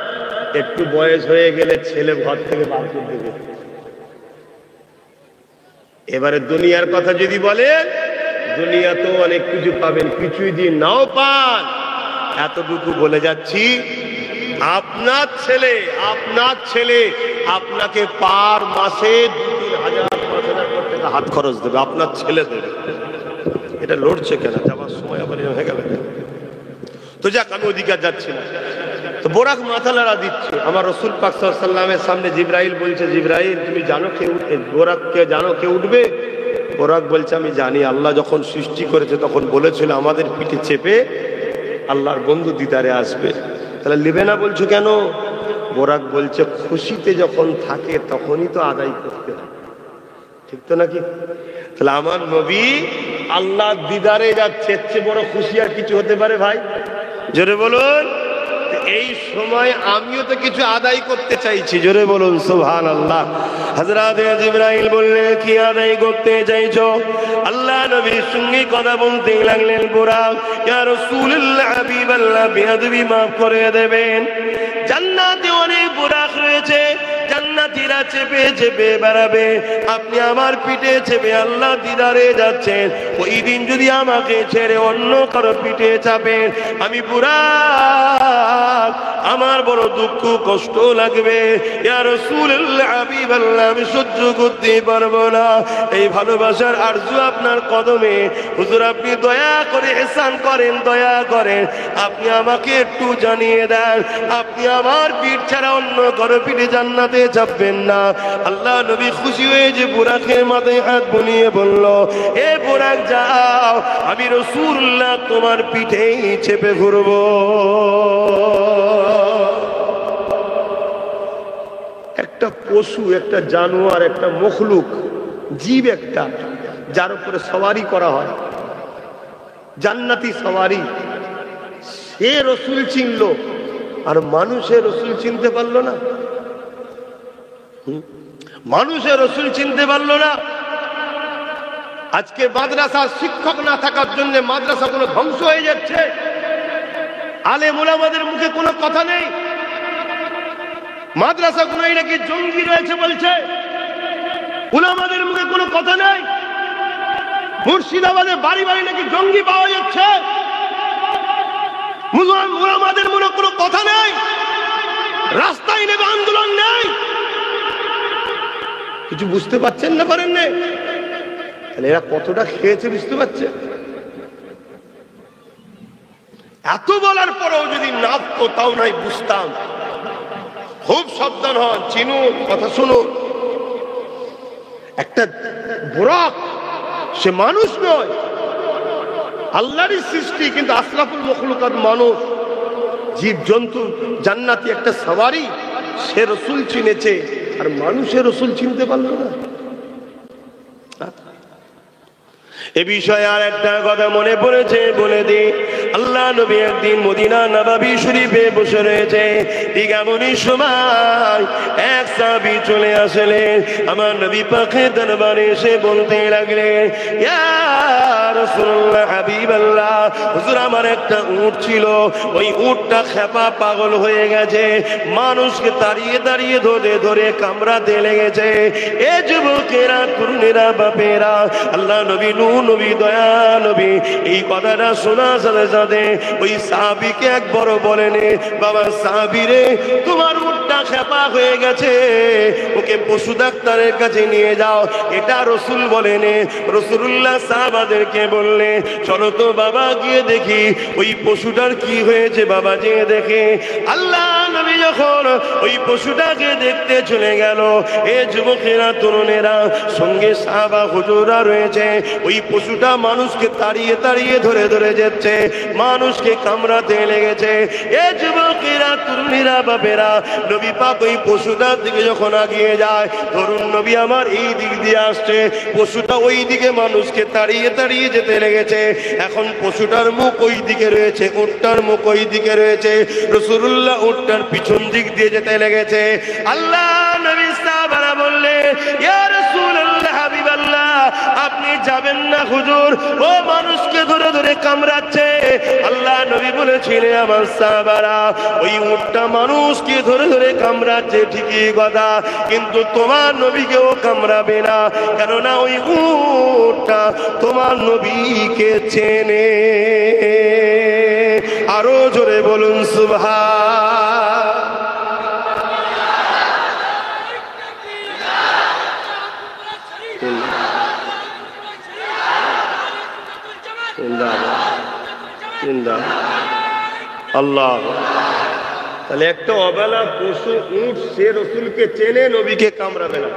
একটু বয়স হয়ে গেলে ছেলে ঘর থেকে বার করে দেবে। এবারে দুনিয়ার কথা যদি বলেন, দুনিয়াতেও অনেক কিছু পাবেন, কিছুই যদি নাও পান, এতটুকু বলে যাচ্ছি, আপনার ছেলে আপনাকে পার মাসে 2-3 হাজার 5,000 টাকা হাত খরচ দেবে, আপনার ছেলে দেবে। এটা লড়ছে কেন? যাওয়ার সময় আবার হয়ে গেল। তো যাক, আমি ওদিকে যাচ্ছি না। তো বোরাক মাথা লড়া দিচ্ছে। আমার রসুল পাক সাল্লাল্লাহু আলাইহি ওয়াসাল্লামের সামনে জিবরাইল বলছে, জিবরাইল তুমি জানো কে উঠবে? বোরাককে জানো কে উঠবে? বোরাক বলছে আমি জানি, আল্লাহ যখন সৃষ্টি করেছে তখন বলেছিল আমাদের পিঠে চেপে আল্লাহর বন্ধু দিদারে আসবে। তাহলে নেবে না বলছো কেন? বোরাক বলছে খুশিতে যখন থাকে তখনই তো আদায় করতে হয়, ঠিক তো নাকি? তাহলে আমার নবী আল্লাহ দিদারে যাচ্ছে, এর চেয়ে বড় খুশি আর কিছু হতে পারে ভাই? জোরে বলুন। এই সময় আমিও তো কিছু আদায় করতে চাইছি, জোরে বলুন সুবহানাল্লাহ। হযরত জিবরাইল বললেন কি আদায় করতে চাইছো? আল্লাহ নবীর সঙ্গে কথা বলতে লাগলেন, বোরাক ইয়া রাসূলুল্লাহ হাবিবাল্লাহ বেয়াদবি মাফ করে দেবেন। জান্নাতে অনেক বোরাক রয়েছে, জান্নাতীরা চেপে চেপে বেড়াবে, আপনি আমার পিঠে চেপে আল্লাহ দিদারে যাচ্ছেন। ওই দিন যদি আমাকে ছেড়ে অন্য কারো পিঠে চাপেন, আমি বুরাক আমার বড় দুঃখ কষ্ট লাগবে। ইয়া রাসূলুল্লাহ হাবিবাল্লাহ আমি সহ্য করতে পারবো না। এই ভালোবাসার আরজু আপনার কদমে হুজুর, আপনি দয়া করে ইহসান করেন, দয়া করেন আপনি আমাকে একটু জানিয়ে দেন, আপনি আমার পিঠ ছাড়া অন্য কারো পিঠে জান্নাতে চাপবেন না। আল্লাহ নবী খুশি হয়ে যে বুরাকের মাথায় হাত বুলিয়ে বলল, এ বুরাক যাও, আমি রাসূলুল্লাহ তোমার পিঠেই চেপে ঘুরবো। একটা পশু, একটা জানোয়ার, একটা মখলুক, জীব একটা, যার উপরে সওয়ারি করা হয়, জান্নাতি সওয়ারি, সে রসুল চিনল আর মানুষের রসুল চিনতে পারলো না। মানুষের রসুল চিনতে পারলো না। আজকে মাদ্রাসার শিক্ষক না থাকার জন্য মাদ্রাসাগুলো ধ্বংস হয়ে যাচ্ছে। আলেম ওলামাদের মুখে কোনো কথা নেই। মাদ্রাসাগুলোই নাকি জঙ্গি রয়েছে বলছে, উলামাদের মুখে কোনো কথা নেই। মুর্শিদাবাদে বাড়ি বাড়ি নাকি জঙ্গি পাওয়া যাচ্ছে, উলামাদের মুখে কোনো কথা নেই। রাস্তায় নেবে আন্দোলন নেই। কিছু বুঝতে পারছেন না, পারেন না? তাহলে এরা কতটা খেয়েছে বুঝতে পারছে? এত বলার পরেও যদি নামতো তাও নাই বুঝতাম। খুব সাবধান হন, চিনুন, কথা শুনুন। একটা বুরাক সে মানুষ নয়, আল্লাহরই সৃষ্টি, কিন্তু আশরাফুল মখলুকাত মানুষ, জীব জন্তু, জান্নাতি একটা সওয়ারি, সে রসুল চিনেছে আর মানুষের রসুল চিনতে পারলো না। এ বিষয়ে আর একটা কথা মনে পড়েছে, বলে দিই। আল্লাহ নবী একদিন মদিনা নববী শরীফে বসে রয়েছে, ঠিক এমনই সময় এক সাহাবী চলে আসলেন। আমার নবী পাকের দরবারে এসে বলতে লাগলেন, ইয়া রাসূলুল্লাহ হাবিবাল্লাহ, হুজুর আমার একটা উট ছিল, ওই উটটা খেপা পাগল হয়ে গেছে, মানুষকে দাঁড়িয়ে দাঁড়িয়ে ধরে ধরে কামড়াতে লেগেছে। এ যুবকেরা, তরুণেরা, বাপেরা, আল্লাহ নবী নবী দয়া নবী এই কথাটা শোনার সাথে সাথে ওই সাহাবীকে একবার বলেন, বাবা সাহাবী রে, তোমার উটটা খেপা হয়ে গেছে, ওকে পশু ডাক্তারের কাছে নিয়ে যাও। এটা রসুল বলেন। রাসূলুল্লাহ সাহাবাদেরকে বললে, চলো তো বাবা গিয়ে দেখি ওই পশুটার কি হয়েছে, বাবা যেয়ে দেখে। আল্লাহ নবী যখন ওই পশুটাকে দেখতে চলে গেল, এ যুবকেরা, তরুণেরা, সঙ্গে সাহাবা হুজুররা রয়েছে, ওই পশুটা মানুষকে তাড়িয়ে তাড়িয়ে ধরে ধরে যাচ্ছে, মানুষকে কামড়াতে লেগেছে। এ যুবকেরা, তরুণীরা, বাপেরা, নবী পাক ওই পশুটার দিকে যখন আগিয়ে যায়, ধরুন নবী আমার এই দিক দিয়ে আসছে, পশুটা ওই দিকে মানুষকে তাড়িয়ে তাড়িয়ে যেতে লেগেছে। এখন পশুটার মুখ ওই দিকে রয়েছে, উটটার মুখ ওই দিকে রয়েছে। রাসূলুল্লাহ উটটার পিছন পিছন দিক দিয়ে যেতে লেগেছে। আল্লাহ নবী সাহাবারা বললেন, ইয়া রাসূলুল্লাহ, হাবিবাল্লাহ, আপনি যাবেন না হুজুর, ও মানুষকে ধরে ধরে কামড়াচ্ছে। আল্লাহ নবী বলেছিলেন, আমার সাহাবারা, ওই উটটা মানুষকে ধরে ধরে কামড়াচ্ছে ঠিকই কথা, কিন্তু তোমার নবীকেও কামড়াবে না, কেননা ওই উটটা তোমার নবীকে চেনে। আরো জোরে বলুন সুবহান। আল্লাহ, তাহলে একটা অবেলা পশু উট সে রসুলকে চেনে, নবীকে কামড়াবে না।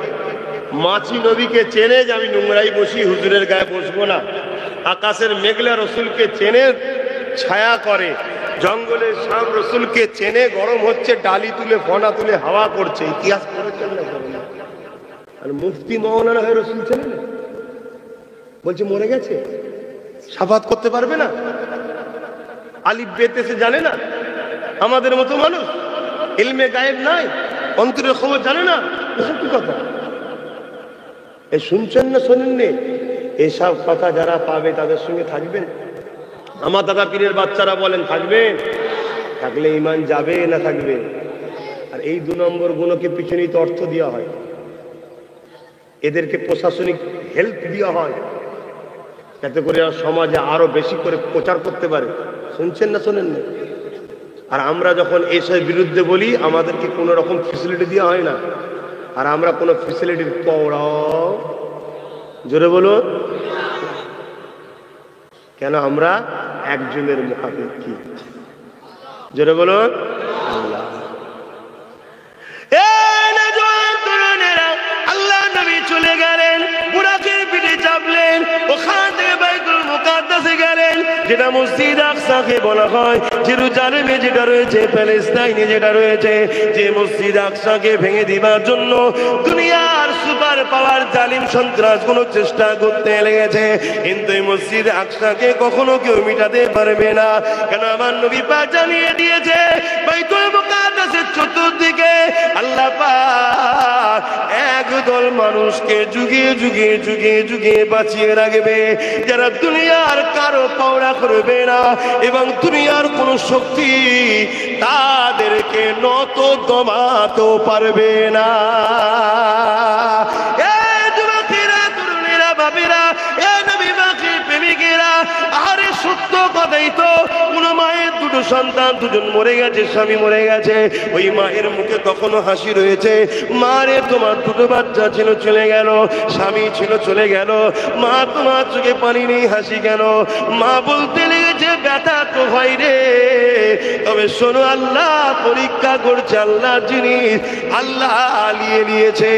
মাছি নবীকে চেনে যে আমি নোংরাই বসি, হুজুরের গায়ে বসবো না। আকাশের মেঘলা রসুলকে চেনে, ছায়া করে। জঙ্গলের শাম রসুলকে চেনে, গরম হচ্ছে ডালি তুলে ফনা তুলে হাওয়া করছে। ইতিহাস করেছেন না? আর মুফতি মওলানা হয়ে রসুল চেনে না, বলছে মরে গেছে, শাফাত করতে পারবে না, আলিফ বেতে সে জানে না। আমাদের মতো মানুষ ইলমে গায়েব নাই, অন্তরের খবর জানে না, এসব কি কথা? এই শুনছেন না শোনেননি? এসব কথা যারা পাবে তাদের সঙ্গে থাকবেন। আমার দাদা পীরের বাচ্চারা বলেন থাকবেন, থাকলে ইমান যাবে না থাকবে। আর এই 2 নম্বর গুণকে পিছনেই তো অর্থ দেওয়া হয়, এদেরকে প্রশাসনিক হেল্প দেওয়া হয়, যাতে করে সমাজে আরো বেশি করে প্রচার করতে পারে। শুনছেন না শোনেন না? আর আমরা যখন এইসবের বিরুদ্ধে বলি, আমাদেরকে কোনো রকম ফেসিলিটি দেওয়া হয় না। আর আমরা কোনো ফেসিলিটির পড়াও, জোরে বলো, কেন? আমরা একজনের মুখাপেক্ষী। জোরে বলো আল্লাহ। আল্লাহ নবী চলে গেলেন, বুরাকের পিঠে চাপলেন, ওখান থেকে বাইতুল মুকাদ্দাসে গেলেন, যেটা মসজিদ আকসাকে বলা হয়। জেরুজালেমে যেটা রয়েছে, প্যালেস্টাইনে যেটা রয়েছে, যে মসজিদ আকসাকে ভেঙে দিবার জন্য দুনিয়ার সুপার পাওয়ার জালিম সন্ত্রাস কোনো চেষ্টা করতে লেগেছে, কিন্তু এই মসজিদ আকসাকে কখনো কেউ মিটাতে পারবে না। কেন? আমার নবী পাক জানিয়ে দিয়েছে, বাইতুল মুকাদ্দাসের চতুর্দিকে আল্লাহ পাক একদল মানুষকে যুগে যুগে যুগে যুগে বাঁচিয়ে রাখবে, যারা দুনিয়ার কারো পাওনা করবে না, এবং দুনিয়ার কোন শক্তি তাদেরকে নত দমাতেও পারবে না। সত্য কথাই তো, কোন মায়ের 2 সন্তান, 2জন মরে গেছে, স্বামী মরে গেছে, ওই মায়ের মুখে কখনো হাসি রয়েছে? মারে, তোমার 2 বাচ্চা ছিল চলে গেল, স্বামী ছিল চলে গেল, মা তোমার চোখে পানি নেই, হাসি কেন? মা বলতে লেগেছে, ব্যথা তো হয় রে, তবে শোনো, আল্লাহ পরীক্ষা করছে, আল্লাহ জিনিস আল্লাহ নিয়ে নিয়েছে।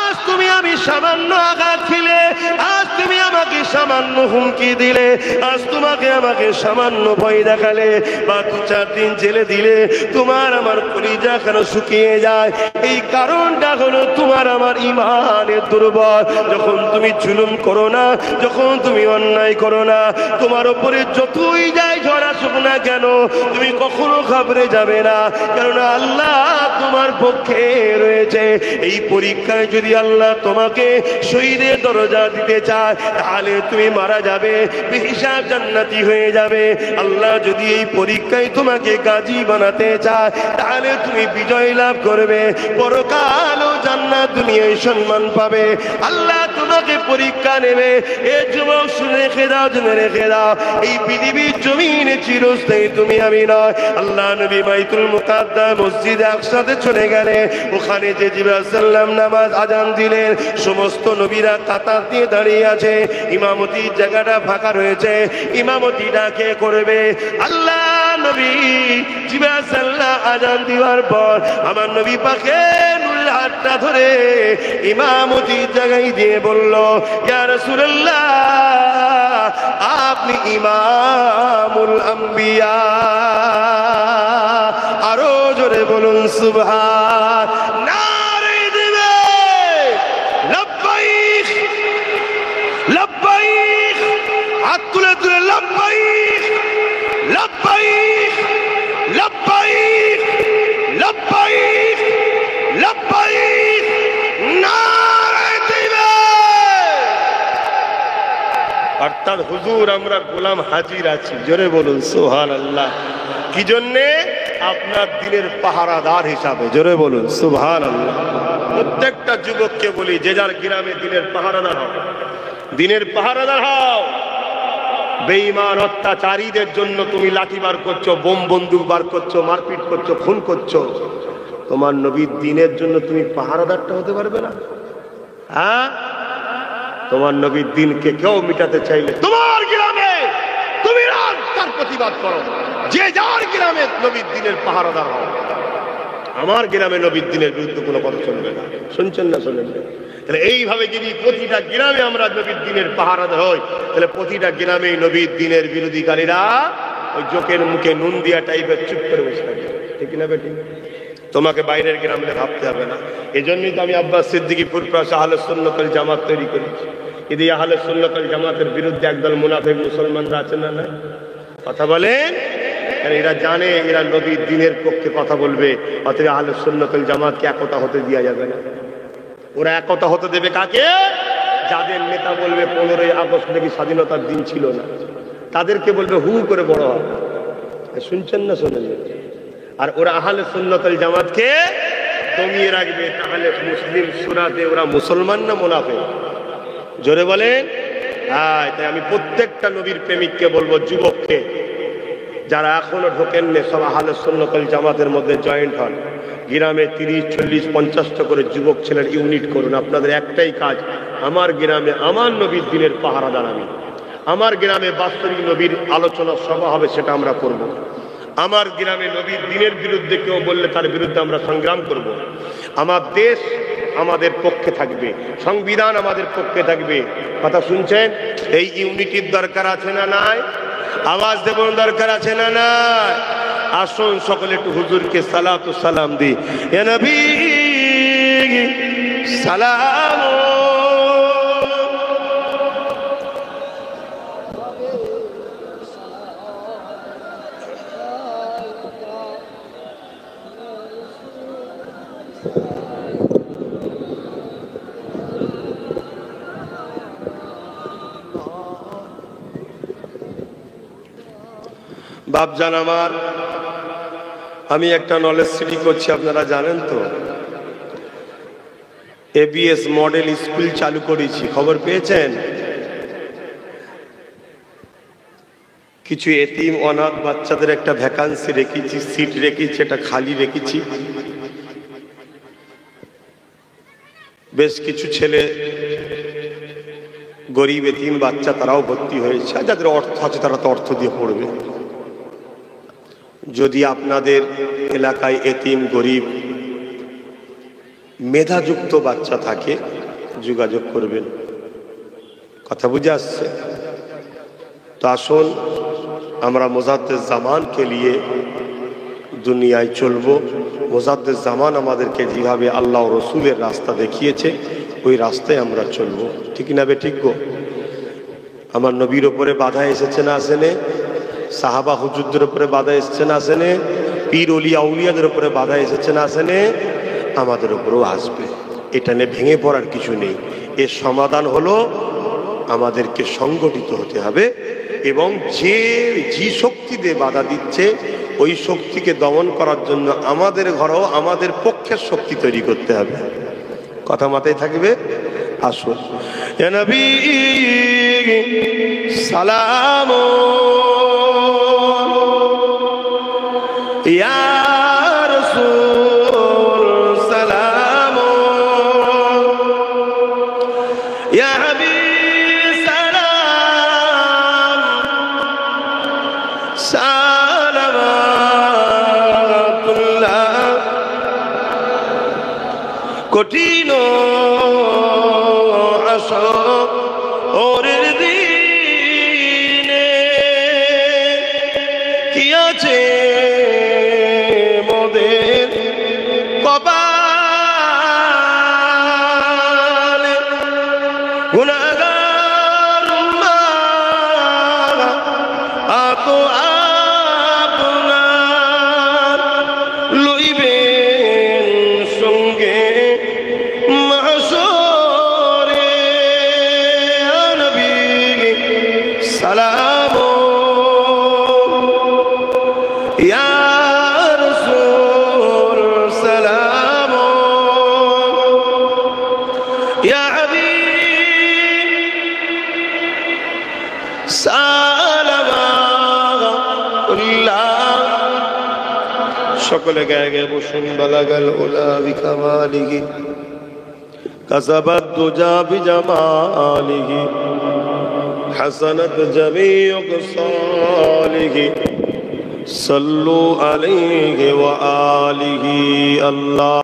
আজ তুমি আমি সামান্য আঘাত খেলে, আজ তুমি আমাকে সামান্য হুমকি দিলে, আজ তোমাকে আমাকে সামান্য ভয় দেখালে, বা 2-4 দিন জেলে দিলে, তোমার আমার কলিজা কেন শুকিয়ে যায়? এই কারণটা হলো তোমার আমার ইমানের দুর্বল। যখন তুমি জুলুম করো না, যখন তুমি অন্যায় করো না, তোমার উপরে যতই যায় ঝড় আসুক না কেন, তুমি কখনো ঘাবড়ে যাবে না, কেননা আল্লাহ তোমার পক্ষে রয়েছে। এই পরীক্ষায় যদি আল্লাহ তোমাকে শহীদের দরজা দিতে চায়, তাহলে তুমি মারা যাবে, বেহিসাব জান্নাতি হয়ে যাবে। আল্লাহ যদি এই পরীক্ষায় তোমাকে গাজী বানাতে চায়, তাহলে তুমি বিজয় লাভ করবে, পরকাল ও জান্নাত, দুনিয়ায় সম্মান পাবে। আল্লাহ তোমাকে পরীক্ষা নেবে। এ যুবক শুনে রেখে দাও, জেনে রেখে দাও, এই পৃথিবীর জমিনে চিরস্থায়ী তুমি আমি নয়। আল্লাহ নবী বাইতুল মুকাদ্দাস মসজিদে আকসাতে চলে গেলে, ওখানে যে জিবরাইল সাল্লাম নামাজ আজান দিলেন, সমস্ত নবীরা কাতার দিয়ে দাঁড়িয়ে আছে, ইমামতির জায়গাটা ফাঁকা রয়েছে, ইমামতিটা কে করবে? আল্লাহ নবী জিবরাইল সাল্লাম আজান দেওয়ার পর আমার নবী পাকে নুরের হাতটা ধরে ইমামতির জায়গায় দিয়ে বলল, ইয়া রাসূলুল্লাহ, আপনি ইমামুল আম্বিয়া। আরো জোরে বলুন সুবহান। নারে দিবে লব্বাইক লব্বাইক, হাত তুলে তুলে লব্বাইক লব্বাইক লব্বাইক লব্বাইক লব্বাইক নারে তাকবীর। অর্থাৎ হুজুর আমরা গোলাম হাজির আছি, জোরে বলুন সুবহানাল্লাহ। কি জন্যে? আপনার দিনের পাহারাদার হিসাবে, জোরে বলুন সুবহানাল্লাহ। প্রত্যেকটা যুবককে বলি, যে যার গ্রামে দিনের পাহারাদার হও, দিনের পাহারাদার হও। বেঈমান অত্যাচারীদের জন্য তুমি লাঠি বার করছো, বোম বন্দুক বার করছো, মারপিট করছো, খুন করছো, তোমার নবীর দিনের জন্য তুমি পাহারাদারটা হতে পারবে না? হ্যাঁ, তোমার নবীর দিনকে কেউ মিটাতে চাইলে তোমার গ্রামে তুমি তার প্রতিবাদ করো। যে যার গ্রামে নবীর দিনের পাহারাদার হও। আমার গ্রামে নবীর দিনের বিরুদ্ধে কোনো কথা চলবে না। শুনছেন না? শোনেন না? তাহলে এইভাবে যদি প্রতিটা গ্রামে আমরা নবীর দিনের পাহারাদার হই, তাহলে প্রতিটা গ্রামে নবীর দিনের বিরোধীকারীরা ওই জোকের মুখে নুন দিয়া টাইপের চুপ করে বসে থাকে। ঠিক না বেটি? তোমাকে বাইরের গ্রামে ভাবতে হবে না। এই জন্যই তো আমি আব্বাস সিদ্দিকী ফুরফুরা আহলে সুন্নাত ওয়াল জামাত তৈরি করেছি। কিন্তু আহলে সুন্নাত ওয়াল জামাতের বিরুদ্ধে একদল মুনাফিক মুসলমানরা আছেন না? না কথা বলেন। এরা জানে এরা নবীর দিনের পক্ষে কথা বলবে, অতএব আহলে সুন্নাত ওয়াল জামাতকে একতা হতে দেওয়া যাবে না। ওরা একতা হতে দেবে কাকে? যাদের নেতা বলবে 15ই আগস্ট নাকি স্বাধীনতার দিন ছিল না, তাদেরকে বলবে হু করে বড় হয়। শুনছেন না? শোনেন? আর ওরা আহলে সুন্নাত ওয়াল জামাতকে দমিয়ে রাখবে। তাহলে মুসলিম সুরাতে ওরা মুসলমান না মুনাফিক? জোরে বলেন। হ্যাঁ, তাই আমি প্রত্যেকটা নবীর প্রেমিককে বলবো, যুবককে যারা এখনো ঢোকেননি, সব আহলে সুন্নাত ওয়াল জামাতের মধ্যে জয়েন্ট হন। গ্রামে 30, 40, 50টা করে যুবক ছেলের ইউনিট করুন। আপনাদের একটাই কাজ, আমার গ্রামে আমার নবীর দিনের পাহারাদার আমি। আমার গ্রামে বাস্তবিক নবীর আলোচনা সভা হবে, সেটা আমরা করব। আমার গ্রামে নবীর দিনের বিরুদ্ধে কেউ বললে তার বিরুদ্ধে আমরা সংগ্রাম করব। আমার দেশ আমাদের পক্ষে থাকবে, সংবিধান আমাদের পক্ষে থাকবে। কথা শুনছেন? এই ইউনিটির দরকার আছে না নাই? আওয়াজ দেবার দরকার আছে না নাই? আসুন সকলে একটু হুজুরকে সালাত ও সালাম দিই। ইয়া নবী সালাম। বাপজান আমার, আমি একটা নলেজ সিটি করছি, আপনারা জানেন তো। এবিএস মডেল স্কুল চালু করেছি, খবর পেয়েছেন? কিছু এতিম অনাথ বাচ্চাদের একটা ভ্যাকান্সি রেখেছি, সিট রেখেছি, এটা খালি রেখেছি। বেশ কিছু ছেলে গরিব এতিম বাচ্চা, তারাও ভর্তি হয়েছে। যাদের অর্থ আছে তারা তো অর্থ দিয়ে পড়বে। যদি আপনাদের এলাকায় এতিম গরিব মেধাযুক্ত বাচ্চা থাকে, যোগাযোগ করবেন। কথা বুঝে আসছে তো? আসুন আমরা মুজাদ্দেদ জামানকে নিয়ে দুনিয়ায় চলবো। মুজাদ্দেদ জামান আমাদেরকে যেভাবে আল্লাহ রসুলের রাস্তা দেখিয়েছে, ওই রাস্তায় আমরা চলবো। ঠিক না বে ঠিক গো? আমার নবীর ওপরে বাধা এসেছে না আসেনে? সাহাবা হুজুরদের উপরে বাধা এসেছে না আসেনে? পীর ওলিয়া আউলিয়াদের উপরে বাধা এসেছে না আসেনে? আমাদের উপরেও আসবে। এটা নিয়ে ভেঙে পড়ার কিছু নেই। এর সমাধান হলো আমাদেরকে সংগঠিত হতে হবে এবং যে শক্তি দিয়ে বাধা দিচ্ছে ওই শক্তিকে দমন করার জন্য আমাদের ঘরেও আমাদের পক্ষের শক্তি তৈরি করতে হবে। কথা মাথায় থাকবে? আসুন। ইয়া নবী সালাম, ইয়া রাসূল সালাম, ইয়া হাবিব সালাম, সালাওয়াতুল্লাহ। কঠিন আসরের দিনে কি আছে মোদের কপালে? গুনাহগার উম্মাহ আতো সকলে গায়ে গায়ে বসুন। বালাগাল উলা বিকামালিহি কাসাবাত দুজা বিজামালিহি হাসানাত জামিউ সালিহি সাল্লু আলাইহি ওয়া আলিহি। আল্লাহ